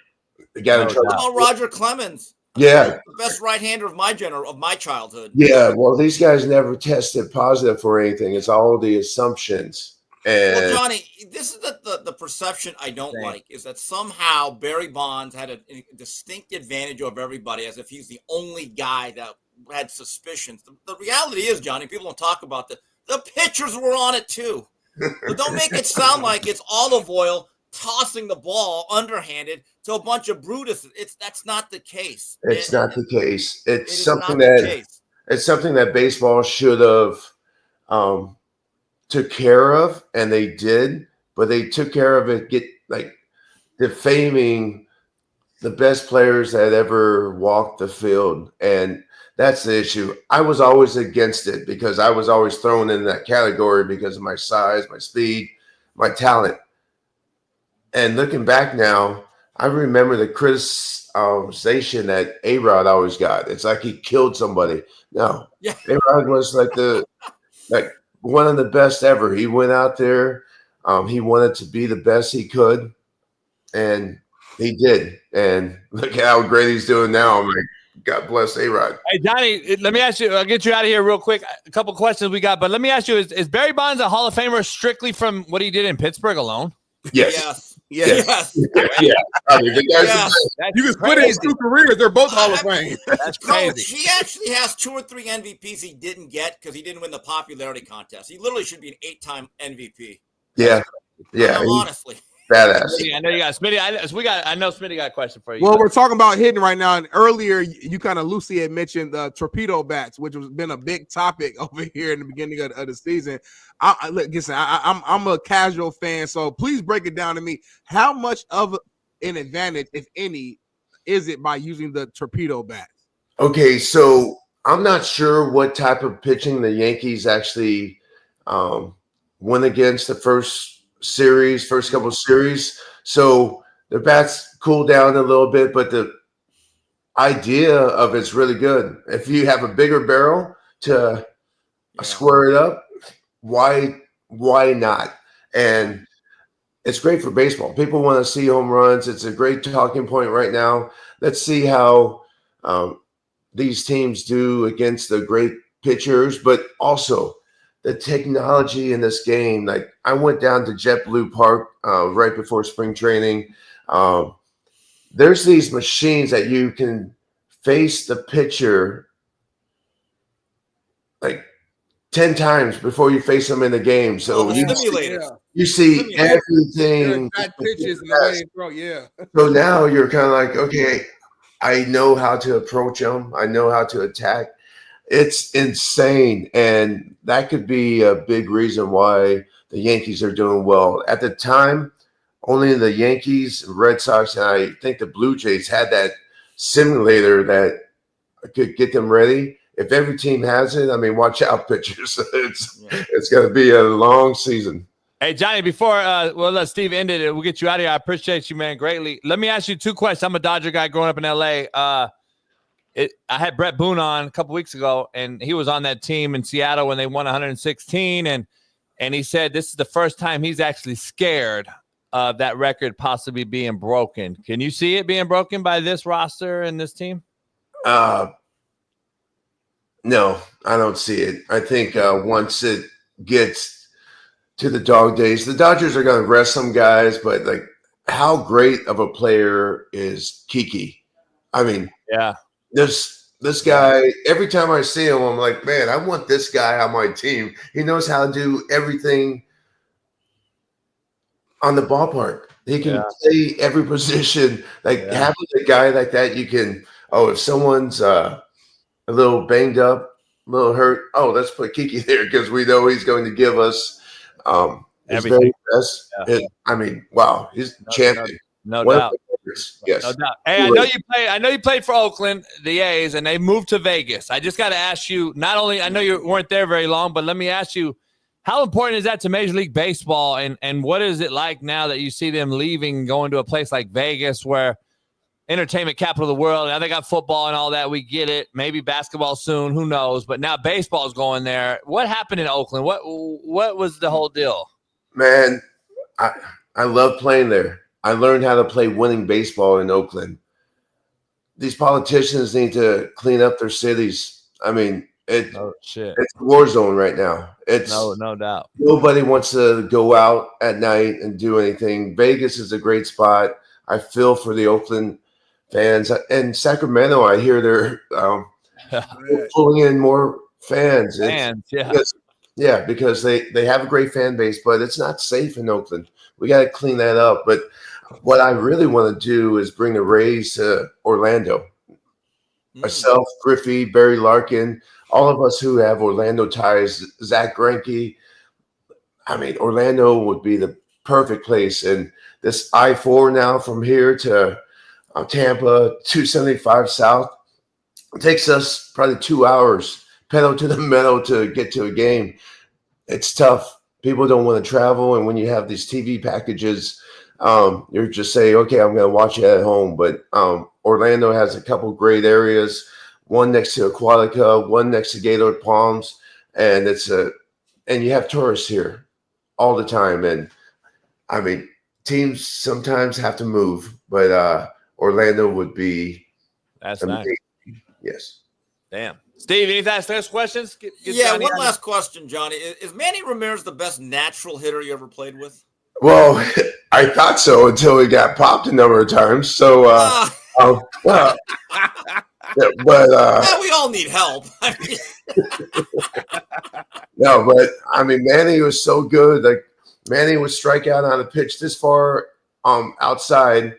the guy in trouble. Oh, Roger Clemens. Yeah, the best right-hander of my childhood. Yeah, well, these guys never tested positive for anything. It's all the assumptions. And well, Johnny, this is the perception I don't like, is that somehow Barry Bonds had a distinct advantage over everybody, as if he's the only guy that had suspicions. The reality is, Johnny, people don't talk about the pitchers were on it too. But don't make it sound like it's olive oil tossing the ball underhanded to a bunch of Brutuses. That's not the case. It's not the case. It's something It's something that baseball should have took care of, and they did, but they took care of it, defaming the best players that ever walked the field. And that's the issue. I was always against it because I was always thrown in that category because of my size, my speed, my talent. And looking back now, I remember the criticization that A-Rod always got. It's like he killed somebody. No, A-Rod was like one of the best ever. He went out there. He wanted to be the best he could, and he did. And look at how great he's doing now. I'm like, God bless A-Rod. Hey, Johnny, let me ask you. I'll get you out of here real quick. A couple questions we got, but let me ask you: Is Barry Bonds a Hall of Famer strictly from what he did in Pittsburgh alone? Yes. Yes. Yeah. I mean, the guy's You can split it in 2 careers. They're both Hall of Fame. That's crazy. He actually has 2 or 3 MVPs he didn't get because he didn't win the popularity contest. He literally should be an 8-time MVP. Yeah. Yeah. Honestly. Badass. I know you got Smitty. I know Smitty got a question for you. Well, we're talking about hitting right now, and earlier you kind of loosely had mentioned the torpedo bats, which has been a big topic over here in the beginning of the season. I'm a casual fan, so please break it down to me. How much of an advantage, if any, is it by using the torpedo bats? Okay, so I'm not sure what type of pitching the Yankees actually went against the first couple series. So the bats cooled down a little bit, but the idea of it's really good. If you have a bigger barrel to square it up, why not? And it's great for baseball. People want to see home runs. It's a great talking point right now. Let's see how these teams do against the great pitchers, but also the technology in this game. Like, I went down to JetBlue Park right before spring training. There's these machines that you can face the pitcher like 10 times before you face them in the game. So you see everything. Pitches and the way they throw, yeah. So now you're kind of like, okay, I know how to approach them. I know how to attack. It's insane. And that could be a big reason why the Yankees are doing well. At the time, only the Yankees, Red Sox, and I think the Blue Jays had that simulator that could get them ready. If every team has it, I mean, watch out, pitchers. It's going to be a long season. Hey, Johnny, before we'll let Steve end it, we'll get you out of here. I appreciate you, man, greatly. Let me ask you 2 questions. I'm a Dodger guy growing up in L.A. I had Brett Boone on a couple weeks ago, and he was on that team in Seattle when they won 116, and he said this is the first time he's actually scared of that record possibly being broken. Can you see it being broken by this roster and this team? No, I don't see it. I think once it gets to the dog days, the Dodgers are going to rest some guys, but like, how great of a player is Kiki? I mean, yeah. This guy, every time I see him, I'm like, man, I want this guy on my team. He knows how to do everything on the ballpark. He can play every position. Like, having a guy like that, you can, if someone's a little banged up, a little hurt, let's put Kiki there because we know he's going to give us his very best. Yeah. I mean, wow, he's champion. No doubt. Yes. No doubt. Hey, I know you played for Oakland, the A's, and they moved to Vegas. I just got to ask you, not only, I know you weren't there very long, but let me ask you, how important is that to Major League Baseball, and what is it like now that you see them leaving, going to a place like Vegas where entertainment capital of the world, now they got football and all that, we get it, maybe basketball soon, who knows, but now baseball's going there. What happened in Oakland? What was the whole deal? Man, I love playing there. I learned how to play winning baseball in Oakland. These politicians need to clean up their cities. I mean, It's shit. It's a war zone right now. It's no doubt. Nobody wants to go out at night and do anything. Vegas is a great spot. I feel for the Oakland fans and Sacramento. I hear they're pulling in more fans. Because they have a great fan base, but it's not safe in Oakland. We got to clean that up. But what I really want to do is bring the Rays to Orlando. Myself, Griffey, Barry Larkin, all of us who have Orlando ties, Zach Greinke. I mean, Orlando would be the perfect place. And this I-4 now from here to Tampa, 275 South, it takes us probably 2 hours, pedal to the metal to get to a game. It's tough. People don't want to travel. And when you have these TV packages, you're just saying, okay, I'm going to watch it at home. But Orlando has a couple great areas, one next to Aquatica, one next to Gaylord Palms. And and you have tourists here all the time. And I mean, teams sometimes have to move, but Orlando would be that's amazing. nice. Yes. Damn. Steve, any last questions? Get One last question, Johnny. Is Manny Ramirez the best natural hitter you ever played with? Well, I thought so until he got popped a number of times. So, but we all need help. No, but I mean, Manny was so good. Like Manny would strike out on a pitch this far outside,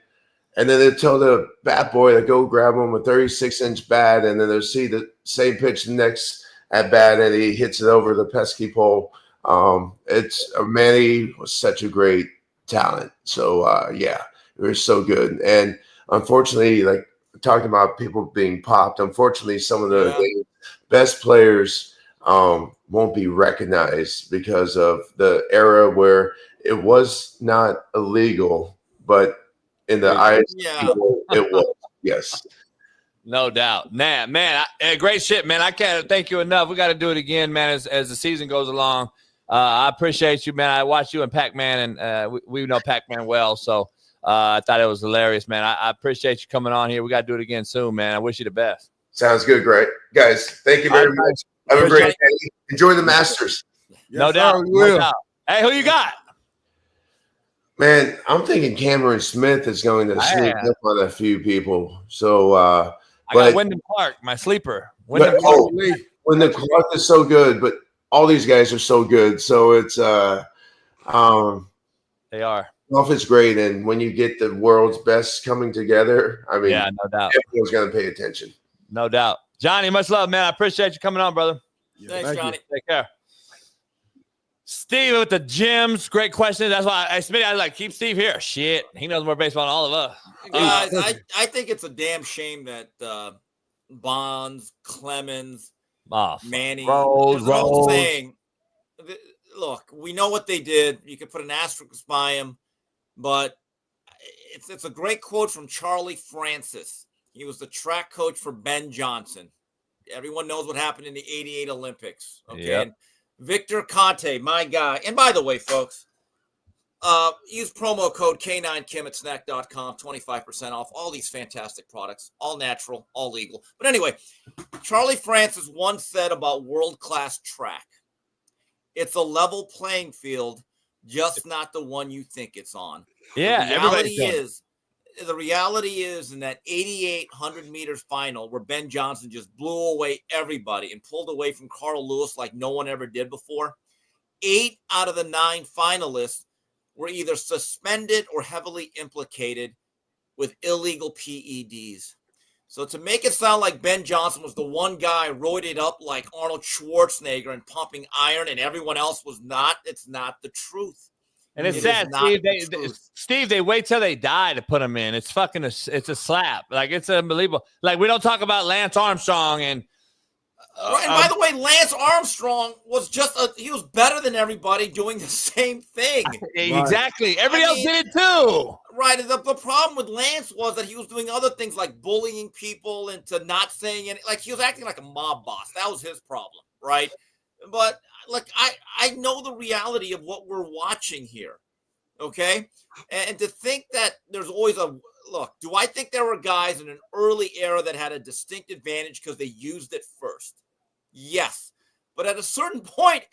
and then they'd tell the bat boy to go grab him a 36-inch bat, and then they'll see the same pitch the next at bat, and he hits it over the pesky pole. Manny was such a great talent. So it was so good. And unfortunately, like talking about people being popped, unfortunately, some of the best players won't be recognized because of the era where it was not illegal, but in the eyes of people, it was. Yes. No doubt. Man, great shit, man. I can't thank you enough. We got to do it again, man, as the season goes along. I appreciate you, man. I watched you and Pac-Man, and we know Pac-Man well, so I thought it was hilarious, man. I appreciate you coming on here. We got to do it again soon, man. I wish you the best. Sounds good, great. Guys, thank you very much. Have a great day. Enjoy the Masters. No doubt. No doubt. Hey, who you got? Man, I'm thinking Cameron Smith is going to sneak up on a few people. So, I got Wyndham Clark, my sleeper. Wyndham Clark is so good, but all these guys are so good. So it's they are. Golf is great, and when you get the world's best coming together, I mean, no doubt, everyone's going to pay attention. No doubt. Johnny, much love, man. I appreciate you coming on, brother. Thanks, Johnny. Take care. Steve with the gyms. Great question. That's why I like keep Steve here. Shit. He knows more baseball than all of us. Guys, I think it's a damn shame that Bonds, Clemens, Manny, Rose. saying, look, we know what they did. You could put an asterisk by him, but it's a great quote from Charlie Francis. He was the track coach for Ben Johnson. Everyone knows what happened in the 88 Olympics. Okay. Yep. And Victor Conte, my guy. And by the way, folks, use promo code K9Kim at snack.com, 25% off all these fantastic products, all natural, all legal. But anyway, Charlie Francis once said about world-class track, it's a level playing field, just not the one you think it's on. Yeah, the reality is in that 88 meters final where Ben Johnson just blew away everybody and pulled away from Carl Lewis like no one ever did before, 8 out of the 9 finalists were either suspended or heavily implicated with illegal PEDs. So to make it sound like Ben Johnson was the one guy roided up like Arnold Schwarzenegger and pumping iron and everyone else was not, it's not the truth. And it's sad, Steve. They wait till they die to put him in. It's fucking. It's a slap. Like it's unbelievable. Like we don't talk about Lance Armstrong and. Right. And by the way, Lance Armstrong was he was better than everybody doing the same thing. Exactly. Everybody else did it too. Right. And the problem with Lance was that he was doing other things like bullying people into not saying anything. Like he was acting like a mob boss. That was his problem. Right. But like I know the reality of what we're watching here. Okay. And to think that there's always do I think there were guys in an early era that had a distinct advantage because they used it first? Yes. But at a certain point,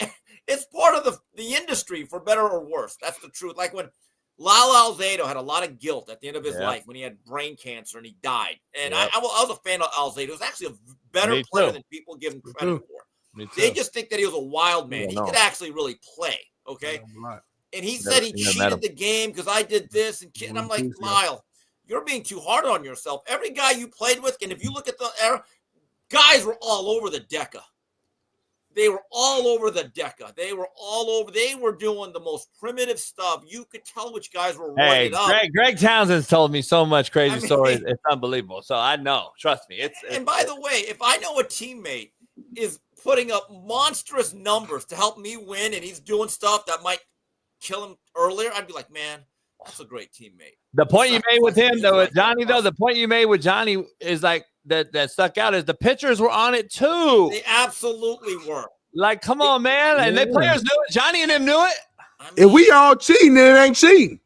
it's part of the industry, for better or worse. That's the truth. Like when Lyle Alzado had a lot of guilt at the end of his life when he had brain cancer and he died. And I was a fan of Alzado. He was actually a better player than people give him credit for. They just think that he was a wild man. He could actually really play, okay? And he said he cheated the game because I did this. And I'm like, Lyle, you're being too hard on yourself. Every guy you played with, and if you look at the era, guys were all over the Deca. They were all over the Deca. They were all over. They were doing the most primitive stuff. You could tell which guys were running up. Greg Townsend's told me so much crazy stories. It's unbelievable. So I know. Trust me. And by the way, if I know a teammate is putting up monstrous numbers to help me win and he's doing stuff that might kill him earlier, I'd be like, man, that's a great teammate. The point you made with him, though, Johnny, the point you made with Johnny is like that stuck out is the pitchers were on it too. They absolutely were. Like, come on, man. And the players knew it. Johnny and them knew it. I mean, if we all cheating, then it ain't cheating.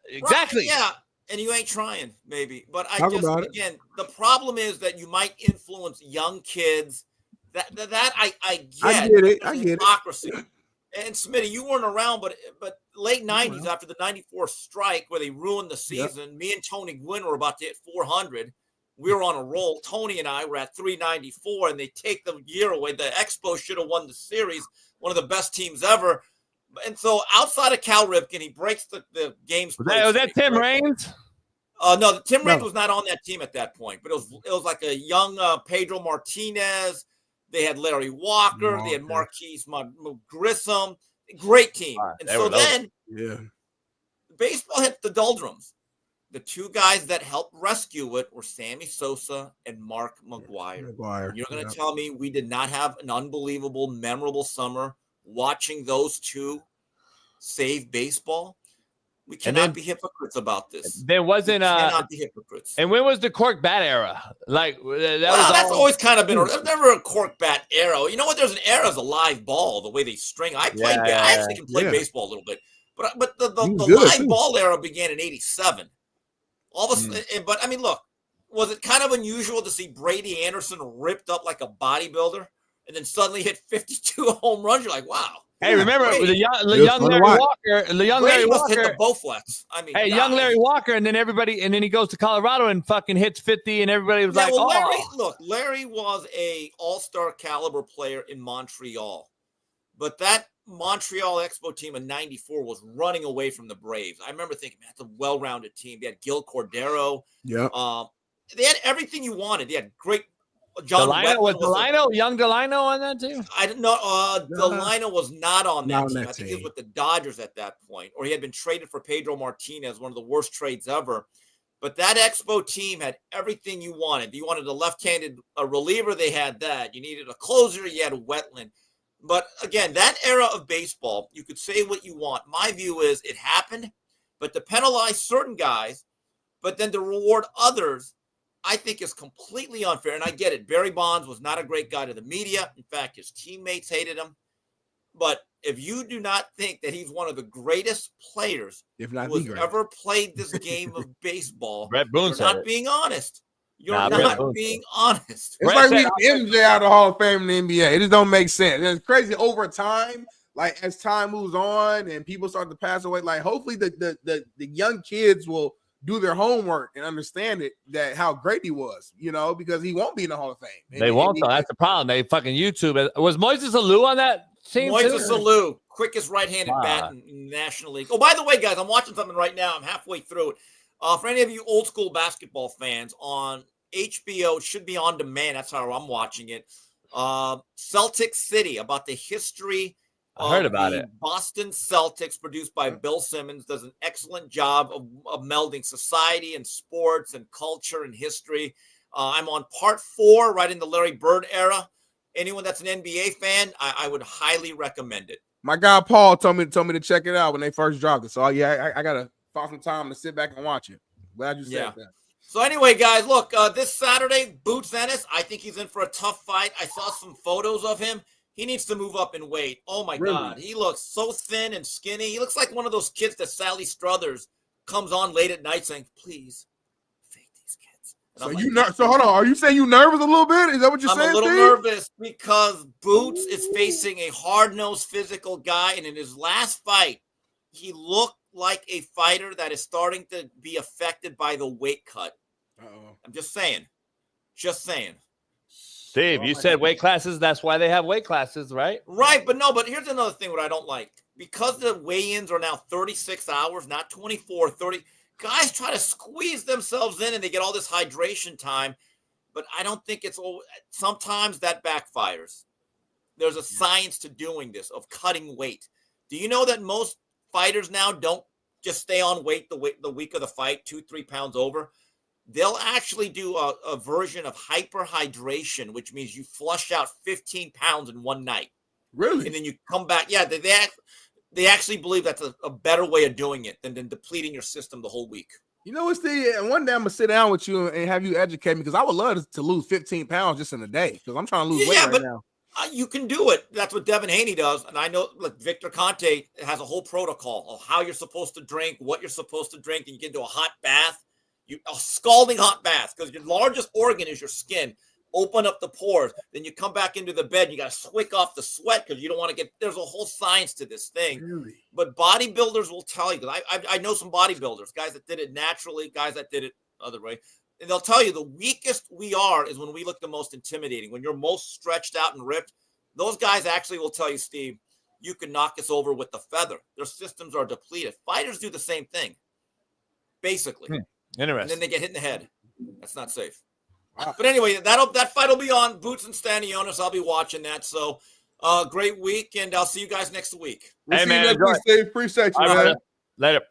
Exactly. Right, yeah. And you ain't trying, maybe. But again, the problem is that you might influence young kids. That I get. I get it. I get hypocrisy. And Smitty, you weren't around, but late 90s after the 94 strike where they ruined the season, me and Tony Gwynn were about to hit 400. We were on a roll. Tony and I were at 394, and they take the year away. The Expos should have won the series, one of the best teams ever. And so outside of Cal Ripken, he breaks the game's play. Was that Tim Raines? No, Tim Raines was not on that team at that point, but it was like a young Pedro Martinez. They had Larry Walker. They had Marquise Grissom. Great team. And so then baseball hit the doldrums. The two guys that helped rescue it were Sammy Sosa and Mark McGwire. You're going to tell me we did not have an unbelievable, memorable summer watching those two save baseball? We cannot be hypocrites about this. There wasn't cannot be hypocrites. And when was the cork bat era? Like that's always kind of been. There's never a cork bat era. You know what? There's an era as a live ball. The way they string. I played. I actually can play baseball a little bit, but the live ball era began in '87. All of a sudden, but I mean, look, was it kind of unusual to see Brady Anderson ripped up like a bodybuilder and then suddenly hit 52 home runs? You're like, wow. Hey, remember the young Larry Walker? The young Larry Walker hit the Bowflex. I mean, young Larry Walker, and then he goes to Colorado and fucking hits 50, and everybody was like, "Oh." Larry was a all-star caliber player in Montreal, but that Montreal Expo team in '94 was running away from the Braves. I remember thinking, man, that's a well-rounded team. They had Gil Cordero. Yeah. They had everything you wanted. They had great. Young Delino on that team? I didn't know. Delino was not on that team. I think he was with the Dodgers at that point, or he had been traded for Pedro Martinez, one of the worst trades ever. But that Expo team had everything you wanted. You wanted a left-handed reliever, they had that. You needed a closer, you had a Wetland. But again, that era of baseball, you could say what you want. My view is it happened, but to penalize certain guys, but then to reward others, I think is completely unfair. And I get it. Barry Bonds was not a great guy to the media. In fact, his teammates hated him. But if you do not think that he's one of the greatest players who has ever played this game of baseball, you're not being honest. You're not being honest. It's like we MJ out of the Hall of Fame in the NBA. It just don't make sense. And it's crazy over time. Like as time moves on and people start to pass away, like hopefully the young kids will do their homework and understand it, that how great he was, because he won't be in the Hall of Fame. They won't, though. That's the problem. They fucking YouTube it. Was Moises Alou on that team? Moises Alou, quickest right-handed bat in the National League. Oh, by the way, guys, I'm watching something right now. I'm halfway through it. For any of you old school basketball fans, on HBO, it should be on demand. That's how I'm watching it. Celtic City, about the history I heard about it. Boston Celtics, produced by Bill Simmons, does an excellent job of melding society and sports and culture and history. I'm on part 4, right in the Larry Bird era. Anyone that's an NBA fan, I would highly recommend it. My guy Paul told me to check it out when they first dropped it. So yeah, I gotta find some time to sit back and watch it. Glad you said that. So anyway, guys, look, this Saturday, Boots Ennis, I think he's in for a tough fight. I saw some photos of him. He needs to move up in weight. Oh, my God. He looks so thin and skinny. He looks like one of those kids that Sally Struthers comes on late at night saying, please, fake these kids. So so hold on. Are you saying you nervous a little bit? Is that what you're saying? I'm a little Steve? nervous because Boots is facing a hard-nosed physical guy, and in his last fight, he looked like a fighter that is starting to be affected by the weight cut. I'm just saying. Just saying. Steve, you said weight classes. That's why they have weight classes, right? Right, but here's another thing what I don't like. Because the weigh-ins are now 36 hours, not 24, 30, guys try to squeeze themselves in and they get all this hydration time, but I don't think sometimes that backfires. There's a science to doing this, of cutting weight. Do you know that most fighters now don't just stay on weight the week of the fight, 2-3 pounds over? They'll actually do a version of hyperhydration, which means you flush out 15 pounds in one night. Really? And then you come back. Yeah, they actually believe that's a better way of doing it than depleting your system the whole week. You know what, Steve? And one day I'm going to sit down with you and have you educate me, because I would love to lose 15 pounds just in a day, because I'm trying to lose weight right now. You can do it. That's what Devin Haney does. And I know Victor Conte has a whole protocol of how you're supposed to drink, what you're supposed to drink. And you get into a hot bath, a scalding hot bath, because your largest organ is your skin. Open up the pores. Then you come back into the bed. And you got to swick off the sweat because you don't want to there's a whole science to this thing. Really? But bodybuilders will tell you, because I know some bodybuilders, guys that did it naturally, guys that did it other way. And they'll tell you the weakest we are is when we look the most intimidating. When you're most stretched out and ripped, those guys actually will tell you, Steve, you can knock us over with the feather. Their systems are depleted. Fighters do the same thing, basically. Interesting. And then they get hit in the head. That's not safe. But anyway, that fight will be on Boots and Stanionis. I'll be watching that. So great week, and I'll see you guys next week. We'll see you next week, Steve. Appreciate you, man. Later.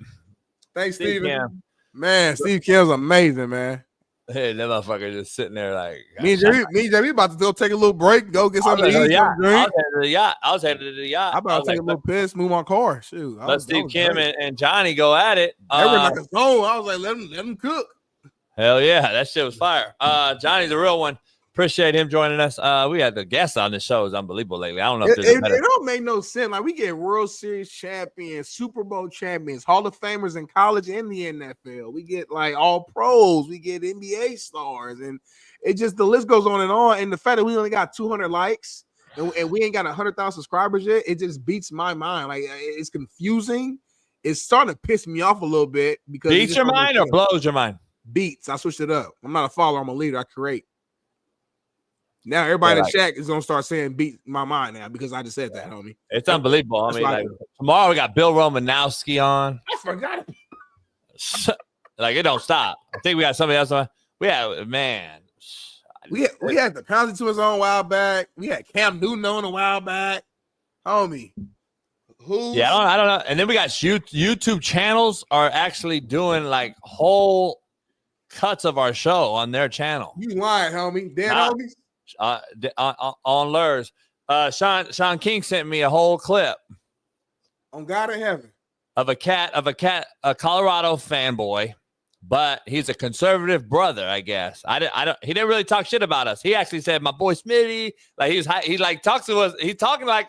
Thanks, Steven. Man, Steve Kim's amazing, man. Hey, that motherfucker just sitting there like. Me and JB about to go take a little break, go get something to eat, something to drink. I was headed to the yacht. I'm about to take a little piss, move my car. Shoot. Let Steve Kim and Johnny go at it. They were like a zone. I was like, let them cook. Hell yeah, that shit was fire. Johnny's a real one. Appreciate him joining us. We had the guests on the show. Is unbelievable lately. I don't know if it don't make no sense. Like, we get World Series champions, Super Bowl champions, Hall of Famers in college and the NFL. We get like all pros. We get NBA stars, and it just, the list goes on. And the fact that we only got 200 likes and we ain't got 100,000 subscribers yet, it just beats my mind. Like, it's confusing. It's starting to piss me off a little bit because beats your mind or blows your mind. Beats. I switched it up. I'm not a follower. I'm a leader. I create. Now everybody in the chat is gonna start saying beat my mind now because I just said that, homie. It's unbelievable. I mean, like, tomorrow we got Bill Romanowski on. I forgot. Like, it don't stop. I think we got somebody else on. We had We had the Pounds to his own a while back. We had Cam Newton on a while back, homie. Who? Yeah, I don't know. And then we got YouTube channels are actually doing like whole cuts of our show on their channel. You lying, homie? Dead homies. On Lurs. Shaun King sent me a whole clip on God in heaven of a Colorado fanboy, but he's a conservative brother, I guess. He didn't really talk shit about us. He actually said, my boy Smitty, like he like talks to us. He's talking like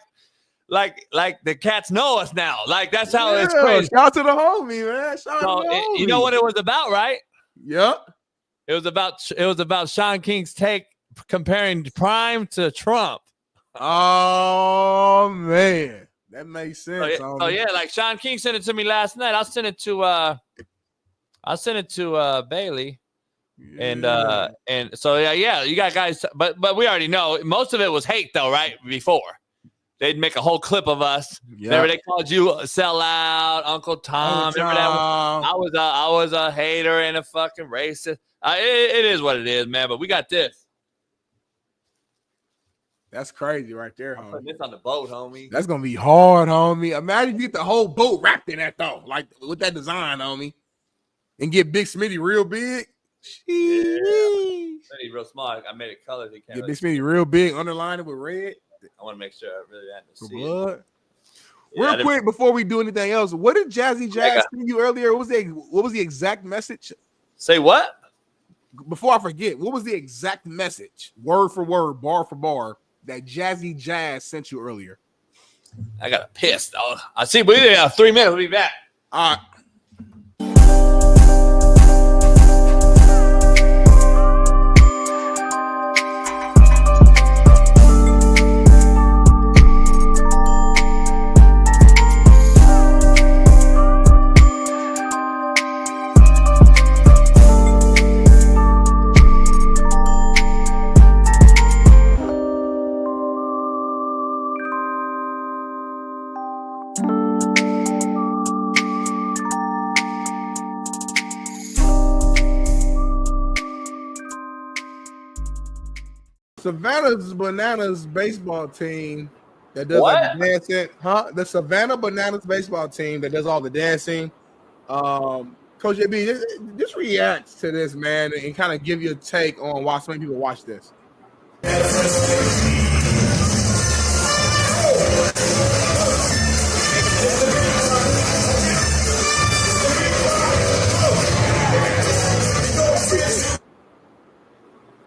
the cats know us now. Like, that's how it's crazy. Shout out to the homie, man. Shout out to the homie. You know what it was about, right? Yep. It was about Shaun King's take comparing Prime to Trump. Oh man, that makes sense. So yeah, like Shaun King sent it to me last night. I sent it to Bailey, and so yeah, you got guys, but we already know most of it was hate though, right? Before they'd make a whole clip of us. Yep. Remember they called you a sellout, Uncle Tom. Remember that one? I was a hater and a fucking racist. It is what it is, man. But we got this. That's crazy right there, homie. Putting this on the boat, homie. That's gonna be hard, homie. Imagine you get the whole boat wrapped in that though, like with that design, homie, and get Big Smitty real big. Yeah. Smitty real small. I made it colored. Get Big Smitty real big, underline it with red. I want to make sure I really had to see blood. Real quick before we do anything else, what did Jazzy Jazz send you earlier? What was the exact message? Say what? Before I forget, what was the exact message, word for word, bar for bar, that Jazzy Jazz sent you earlier? I got a piss. I see. We have 3 minutes. We'll be back. All right. Savannah Bananas baseball team that does like the dancing, the Savannah Bananas baseball team that does all the dancing. Coach JB, just react to this, man, and kind of give you a take on why so many people watch this.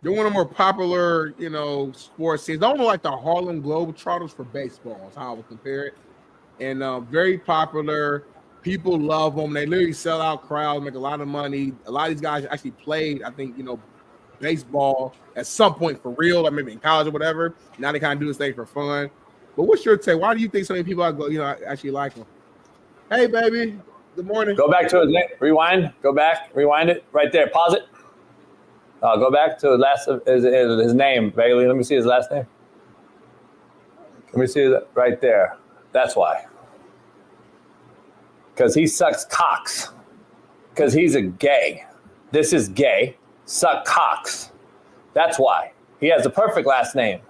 They're one of the more popular, sports teams. Almost like the Harlem Globetrotters for baseball is how I would compare it. And very popular. People love them. They literally sell out crowds, make a lot of money. A lot of these guys actually played, I think, baseball at some point for real, like maybe in college or whatever. Now they kind of do this thing for fun. But what's your take? Why do you think so many people actually like them? Hey, baby. Good morning. Go back to his name. Rewind. Go back. Rewind it. Right there. Pause it. Go back to his name, Bailey. Let me see his last name. Let me see that right there. That's why. Because he sucks cocks. Because he's a gay. This is gay. Suck cocks. That's why. He has the perfect last name.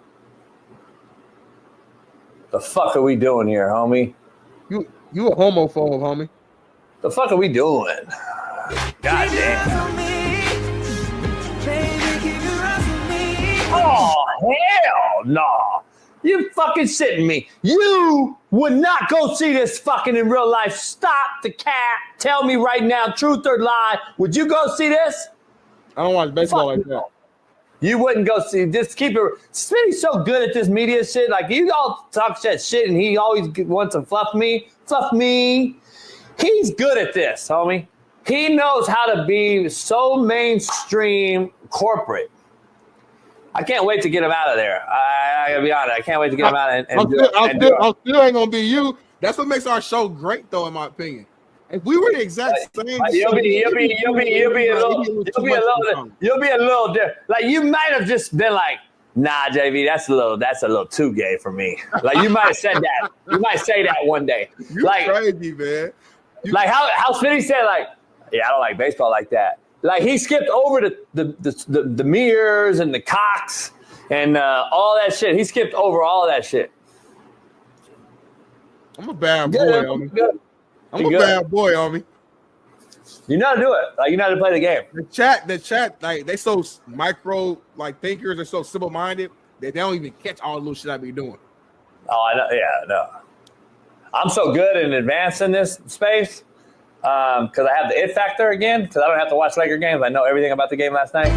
The fuck are we doing here, homie? You a homophobe, homie. The fuck are we doing? God damn. Oh, hell no. You fucking shitting me. You would not go see this fucking in real life. Stop the cat. Tell me right now, truth or lie. Would you go see this? I don't watch baseball like that. You wouldn't go see this. Keep it. Smitty's so good at this media shit. Like, you all talk that shit and he always wants to fluff me. Fluff me. He's good at this, homie. He knows how to be so mainstream corporate. I can't wait to get him out of there. I gotta be honest. I can't wait to get him out and I'm still ain't gonna be you. That's what makes our show great, though, in my opinion. If we were the exact same, you'll be a little different. Like, you might have just been like, nah, JV, that's a little too gay for me. Like, you might have said that. You might say that one day. You're like, crazy, man. Like how Smitty said, like, yeah, I don't like baseball like that. Like, he skipped over the mirrors and the cocks and all that shit. He skipped over all that shit. I'm a bad boy, homie. I'm a bad boy, homie. You know how to do it. Like, you know how to play the game. The chat, like, they so micro, like, thinkers are so simple-minded that they don't even catch all the little shit I be doing. Oh, I know. Yeah, no. I'm so good in advance in this space. Because I have the it factor again, because I don't have to watch Laker games. I know everything about the game last night.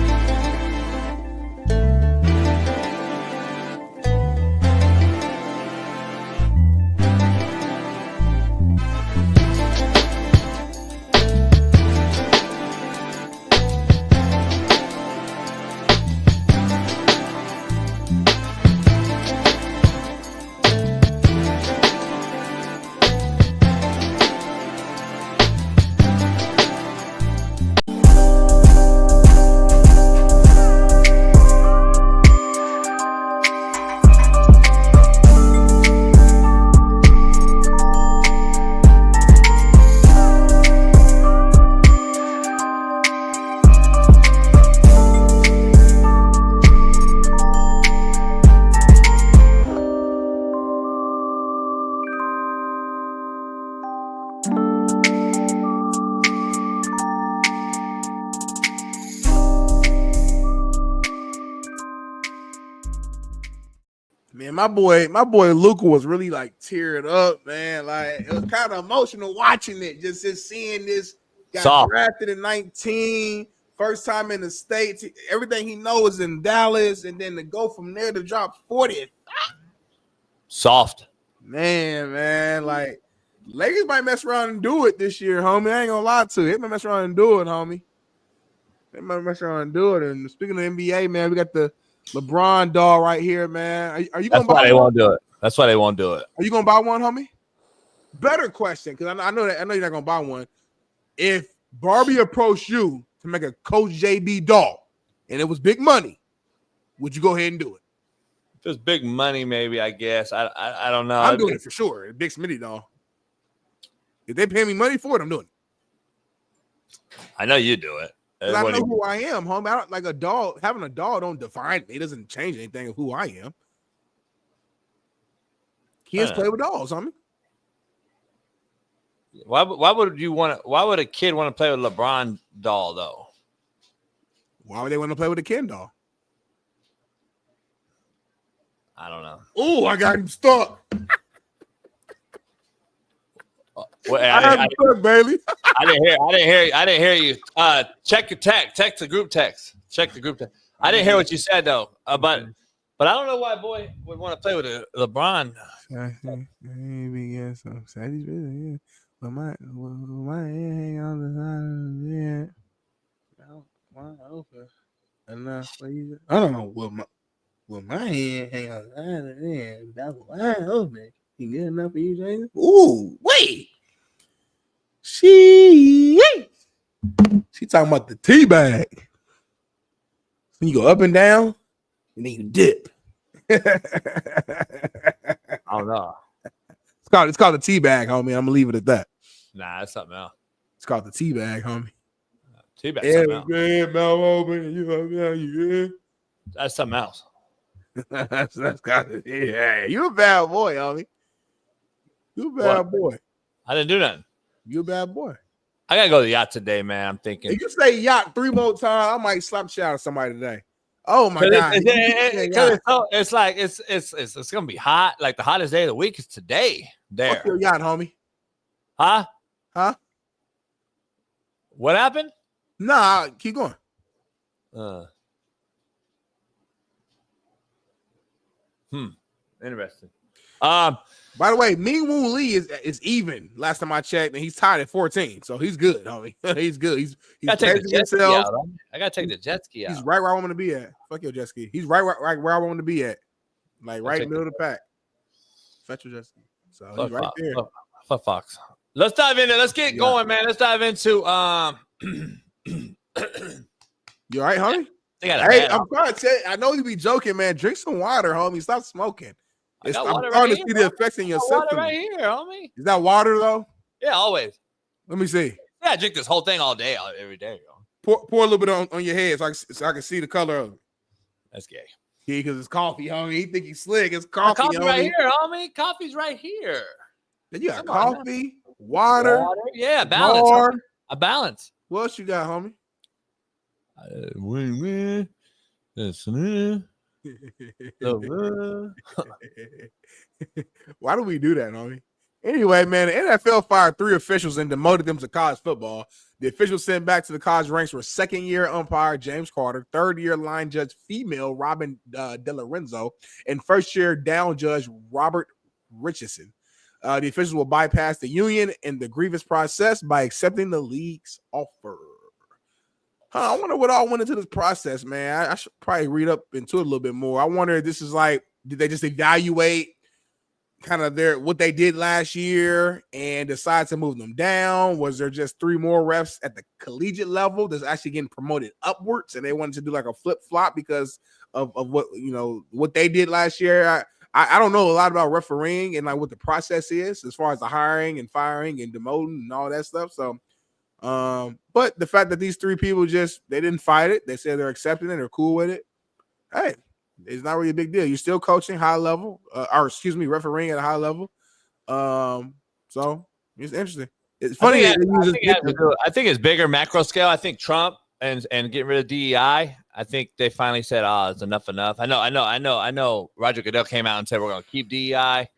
Man, my boy Luca was really like teared up, man. Like, it was kind of emotional watching it, just seeing this guy drafted in 19, first time in the States. Everything he knows is in Dallas, and then to go from there to drop 40. Soft. Man, like, Lakers might mess around and do it this year, homie. I ain't gonna lie to you. They might mess around and do it, homie. They might mess around and do it. And speaking of NBA, man, we got the LeBron doll right here, man. Are you gonna buy one? That's why they won't do it. That's why they won't do it. Are you gonna buy one, homie? Better question, because I know you're not gonna buy one. If Barbie approached you to make a Coach JB doll, and it was big money, would you go ahead and do it? If it's big money, maybe, I guess. I don't know. I'm doing it for sure. Big Smitty doll. If they pay me money for it, I'm doing it. I know you do it. Because I know who I am, homie. I don't like a dog. Having a dog don't define me. It doesn't change anything of who I am. Kids play with dolls, homie. Why would you want to? Why would a kid want to play with a LeBron doll though? Why would they want to play with a Ken doll? I don't know. Oh, I got him stuck. Well, I got him stuck, Bailey. I didn't hear you. Check your text. Text the group text. Check the group text. I didn't hear what you said though. But I don't know why a boy would want to play with a LeBron. But my head hang on the side of the bed. Enough for you. I don't know. Will my head hang on the side of the bed? That's wide open. You good enough for you, Jason? Ooh, wait. She talking about the tea bag. So you go up and down, and then you dip. I don't know. It's called the tea bag, homie. I'm gonna leave it at that. Nah, that's something else. It's called the tea bag, homie. Tea bag. Something else. Mouth open, you That's something else. that's got it. Yeah, you a bad boy, homie. You a bad boy. I didn't do nothing. You a bad boy. I gotta go to the yacht today, man. I'm thinking. If you say yacht 3 more times, I might slap shit out of somebody today. Oh my god! It's like it's gonna be hot. Like the hottest day of the week is today. There. Fuck your yacht, homie. Huh? What happened? Nah, keep going. Interesting. By the way, Ming Woo Lee is even. Last time I checked, and he's tied at 14, so he's good, homie. He's good. He's take the jet ski out. I gotta take the jet ski out. He's right where I want him to be at. Fuck your jet ski. He's right where I want him to be at, like right in the middle of the pack. Fetch your jet ski. So he's right there. Fuck Fox. Let's dive into. Let's get going, man. Let's dive into. You all right, homie? Hey, I'm trying to tell you. I know you be joking, man. Drink some water, homie. Stop smoking. I'm starting right to see the effects in your system. Water right here, homie. Is that water though? Yeah, always. Let me see. Yeah, I drink this whole thing all day, every day. Pour a little bit on your head so I can see the color of it. That's gay. Yeah, because it's coffee, homie. He think he's slick. It's coffee, Coffee homie. right here, homie. Coffee's right here. Then you got coffee, water. Yeah, balance. A balance. What else you got, homie? Why do we do that, homie? Anyway, man, the NFL fired 3 officials and demoted them to college football. The officials sent back to the college ranks were second-year umpire James Carter, third-year line judge female Robin DeLorenzo, and first-year down judge Robert Richardson. The officials will bypass the union and the grievance process by accepting the league's offer. I wonder what all went into this process, man. I should probably read up into it a little bit more. I wonder if this is like, did they just evaluate kind of what they did last year and decide to move them down? Was there just 3 more refs at the collegiate level that's actually getting promoted upwards, and they wanted to do like a flip flop because of what they did last year? I don't know a lot about refereeing and like what the process is as far as the hiring and firing and demoting and all that stuff. So, but the fact that these 3 people they didn't fight it, they said they're accepting it, they're cool with it. Hey, it's not really a big deal. You're still coaching high level, refereeing at a high level. So it's interesting. It's funny. I think it's bigger macro scale. I think Trump and getting rid of DEI. I think they finally said, it's enough. I know. Roger Goodell came out and said we're going to keep DEI.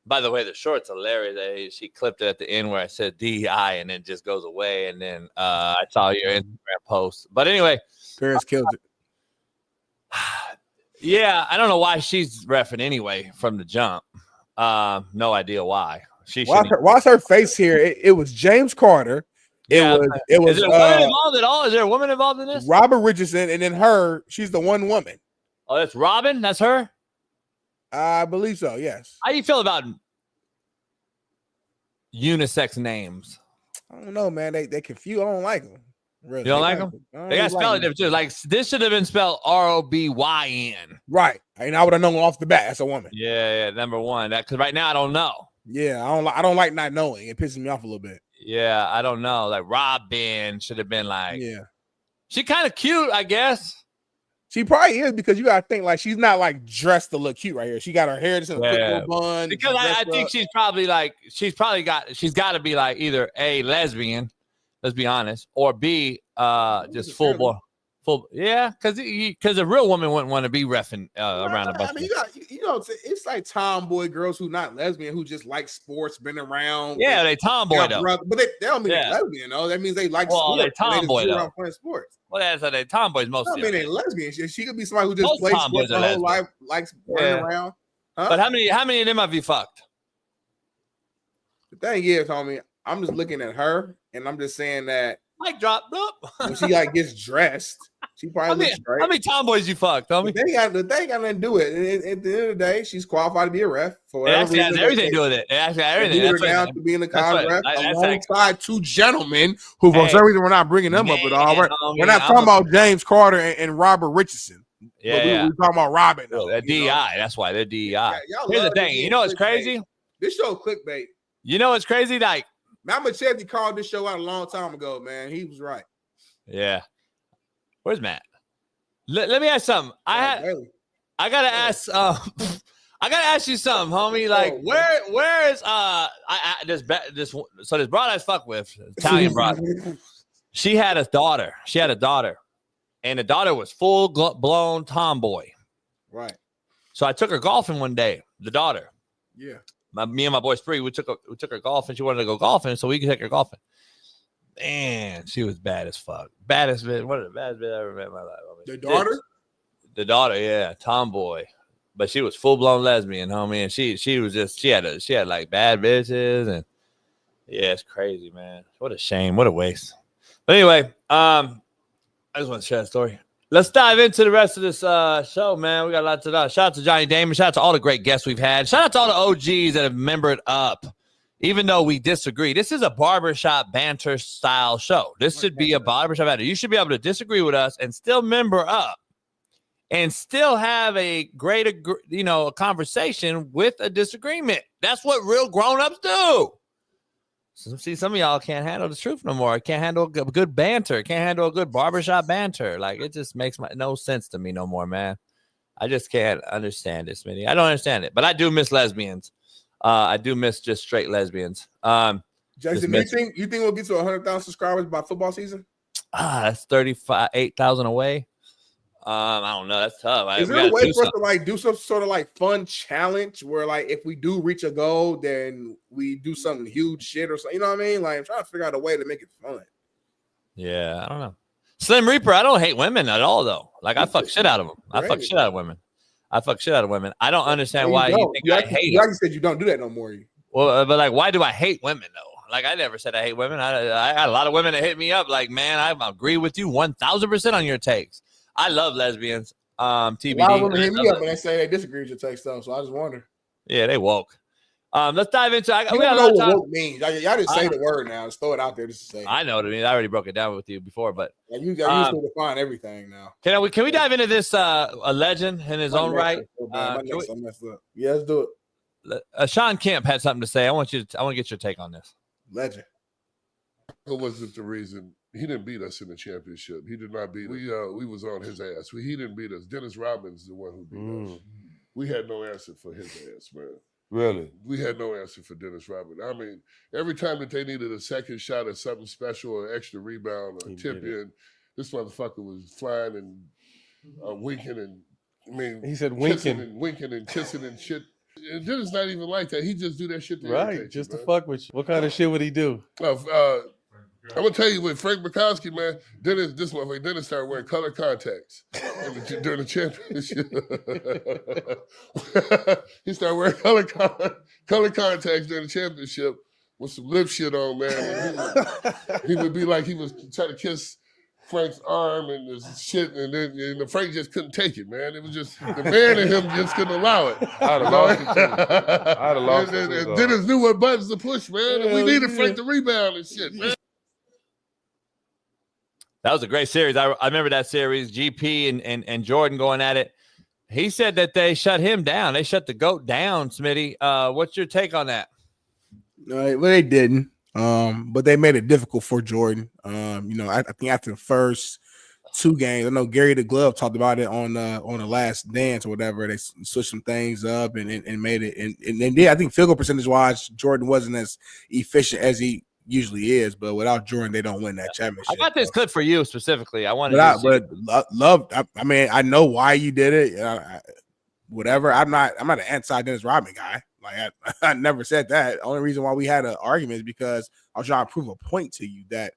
By the way, the short's hilarious. She clipped it at the end where I said DEI and then just goes away. And then I saw your Instagram post. But anyway, Paris killed it. Yeah, I don't know why she's reffing anyway from the jump. No idea why. Watch her face here. It was James Carter. It was. Is there a woman involved at all? Is there a woman involved in this? Robert Richardson, and then her. She's the one woman. Oh, that's Robin. That's her. I believe so. Yes. How do you feel about unisex names? I don't know, man. They confuse. I don't like them. Really. You don't like them? They got spelled different too. Like this should have been spelled Robyn. Right. And I would have known off the bat. That's a woman. Yeah. Number one. Because right now I don't know. Yeah, I don't like not knowing. It pisses me off a little bit. Yeah, I don't know. Like Rodman should have been like. Yeah. She kind of cute, I guess. She probably is because you gotta think like she's not like dressed to look cute right here. She got her hair just in a quick little bun. Because I think she's got to be like either A, lesbian, let's be honest, or B, just full. Yeah, because a real woman wouldn't want to be reffing around a bunch. I mean, it's like tomboy girls who not lesbian who just like sports, been around. Yeah, they tomboy though. But they don't mean they're lesbian though. That means they like sports. They tomboy though. Playing sports. Well, that's how they tomboys mostly. I mean, they lesbian. She could be somebody who just plays sports her whole life, likes running around. Huh? But how many of them have you fucked? The thing is, homie, I'm just looking at her and I'm just saying that. Mic drop. When she like gets dressed, she probably looks great. How many tomboys you fucked, homie? The thing got nothing to do with it. At the end of the day, she's qualified to be a ref. For it actually has everything to do with it. It actually has everything. That's down to being a college ref alongside two gentlemen who, for some reason, we're not bringing them up at all. We're not talking about James Carter and Robert Richardson. Yeah, we're talking about Robin. Though, they're DEI. That's why they're DEI. Here's the thing. You know what's crazy? This show clickbait. You know what's crazy? Like, Matt McChesney called this show out a long time ago, man. He was right. Yeah. Where's Matt? Let me ask something. I gotta ask. I gotta ask you something, homie. Like, where is this broad I fuck with, Italian broad. She had a daughter. And the daughter was full blown tomboy. Right. So I took her golfing one day. The daughter. Yeah. Me and my boy Spree, we took her golfing. She wanted to go golfing, so we could take her golfing. Man, she was bad as fuck. Baddest bitch. One of the baddest bitch I ever met in my life. The daughter? The daughter, yeah, tomboy. But she was full blown lesbian, homie. And she was just she had like bad bitches and yeah, it's crazy, man. What a shame. What a waste. But anyway, I just want to share a story. Let's dive into the rest of this show, man. We got a lot to do. Shout out to Johnny Damon. Shout out to all the great guests we've had. Shout out to all the OGs that have membered up. Even though we disagree, this is a barbershop banter style show. This should be a barbershop banter. You should be able to disagree with us and still member up and still have a great, a conversation with a disagreement. That's what real grown-ups do. See, some of y'all can't handle the truth no more. Can't handle good banter. Can't handle a good barbershop banter. Like, it just makes no sense to me no more, man. I just can't understand this, Smitty. I don't understand it, but I do miss lesbians. I do miss just straight lesbians. Jason, you think we'll get to 100,000 subscribers by football season? That's 8,000 away. I don't know. That's tough. Is there a way for us to like do some sort of like fun challenge where like if we do reach a goal, then we do something huge shit or something? You know what I mean? Like I'm trying to figure out a way to make it fun. Yeah, I don't know. Slim Reaper, I don't hate women at all though. Like I fuck shit out of them. I fuck shit out of women. I don't understand why you think I hate them. You said you don't do that no more. Well, but like, why do I hate women though? Like I never said I hate women. I got a lot of women that hit me up. Like, man, I agree with you 1,000% on your takes. I love lesbians. TBD. A lot of women hit me up and they say they disagree with your takes though. So I just wonder. Yeah, they woke. Let's dive into. We got a lot of time. Woke means. Y'all just say the word now. Just throw it out there. Just to say. I know what it means. I already broke it down with you before, but you got to define everything now. Can we dive into this a legend in his own right? I messed up. Yeah, let's do it. Shaun Kemp had something to say. I want to get your take on this. Legend. It wasn't the reason. He didn't beat us in the championship. He did not beat us. We was on his ass. He didn't beat us. Dennis Rodman's the one who beat us. We had no answer for his ass, man. Really? We had no answer for Dennis Rodman. I mean, every time that they needed a second shot or something special or extra rebound or tip in, this motherfucker was flying and winking and, I mean, he said winking and kissing and shit. And Dennis not even like that. He just do that shit to right, just to fuck with you. What kind of shit would he do? I'm gonna tell you with Frank Bukowski, man. Dennis started wearing color contacts during the championship. He started wearing color contacts during the championship with some lip shit on, man. And he would be like he was trying to kiss Frank's arm and this shit, and then Frank just couldn't take it, man. It was just the man in him just couldn't allow it. I'd have lost it too. I'd have lost it too. Dennis knew what buttons to push, man. And we needed Frank to rebound and shit, man. That was a great series. I remember that series, GP and Jordan going at it. He said that they shut him down. They shut the GOAT down, Smitty. What's your take on that? Well, they didn't. But they made it difficult for Jordan. I think after the first 2 games, I know Gary the Glove talked about it on the Last Dance or whatever. They switched some things up and made it. And they did. I think field goal percentage wise, Jordan wasn't as efficient as he usually is. But without Jordan, they don't win that championship. I got this clip for you specifically. I wanted to I mean, I know why you did it. Whatever. I'm not an anti Dennis Rodman guy. Like I never said that. The only reason why we had an argument is because I was trying to prove a point to you that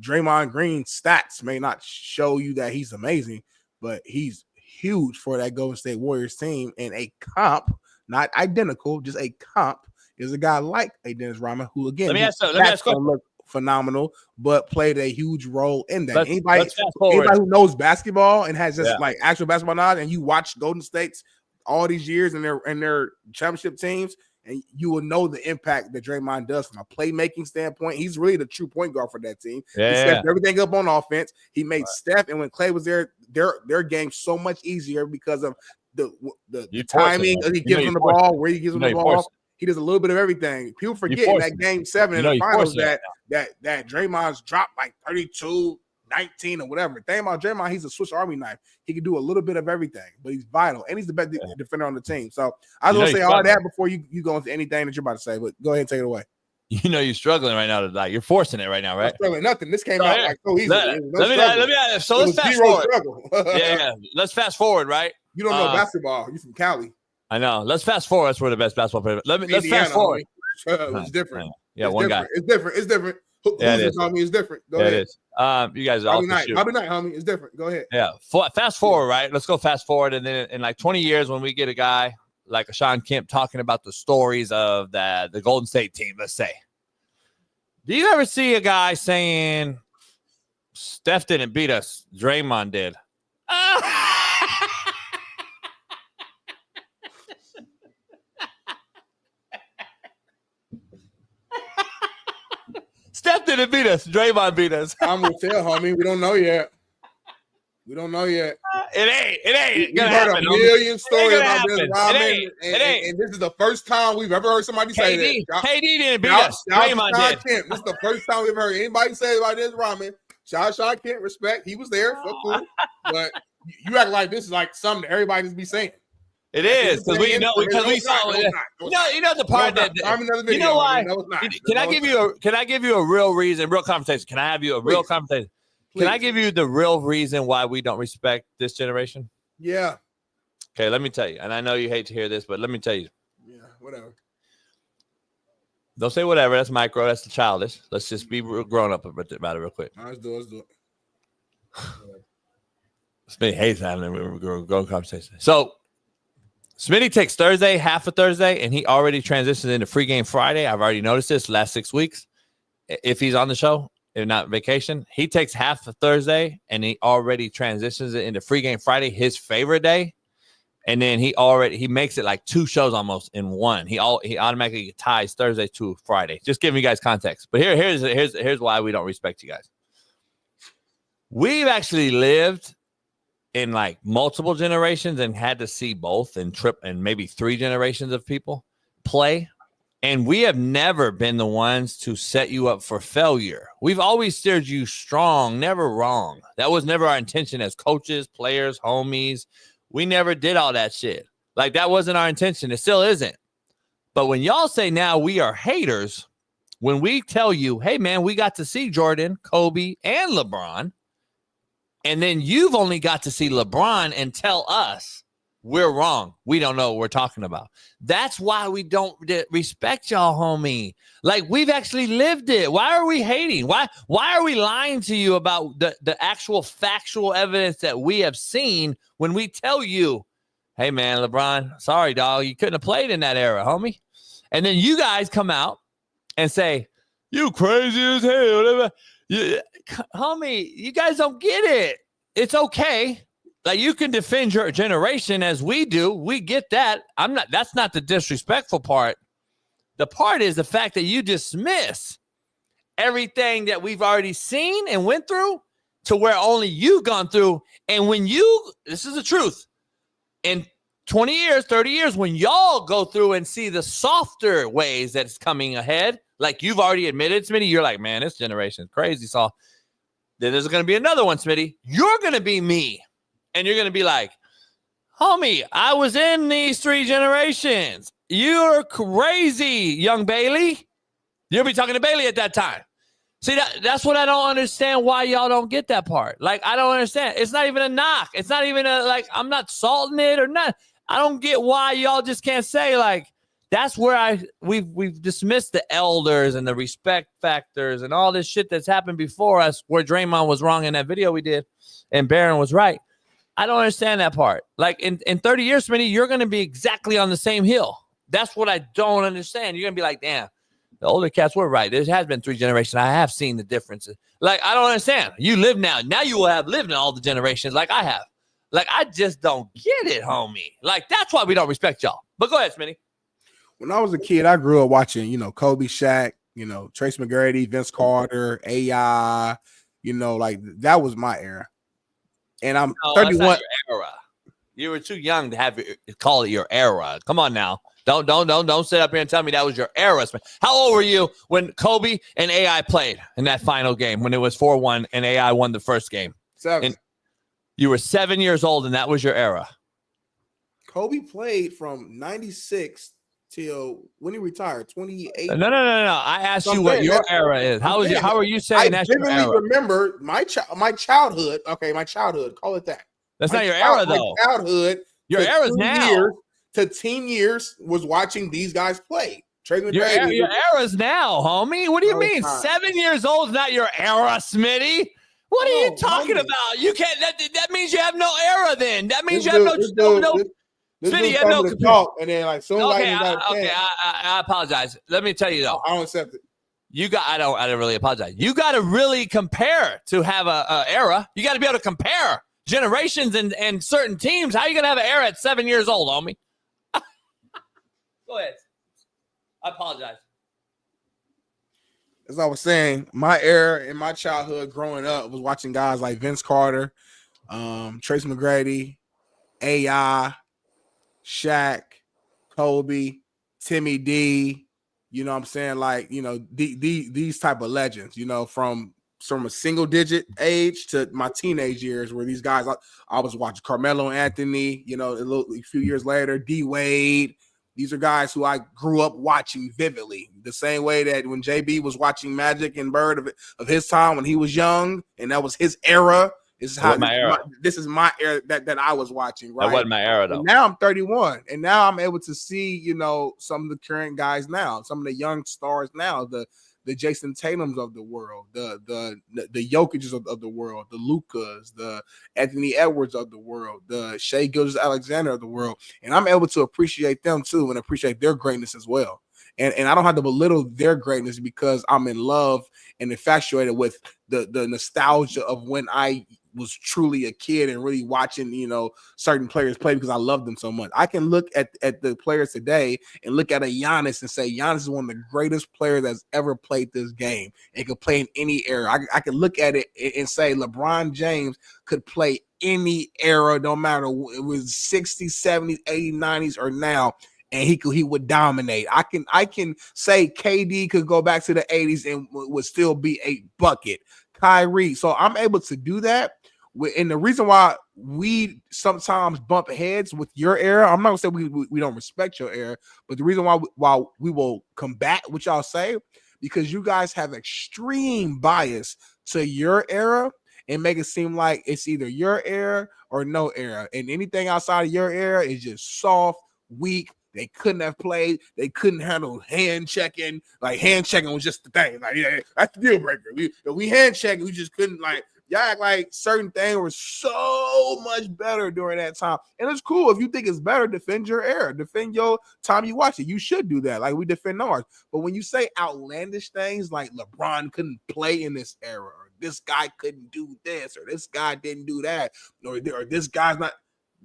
Draymond Green's stats may not show you that he's amazing, but he's huge for that Golden State Warriors team. And a comp, not identical, just a comp, is a guy like a Dennis Rodman who, again, let me ask look phenomenal, but played a huge role in that. Anybody who knows basketball and has just like actual basketball knowledge, and you watch Golden State's all these years and their championship teams, and you will know the impact that Draymond does from a playmaking standpoint. He's really the true point guard for that team. He stepped everything up on offense. He made Steph, and when Clay was there, their game so much easier because of the timing he gives him the ball, where he gives him the ball. He does a little bit of everything. People forget in that game 7 in the finals that Draymond's dropped like 32, 19 or whatever. Think about Draymond, he's a Swiss Army knife. He can do a little bit of everything, but he's vital, and he's the best defender on the team. So I was going to say all that before you go into anything that you're about to say, but go ahead and take it away. You know you're struggling right now to die. You're forcing it right now, right? I'm struggling nothing. This came out like so easy. Let's fast forward. Let's fast forward, right? You don't know basketball. You're from Cali. I know. Let's fast forward. That's where the best basketball player. Let's fast forward. It's different. Yeah, one guy. It's different. It's different. It's different. Go ahead. It is. You guys are Bobby Knight, homie. It's different. Go ahead. Yeah. Fast forward, right? Let's go fast forward. And then in like 20 years, when we get a guy like a Shaun Kemp talking about the stories of the Golden State team, let's say. Do you ever see a guy saying, Steph didn't beat us, Draymond did? Steph didn't beat us. Draymond beat us. I'm going to tell, homie. We don't know yet. It ain't. We've heard a million stories about this, Rodman. And this is the first time we've ever heard somebody say that. KD didn't beat us. Draymond did. This is the first time we've heard anybody say about this, Rodman. Shaun Kemp, respect. He was there. So cool. But you act like this is like something that everybody just be saying. It is because we saw. You know the part that you know why. Can I give you a real reason, real conversation? Can I have you a real conversation? Can I give you the real reason why we don't respect this generation? Yeah. Okay, let me tell you. And I know you hate to hear this, but let me tell you. Yeah, whatever. Don't say whatever. That's micro. That's the childish. Let's just be grown up about it real quick. Let's do it. Smitty hates having a grown conversation. So Smitty takes Thursday, half of Thursday, and he already transitions into free game Friday. I've already noticed this last 6 weeks. If he's on the show, if not vacation, he takes half of Thursday and he already transitions it into free game Friday, his favorite day. And then he makes it like 2 shows almost in one. He automatically ties Thursday to Friday. Just giving you guys context. But here's why we don't respect you guys. We've actually lived in like multiple generations and had to see both and maybe 3 generations of people play. And we have never been the ones to set you up for failure. We've always steered you strong, never wrong. That was never our intention as coaches, players, homies. We never did all that shit. Like, that wasn't our intention. It still isn't. But when y'all say now we are haters, when we tell you, hey, man, we got to see Jordan, Kobe, and LeBron, and then you've only got to see LeBron and tell us we're wrong. We don't know what we're talking about. That's why we don't respect y'all, homie. Like, we've actually lived it. Why are we hating? Why are we lying to you about the actual factual evidence that we have seen when we tell you, hey, man, LeBron, sorry, dog, you couldn't have played in that era, homie. And then you guys come out and say, you crazy as hell. Homie, you guys don't get it. It's okay. Like, you can defend your generation as we do. We get that. That's not the disrespectful part. The part is the fact that you dismiss everything that we've already seen and went through to where only you've gone through. And when this is the truth, in 20 years, 30 years, when y'all go through and see the softer ways that's coming ahead, like you've already admitted, Smitty, you're like, man, this generation is crazy soft. Then there's going to be another one, Smitty. You're going to be me. And you're going to be like, homie, I was in these 3 generations. You're crazy, young Bailey. You'll be talking to Bailey at that time. See, that's what I don't understand, why y'all don't get that part. Like, I don't understand. It's not even a knock. It's not even I'm not salting it or not. I don't get why y'all just can't say, like, that's where we've dismissed the elders and the respect factors and all this shit that's happened before us, where Draymond was wrong in that video we did and Barron was right. I don't understand that part. Like, in 30 years, Smitty, you're going to be exactly on the same hill. That's what I don't understand. You're going to be like, damn. The older cats were right. There has been 3 generations. I have seen the differences. Like, I don't understand. You live now. Now you will have lived in all the generations like I have. Like, I just don't get it, homie. Like, that's why we don't respect y'all. But go ahead, Smitty. When I was a kid, I grew up watching, Kobe, Shaq, Trace McGrady, Vince Carter, AI, like that was my era. And I'm 31. That's not your era. You were too young to call it your era. Come on now. Don't sit up here and tell me that was your era. How old were you when Kobe and AI played in that final game when it was 4-1 and AI won the first game? 7. And you were 7 years old and that was your era. Kobe played from 96 till when he retired, 28. No. I asked you what your era is. How are you saying that's your era? I vividly remember my childhood. Okay, my childhood. Call it that. That's not your era, though. My childhood. Your era's now. To teen years was watching these guys play. Your era's now, homie. What do you mean? 7 years old is not your era, Smitty. What are you talking about? You can't. That means you have no era. Then that means you have no. Smitty, you have no talk, and then like soon. Okay, I apologize. Let me tell you though. I don't accept it. I don't really apologize. You got to really compare to have a era. You got to be able to compare generations and certain teams. How are you gonna have an era at 7 years old, homie? Go ahead. I apologize. As I was saying, my era in my childhood growing up was watching guys like Vince Carter, Trace McGrady, AI, Shaq, Kobe, Timmy D. You know what I'm saying? Like, these type of legends, from a single digit age to my teenage years, where these guys, I was watching Carmelo Anthony, a few years later, D Wade. These are guys who I grew up watching vividly, the same way that when JB was watching Magic and Bird of his time when he was young, and that was his era. This is my era that I was watching. Right, that wasn't my era though. And now I'm 31, and now I'm able to see, some of the current guys now, some of the young stars now, the Jason Tatums of the world, the Jokic's of the world, the Lucas, the Anthony Edwards of the world, the Shai Gilgeous-Alexander of the world, and I'm able to appreciate them too and appreciate their greatness as well. And I don't have to belittle their greatness because I'm in love and infatuated with the nostalgia of when I was truly a kid and really watching, certain players play because I love them so much. I can look at the players today and look at a Giannis and say Giannis is one of the greatest players that's ever played this game and could play in any era. I can look at it and say LeBron James could play any era, no matter it was 60s, 70s, 80s, 90s, or now. And he would dominate. I can say KD could go back to the 80s and would still be a bucket. Kyrie. So I'm able to do that. And the reason why we sometimes bump heads with your era, I'm not gonna say we don't respect your era, but the reason why we will combat what y'all say, because you guys have extreme bias to your era and make it seem like it's either your era or no era. And anything outside of your era is just soft, weak. They couldn't have played. They couldn't handle hand checking. Like, hand checking was just the thing. Like, yeah, that's the deal breaker. We hand checking. We just couldn't, like, y'all act like certain things were so much better during that time. And it's cool. If you think it's better, defend your era. Defend your time you watch it. You should do that. Like, we defend ours. But when you say outlandish things like LeBron couldn't play in this era, or this guy couldn't do this, or this guy didn't do that, or this guy's not,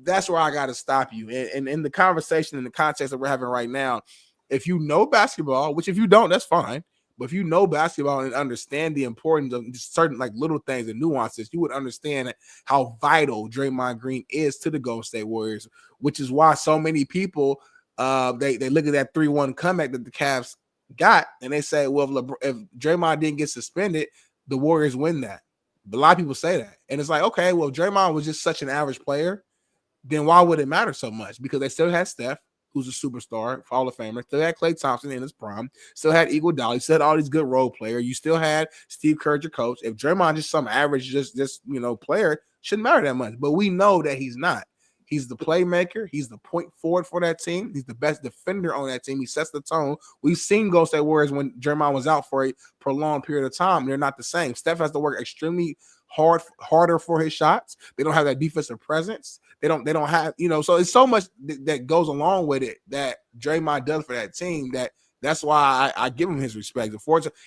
that's where I got to stop you. And in the conversation, in the context that we're having right now, if you know basketball, which if you don't, that's fine. But if you know basketball and understand the importance of just certain like little things and nuances, you would understand how vital Draymond Green is to the Golden State Warriors, which is why so many people they look at that 3-1 comeback that the Cavs got and they say, well, if Draymond didn't get suspended, the Warriors win that. But a lot of people say that. And it's like, okay, well, if Draymond was just such an average player, then why would it matter so much? Because they still had Steph, who's a superstar, Hall of Famer, still had Klay Thompson in his prime, still had Iguodala, still had all these good role players. You still had Steve Kerr, your coach. If Draymond just some average, just player, shouldn't matter that much. But we know that he's not. He's the playmaker. He's the point forward for that team. He's the best defender on that team. He sets the tone. We've seen Golden State Warriors when Draymond was out for a prolonged period of time. They're not the same. Steph has to work extremely harder for his shots. They don't have that defensive presence. They don't have, so it's so much that goes along with it that Draymond does for that team that's why I give him his respect.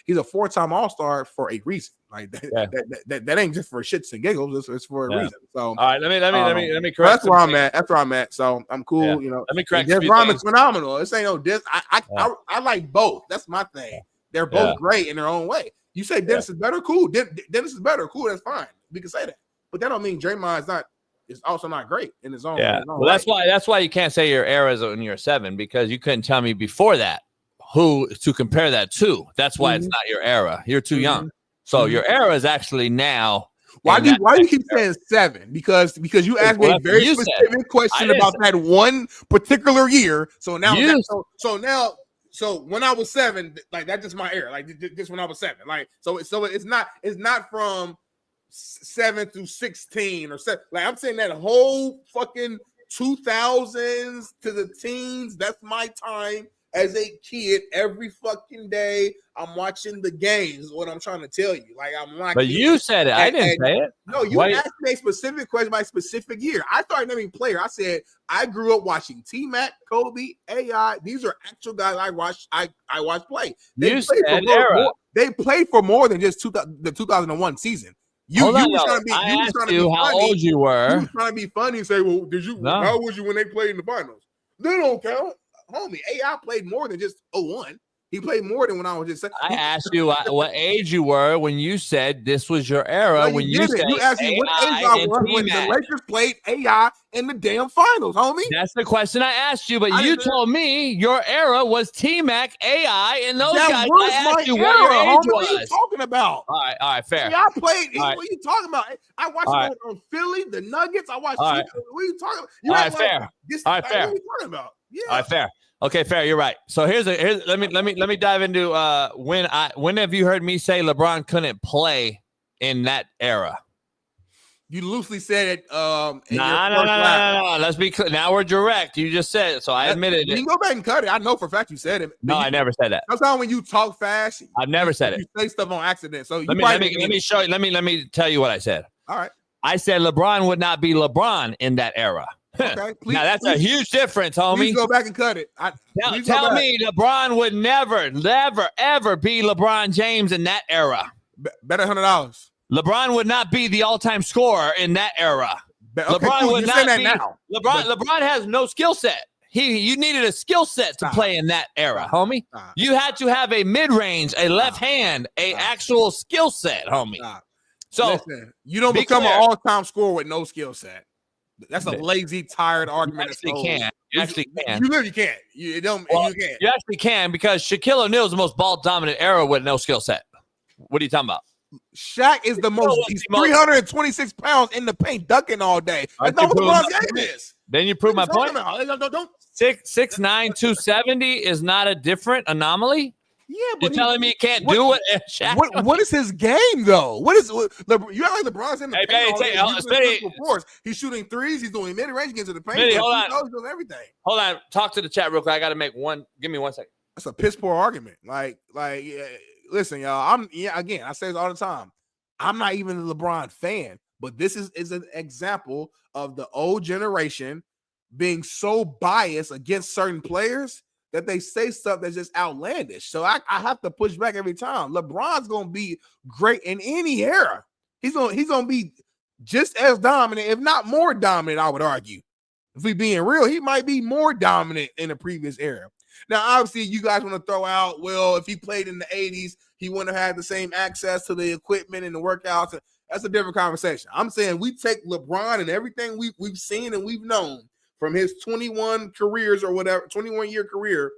He's a 4-time All-Star for a reason. Like that ain't just for shits and giggles. It's for a reason. So all right, let me correct. That's where I'm at. That's where I'm at. So I'm cool. Yeah. Let me correct. Jeff Rodman's phenomenal. This ain't no diss. I like both. That's my thing. They're both great in their own way. You say Dennis is better, cool. Dennis is better, cool. That's fine. We can say that, but that don't mean Draymond is also not great in his own. Yeah, his own well, way. that's why you can't say your era is in your 7 because you couldn't tell me before that who to compare that to. That's why it's not your era. You're too young. So your era is actually now. Why do you keep saying 7? Because you asked me a very specific question about that one particular year. So now so when I was 7, like that's just my era. Like just when I was 7. Like so it's not from 7 through 16 or 7. Like I'm saying that whole fucking 2000s to the teens. That's my time as a kid. Every fucking day I'm watching the games. Is what I'm trying to tell you. Like I'm not. But you said it. I didn't say it. No, you asked me a specific question by a specific year. I started naming player. I said I grew up watching T-Mac, Kobe, AI. These are actual guys I watched play. They played for more than just the 2001 season. You were trying to be how old you were. You were trying to be funny and say, "Well, how old was you when they played in the finals?" They don't count, homie. AI played more than just 01. He played more than when I was just saying. I asked you what age you were when you said this was your era. No, you asked me what age I was when the Lakers played AI in the damn finals, homie. That's the question I asked you, but you told me your era was T-Mac, AI, and those guys. I asked you what your age was. What are you talking about? All right, fair. I played. What are you talking about? I watched it on Philly, the Nuggets. I watched. What are you talking about? All right, fair. All right, fair. What are you talking about? Yeah. All right, fair. Okay, fair. You're right. So here's let me dive into when have you heard me say LeBron couldn't play in that era? You loosely said it. No. Let's be clear. Now we're direct. You just said it, so I admitted it. You can go back and cut it. I know for a fact you said it. No, I never said that. Sometimes when you talk fast, I've never said it. You say stuff on accident. So let me show you. Let me tell you what I said. All right. I said LeBron would not be LeBron in that era. Okay, please, now that's a huge difference, homie. Please go back and cut it. Tell me LeBron would never, ever be LeBron James in that era. Better $100. LeBron would not be the all-time scorer in that era. Okay, LeBron would not be. Now. LeBron has no skill set. You needed a skill set to play in that era, homie. You had to have a mid-range, a left hand, a actual skill set, homie. So listen, you don't become an all-time scorer with no skill set. That's a lazy, tired argument. You actually can. You literally can't. You don't. Well, you can't. You actually can because Shaquille O'Neal is the most ball-dominant era with no skill set. What are you talking about? Shaq is the most. He's 326 pounds in the paint, ducking all day. That's not what LeBron's game is. Then you prove my point. Don't 6'9", 270 is not a different anomaly. Yeah, but you're telling me he can't do it. Shaq? What is his game though? You act like LeBron's in the paint. He's shooting threes. He's doing mid range against the paint. Smitty, hold on. He's doing everything. Hold on. Talk to the chat real quick. I got to make one. Give me 1 second. That's a piss poor argument. Listen, y'all. I say this all the time. I'm not even a LeBron fan, but this is an example of the old generation being so biased against certain players that they say stuff that's just outlandish. So I have to push back every time. LeBron's gonna be great in any era. He's gonna be just as dominant, if not more dominant, I would argue. If we being real, he might be more dominant in the previous era. Now, obviously, you guys want to throw out, well, if he played in the 80s, he wouldn't have had the same access to the equipment and the workouts. That's a different conversation. I'm saying we take LeBron and everything we've seen and we've known from his 21 careers or whatever, 21-year career,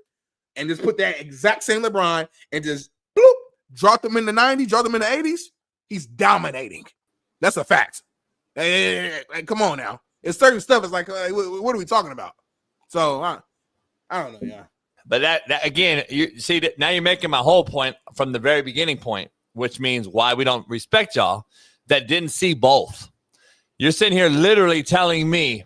and just put that exact same LeBron and just bloop, drop them in the 90s, drop them in the 80s. He's dominating. That's a fact. Hey, come on now. It's certain stuff. It's like, what are we talking about? So I don't know. Yeah. But that again, you see that now you're making my whole point from the very beginning point, which means why we don't respect y'all that didn't see both. You're sitting here literally telling me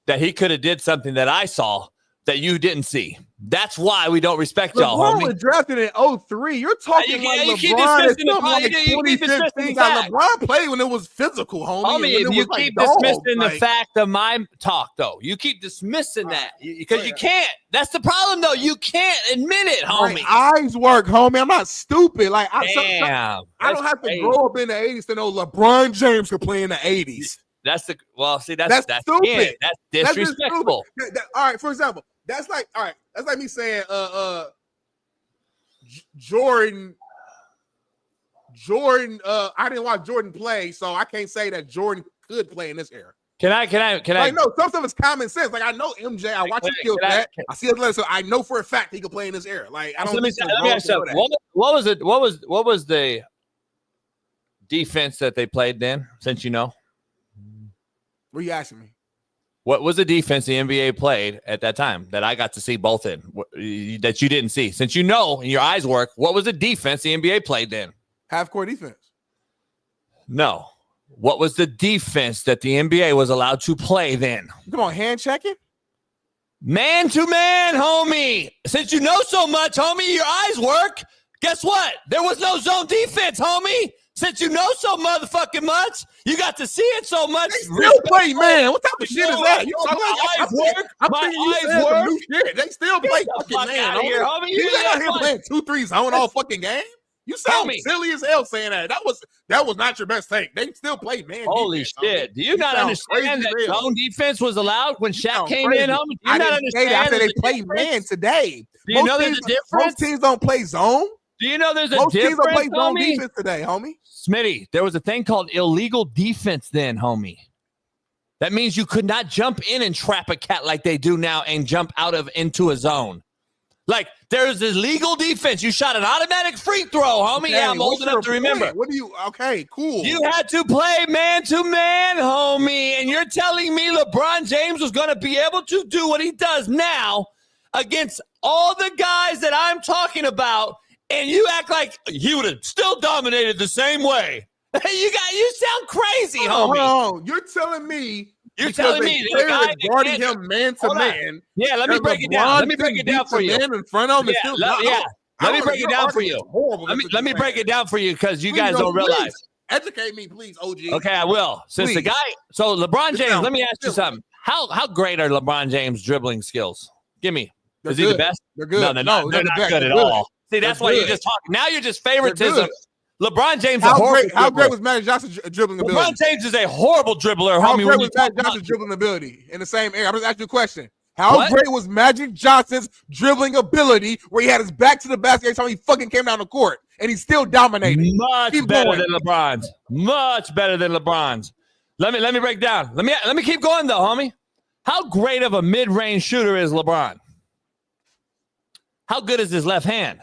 that he could have did something that I saw that you didn't see. That's why we don't respect y'all, homie. LeBron was drafted in 2003. You're talking like LeBron is something like 2015. LeBron played when it was physical, homie. If you keep dismissing the fact of my talk, though, you keep dismissing that because you can't. That's the problem, though. You can't admit it, homie. My eyes work, homie. I'm not stupid. Like I don't have to crazy. grow up in the 80s to know LeBron James could play in the 80s. That's stupid. That's disrespectful. All right, for example, that's like me saying Jordan I didn't watch Jordan play, so I can't say that Jordan could play in this era. Can I know some stuff is common sense. Like I know MJ, I watch him kill that. I see his legs, so I know for a fact he could play in this era. Like I don't let me ask you, what was the defense that they played then, since you know? What are you asking me? What was the defense the NBA played at that time that I got to see both in that you didn't see? Since you know and your eyes work, what was the defense the NBA played then? Half-court defense. No. What was the defense that the NBA was allowed to play then? Come on, hand checking? Man to man, homie. Since you know so much, homie, your eyes work. Guess what? There was no zone defense, homie. Since you know so motherfucking much, you got to see it so much. They still play, man. What type of shit is that? You talking about They still play fucking man. Homie. You out here playing 2-3 zone all fucking game? You sound silly as hell saying that. That was not your best take. They still play man. Holy defense, shit. Do you not understand that zone defense was allowed when Shaq came in, homie? Do you not understand? I said they play man today. Do you know there's a difference? Most teams don't play zone. Do you know there's a Most difference, teams don't play zone homie? defense today, homie. Smitty, there was a thing called illegal defense then, homie. That means you could not jump in and trap a cat like they do now and jump into a zone. Like, there's illegal defense. You shot an automatic free throw, homie. Okay, yeah, I'm old enough to remember. Okay, cool. You had to play man-to-man, homie, and you're telling me LeBron James was going to be able to do what he does now against all the guys that I'm talking about, and you act like he would have still dominated the same way. You sound crazy, homie. Hold on. You're telling me the guy guarding him man to man. Yeah, let me break it down. Let me break it down for you. In front of him let me break it down for you. Let me break it down for you because you guys don't realize. Educate me, please, OG. Okay, I will. Since the guy, so LeBron James, let me ask you something. How great are LeBron James' dribbling skills? Give me. Is he the best? They're good. No, they're not good at all. See, that's why you're just talking. Now you're just favoritism. LeBron James is horrible. How great was Magic Johnson's dribbling ability? LeBron James is a horrible dribbler, How homie. great was Magic Johnson's dribbling ability in the same area? I'm just asking you a question. How great was Magic Johnson's dribbling ability where he had his back to the basket every time he fucking came down the court and he still dominated? Much better than LeBron's. Much better than LeBron's. Let me break down. Let me keep going though, homie. How great of a mid-range shooter is LeBron? How good is his left hand?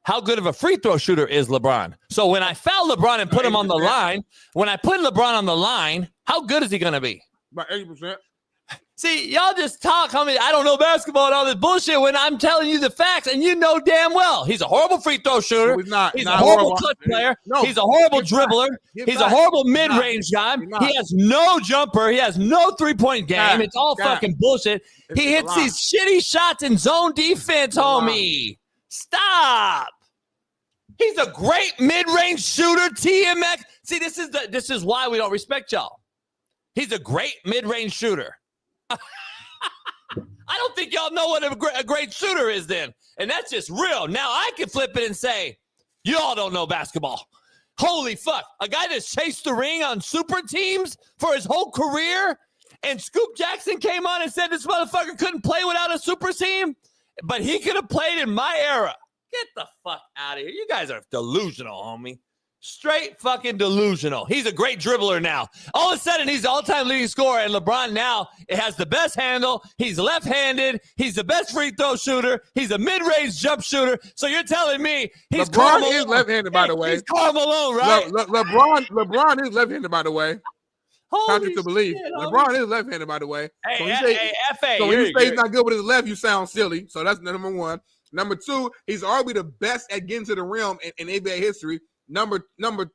How good of a free throw shooter is LeBron? So when I foul LeBron and put him on the line, when I put LeBron on the line, how good is he going to be? About 80%. See, y'all just talk, homie. I don't know basketball and all this bullshit when I'm telling you the facts, and you know damn well he's a horrible free throw shooter. No, he's a horrible clutch player. No, he's a horrible dribbler. He's a horrible mid-range guy. He has no jumper. He has no three-point game. It's all fucking bullshit. He hits these shitty shots in zone defense, homie. Stop. He's a great mid-range shooter, TMX. See, this is why we don't respect y'all. He's a great mid-range shooter. I don't think y'all know what a great shooter is then. And that's just real. Now I can flip it and say, y'all don't know basketball. Holy fuck. A guy that's chased the ring on super teams for his whole career, and Scoop Jackson came on and said this motherfucker couldn't play without a super team. but he could have played in my era. Get the fuck out of here. You guys are delusional, homie. Straight fucking delusional. He's a great dribbler now. All of a sudden, he's the all-time leading scorer, and LeBron now has the best handle. He's left-handed. He's the best free throw shooter. He's a mid-range jump shooter. So you're telling me he's LeBron is left-handed, by the way. He's Karl Malone, right? LeBron is left-handed, by the way. Contrary to belief. LeBron is left-handed, by the way. Hey, F.A. So when you say he's not good with his left, you sound silly. So that's number one. Number two, he's arguably the best at getting to the rim in NBA history. Number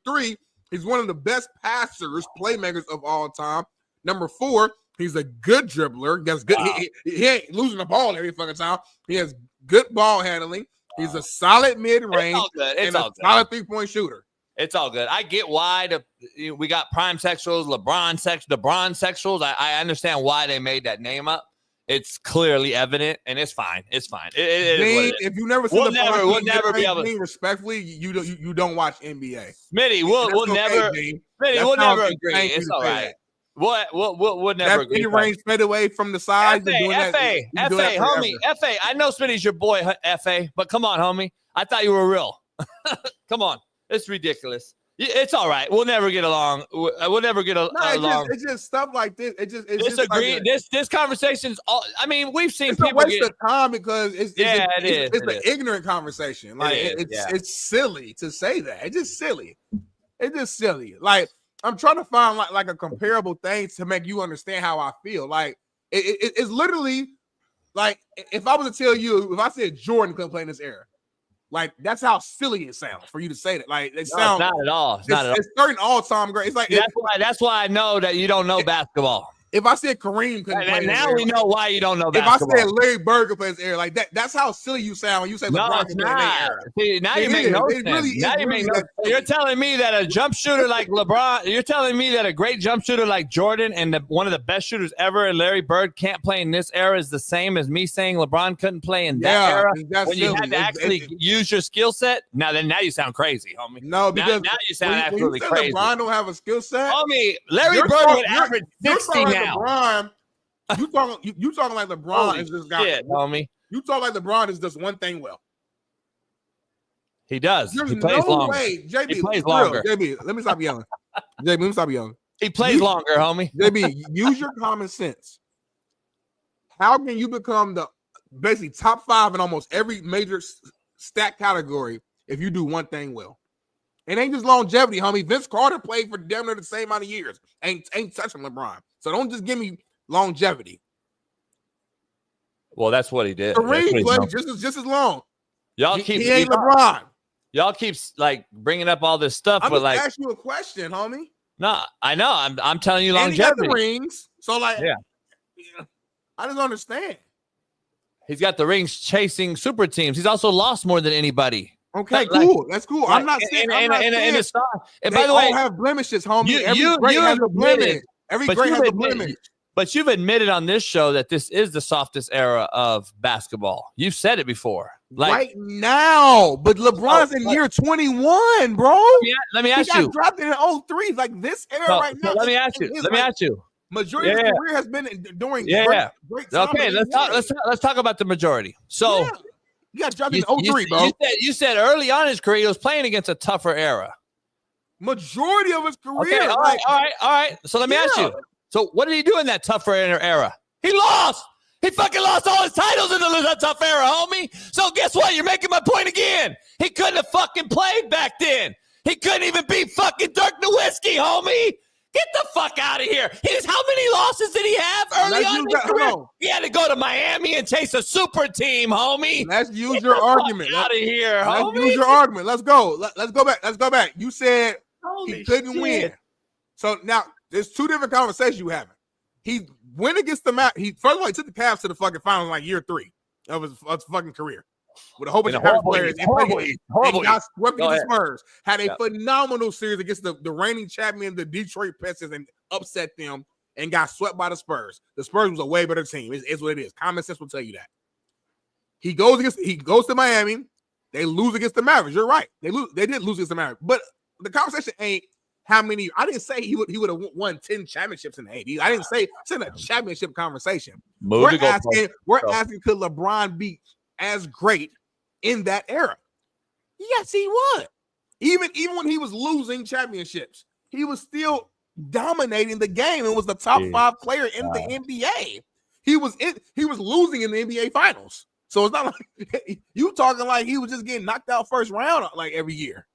three, he's one of the best passers, playmakers of all time. Number four, he's a good dribbler. That's good. Wow. He ain't losing the ball every fucking time. He has good ball handling. He's a solid mid-range and a solid three-point shooter. It's all good. I get why we got prime sexuals, LeBron sexuals. I understand why they made that name up. It's clearly evident, and it's fine. It's fine. If you never seen we'll never be able to. Respectfully, you don't watch NBA. Smitty, we'll never agree. It's all right. We'll never agree. That range fade away from the side. F.A., homie. F.A., I know Smitty's your boy, F.A., but come on, homie. I thought you were real. Come on. It's ridiculous. It's all right. We'll never get along. We'll never get along. It's just stuff like this. This conversation's all. I mean, we've seen it's people a waste of time because it's an ignorant conversation. Like it's silly to say that. It's just silly. It's just silly. Like I'm trying to find like a comparable thing to make you understand how I feel. Like it's literally like if I was to tell you, if I said Jordan couldn't play in this era. Like that's how silly it sounds for you to say that. Like it sounds not at all. It's certain all-time great. It's like that's why I know that you don't know basketball. If I said Kareem couldn't play, now we know why you don't know basketball. If I said Larry Bird could play his era, like that's how silly you sound when you say LeBron can play in their era. See, now you make no sense. You're telling me that a jump shooter like LeBron, you're telling me that a great jump shooter like Jordan and one of the best shooters ever, Larry Bird, can't play in this era is the same as me saying LeBron couldn't play in that era when you had to actually use your skill set? Now you sound crazy, homie. No, because now you sound absolutely crazy. LeBron don't have a skill set. Homie, Larry Bird would average 60 now. LeBron, you talking like LeBron is this guy. Shit, homie. You talk like LeBron is just one thing well. He does. There's he plays no longer. way. JB, he plays longer. JB, let me stop yelling. JB, let me stop yelling. He plays longer, homie. JB, use your common sense. How can you become the basically top 5 in almost every major stat category if you do one thing well? It ain't just longevity, homie. Vince Carter played for damn near the same amount of years. Ain't touching LeBron. So don't just give me longevity. Well, that's what he did. Kareem played just as long. Y'all keep he ain't LeBron. Y'all keep like bringing up all this stuff, I'm but like ask you a question, homie. No, I know. I'm telling you longevity. And he got the rings. So like, I just understand. He's got the rings chasing super teams. He's also lost more than anybody. Okay, cool. That's cool. I'm not saying. And by the way, have blemishes, homie. Every great has a blemish. Every great has a blemish. But you've admitted on this show that this is the softest era of basketball. You've said it before. Like, right now, but LeBron's in year 21, bro. Let me ask you. He got dropped in 03. Like this era right now. Let me ask you. Majority of his career has been during great time. Okay, let's talk about the majority. So you got dropped in 03, bro. You said early on in his career he was playing against a tougher era. Majority of his career. Okay, all right. So let me ask you. So what did he do in that tougher era? He lost. He fucking lost all his titles in that tough era, homie. So guess what? You're making my point again. He couldn't have fucking played back then. He couldn't even beat fucking Dirk Nowitzki, homie. Get the fuck out of here. How many losses did he have early on in his career? He had to go to Miami and chase a super team, homie. Let's use your argument. Out of here, homie. Let's use your argument. Let's go. Let's go back. You said he couldn't win. So now there's two different conversations you having. He went against the map. First of all, he took the Cavs to the fucking finals like year 3 of his fucking career with a whole bunch of players. And got swept against the Spurs. Had a phenomenal series against the reigning champion, the Detroit Pistons, and upset them and got swept by the Spurs. The Spurs was a way better team. It's what it is. Common sense will tell you that. He goes to Miami. They lose against the Mavericks. You're right. They did lose against the Mavericks. But the conversation ain't how many. I didn't say he would have won 10 championships in the 80s. I didn't say it's in a championship conversation. We're asking, could LeBron beat as great in that era? Yes, he was. Even when he was losing championships, he was still dominating the game and was the top 5 player in the NBA. He was losing in the NBA finals. So it's not like you talking like he was just getting knocked out first round like every year.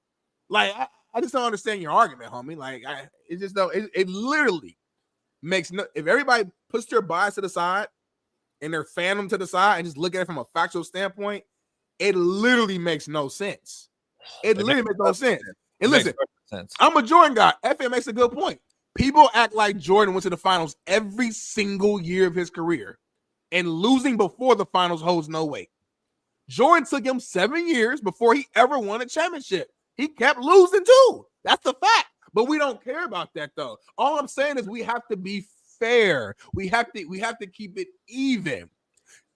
Like I just don't understand your argument, homie. Like it just don't. It literally makes no. If everybody puts their bias to the side and their fandom to the side and just look at it from a factual standpoint, it literally makes no sense. It literally makes no sense. And listen, I'm a Jordan guy. FM makes a good point. People act like Jordan went to the finals every single year of his career, and losing before the finals holds no weight. Jordan took him 7 years before he ever won a championship. He kept losing too. That's the fact. But we don't care about that though. All I'm saying is we have to be fair. We have to keep it even.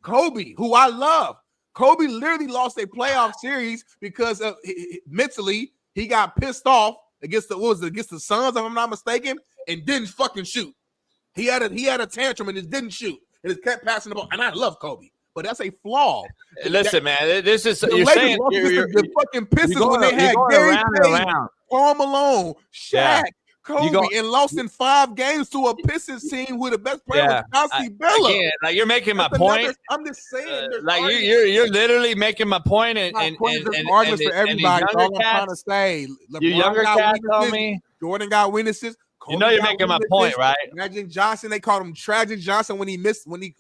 Kobe, who I love, Kobe literally lost a playoff series because of mentally he got pissed off against the Suns, if I'm not mistaken, and didn't fucking shoot. He had a tantrum and just didn't shoot. And just kept passing the ball. And I love Kobe, but that's a flaw. Listen, man, this is you're saying the fucking Pistons when they had Gary Payton, Karl Malone, Shaq, Kobe, and lost in 5 games to a Pistons team with the best player was Chauncey Billups. Again, like you're making my point. I'm just saying, like you're literally making my point, and arguments for everybody. That's all I'm trying to say. You younger cats, homie. Jordan got witnesses. You know you're making my point, right? Magic Johnson, they called him Tragic Johnson when he missed when he.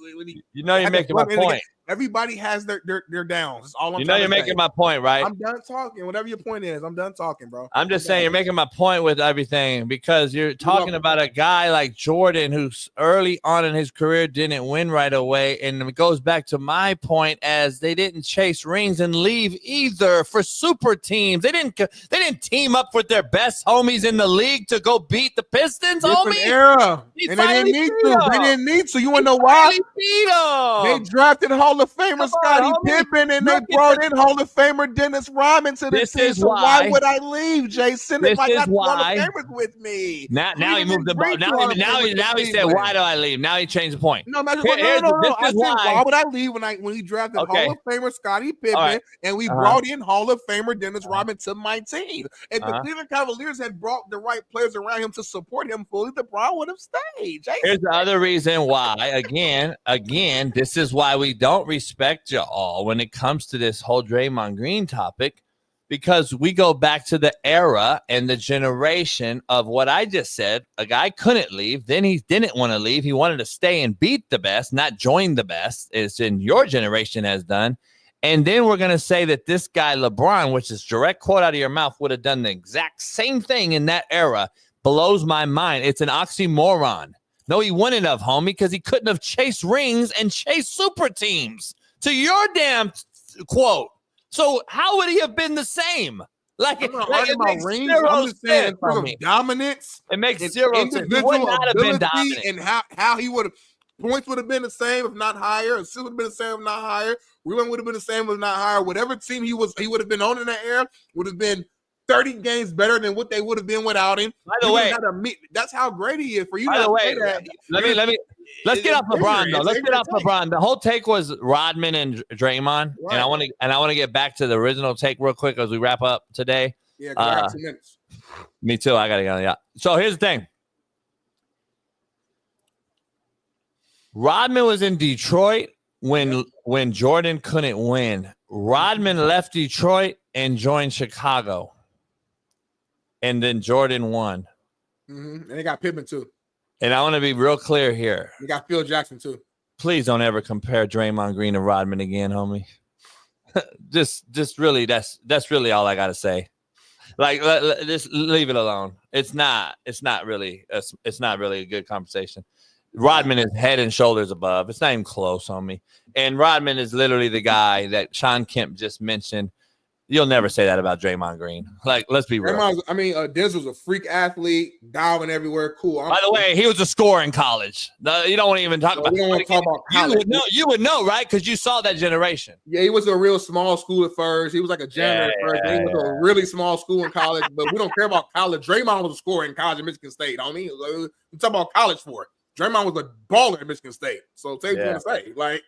You know you're making my point. Everybody has their downs. That's all I'm. You know you're making my point, right? I'm done talking. Whatever your point is, I'm done talking, bro. I'm just saying you're making my point with everything because you're talking about a guy like Jordan who's early on in his career didn't win right away, and it goes back to my point as they didn't chase rings and leave either for super teams. They didn't team up with their best homies in the league to go beat the Pistons, Different homie. Era. And they didn't need to. They didn't need to. You want to know why? They drafted Hall of Famer Scottie Pippen, and they brought in Hall of Famer Dennis Rodman to the team. So why would I leave, Jason? If I got Hall of Famers with me. Now he moved the ball. Now he said, "Why do I leave?" Now he changed the point. No, I said, why would I leave when he drafted Hall of Famer Scottie Pippen, and we brought in Hall of Famer Dennis Rodman to my team? If the Cleveland Cavaliers had brought the right players around him to support him fully, LeBron would have stayed. Jason. Here's the other reason why. Again, this is why we don't respect y'all when it comes to this whole Draymond Green topic, because we go back to the era and the generation of what I just said. A guy couldn't leave, then he didn't want to leave. He wanted to stay and beat the best, not join the best, as in your generation has done. And then we're going to say that this guy, LeBron, which is direct quote out of your mouth, would have done the exact same thing in that era. Blows my mind. It's an oxymoron. No, he wouldn't have, homie, because he couldn't have chased rings and chased super teams. To your damn quote. So how would he have been the same? Like it makes rings. zero I'm just saying, sense for me. Dominance. It makes zero sense. He would not have been dominant. And how he would have points would have been the same if not higher. Assists would have been the same if not higher. Rebound would have been the same if not higher. Whatever team he would have been on in that era would have been 30 games better than what they would have been without him. By the way, that's how great he is. For you, by the way, let's get off LeBron though. Let's get off LeBron. The whole take was Rodman and Draymond, and I want to get back to the original take real quick as we wrap up today. Yeah, I got 2 minutes. Me too. I gotta go. Yeah. So here's the thing. Rodman was in Detroit when Jordan couldn't win. Rodman left Detroit and joined Chicago. And then Jordan won. And they got Pippen too. And I want to be real clear here. You got Phil Jackson too. Please don't ever compare Draymond Green and Rodman again, homie. just really, that's really all I got to say. Like, just leave it alone. It's not really a good conversation. Rodman is head and shoulders above. It's not even close, homie. And Rodman is literally the guy that Shaun Kemp just mentioned. You'll never say that about Draymond Green. Like, let's be real. Dennis was a freak athlete, diving everywhere. Cool. By the way, he was a scorer in college. You don't want to even talk about. We don't want to talk about college. You would know, right? Because you saw that generation. Yeah, he was a real small school at first. He was like a janitor at first. He was a really small school in college, but we don't care about college. Draymond was a scorer in college at Michigan State. We talk about college for it. Draymond was a baller at Michigan State. So take what you want to say. Like,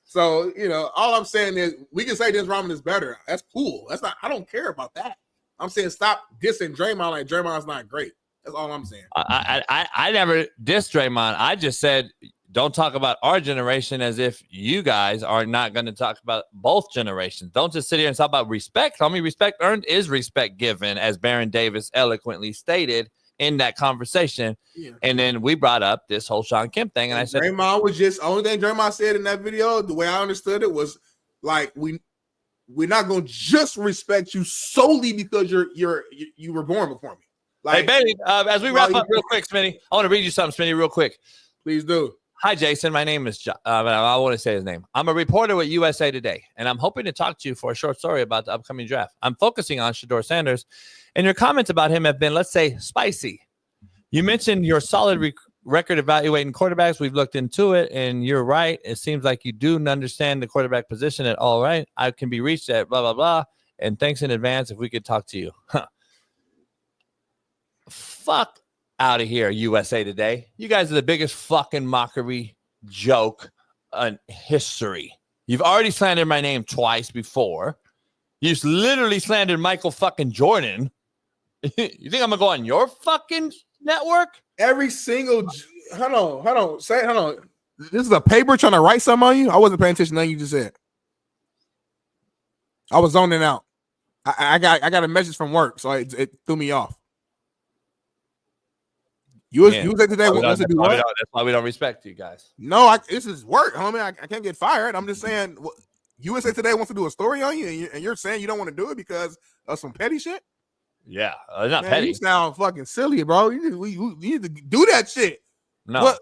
So, all I'm saying is we can say Dennis Rodman is better. That's cool. I don't care about that. I'm saying stop dissing Draymond like Draymond's not great. That's all I'm saying. I never dissed Draymond. I just said don't talk about our generation as if you guys are not going to talk about both generations. Don't just sit here and talk about respect. Homie, respect earned is respect given, as Baron Davis eloquently stated in that conversation. Yeah. And then we brought up this whole Shaun Kemp thing, and I said Draymond was just only thing Draymond said in that video. The way I understood it was like we're not going to just respect you solely because you were born before me. Like, hey, baby, as we wrap up real quick, Smitty, I want to read you something, Smitty, real quick. Please do. Hi, Jason. My name is John. I want to say his name. I'm a reporter with USA Today, and I'm hoping to talk to you for a short story about the upcoming draft. I'm focusing on Shedeur Sanders, and your comments about him have been, let's say, spicy. You mentioned your solid record evaluating quarterbacks. We've looked into it, and you're right. It seems like you do understand the quarterback position at all right. I can be reached at blah, blah, blah, and thanks in advance if we could talk to you. Fuck out of here, USA Today. You guys are the biggest fucking mockery joke in history. You've already slandered my name twice before. You literally slandered Michael fucking Jordan. You think I'm gonna go on your fucking network? Every single hold on. This is a paper trying to write something on you. I wasn't paying attention to nothing you just said. I was zoning out. I got a message from work, so it threw me off. USA Today wants to do what? That's why we don't respect you guys. No, this is work, homie. I can't get fired. I'm just saying, USA Today wants to do a story on you, and you're saying you don't want to do it because of some petty shit? Yeah, not Man, petty. You sound fucking silly, bro. You need to do that shit. No.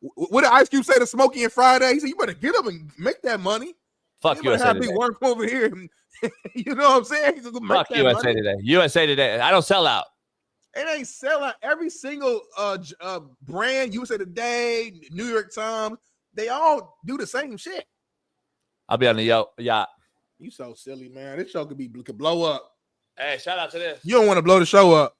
What did Ice Cube say to Smokey and Friday? He said, you better get up and make that money. Fuck you USA Today. Have me work over here. And, you know what I'm saying? Fuck USA money. Today. USA Today. I don't sell out. It ain't sell out. Every single brand, USA Today, New York Times, they all do the same shit. I'll be on the yacht. You so silly, man. This show could blow up. Hey, shout out to this. You don't want to blow the show up.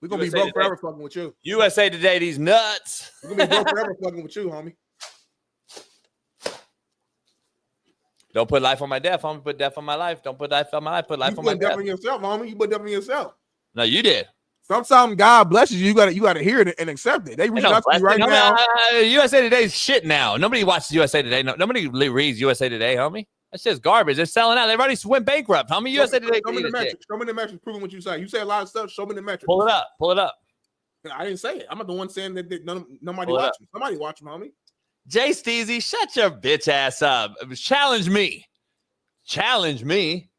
We're gonna USA be broke Today. forever fucking with you. USA Today, these nuts. We're gonna be broke forever fucking with you, homie. Don't put life on my death, homie. Put death on my life. Don't put life on my life. Put life on my You put death death. on yourself, homie. You put death on yourself. No, you did. Sometimes God blesses you. You gotta hear it and accept it. They reach out to you right now. USA Today's shit now. Nobody watches USA Today. Nobody reads USA Today, homie. That's just garbage. They're selling out. They've already went bankrupt, homie. USA Today. Show me the metrics. Show me the metrics proving what you say. You say a lot of stuff. Show me the metrics. Pull it up. Pull it up. I didn't say it. I'm not the one saying that nobody watching. Somebody watching, homie. Jay Steezy, shut your bitch ass up. Challenge me. Challenge me.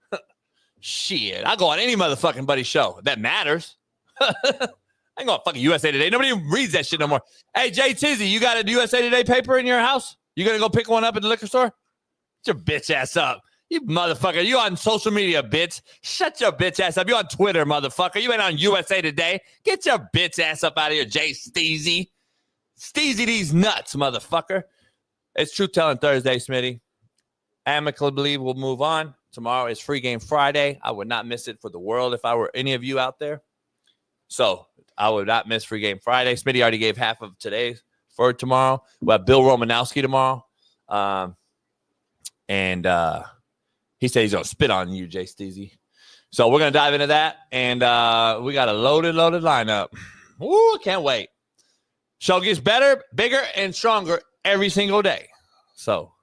Shit. I'll go on any motherfucking buddy show. That matters. I ain't going to fucking USA Today. Nobody even reads that shit no more. Hey, Jay Tizzy, you got a USA Today paper in your house? You going to go pick one up at the liquor store? Shut your bitch ass up. You motherfucker. You on social media, bitch. Shut your bitch ass up. You on Twitter, motherfucker. You ain't on USA Today. Get your bitch ass up out of here, Jay Steezy. Steezy these nuts, motherfucker. It's Truth Telling Thursday, Smitty. Amicably, we'll move on. Tomorrow is Free Game Friday. I would not miss it for the world if I were any of you out there. So I would not miss Free Game Friday. Smitty already gave half of today's for tomorrow. We'll have Bill Romanowski tomorrow. And he said he's going to spit on you, Jay Steezy. So we're going to dive into that. And we got a loaded lineup. Ooh, can't wait. Show gets better, bigger, and stronger every single day. So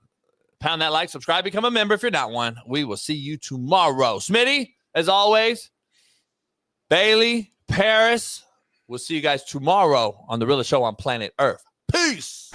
pound that like, subscribe, become a member if you're not one. We will see you tomorrow. Smitty, as always, Bailey, Paris. We'll see you guys tomorrow on The Realest Show on Planet Earth. Peace.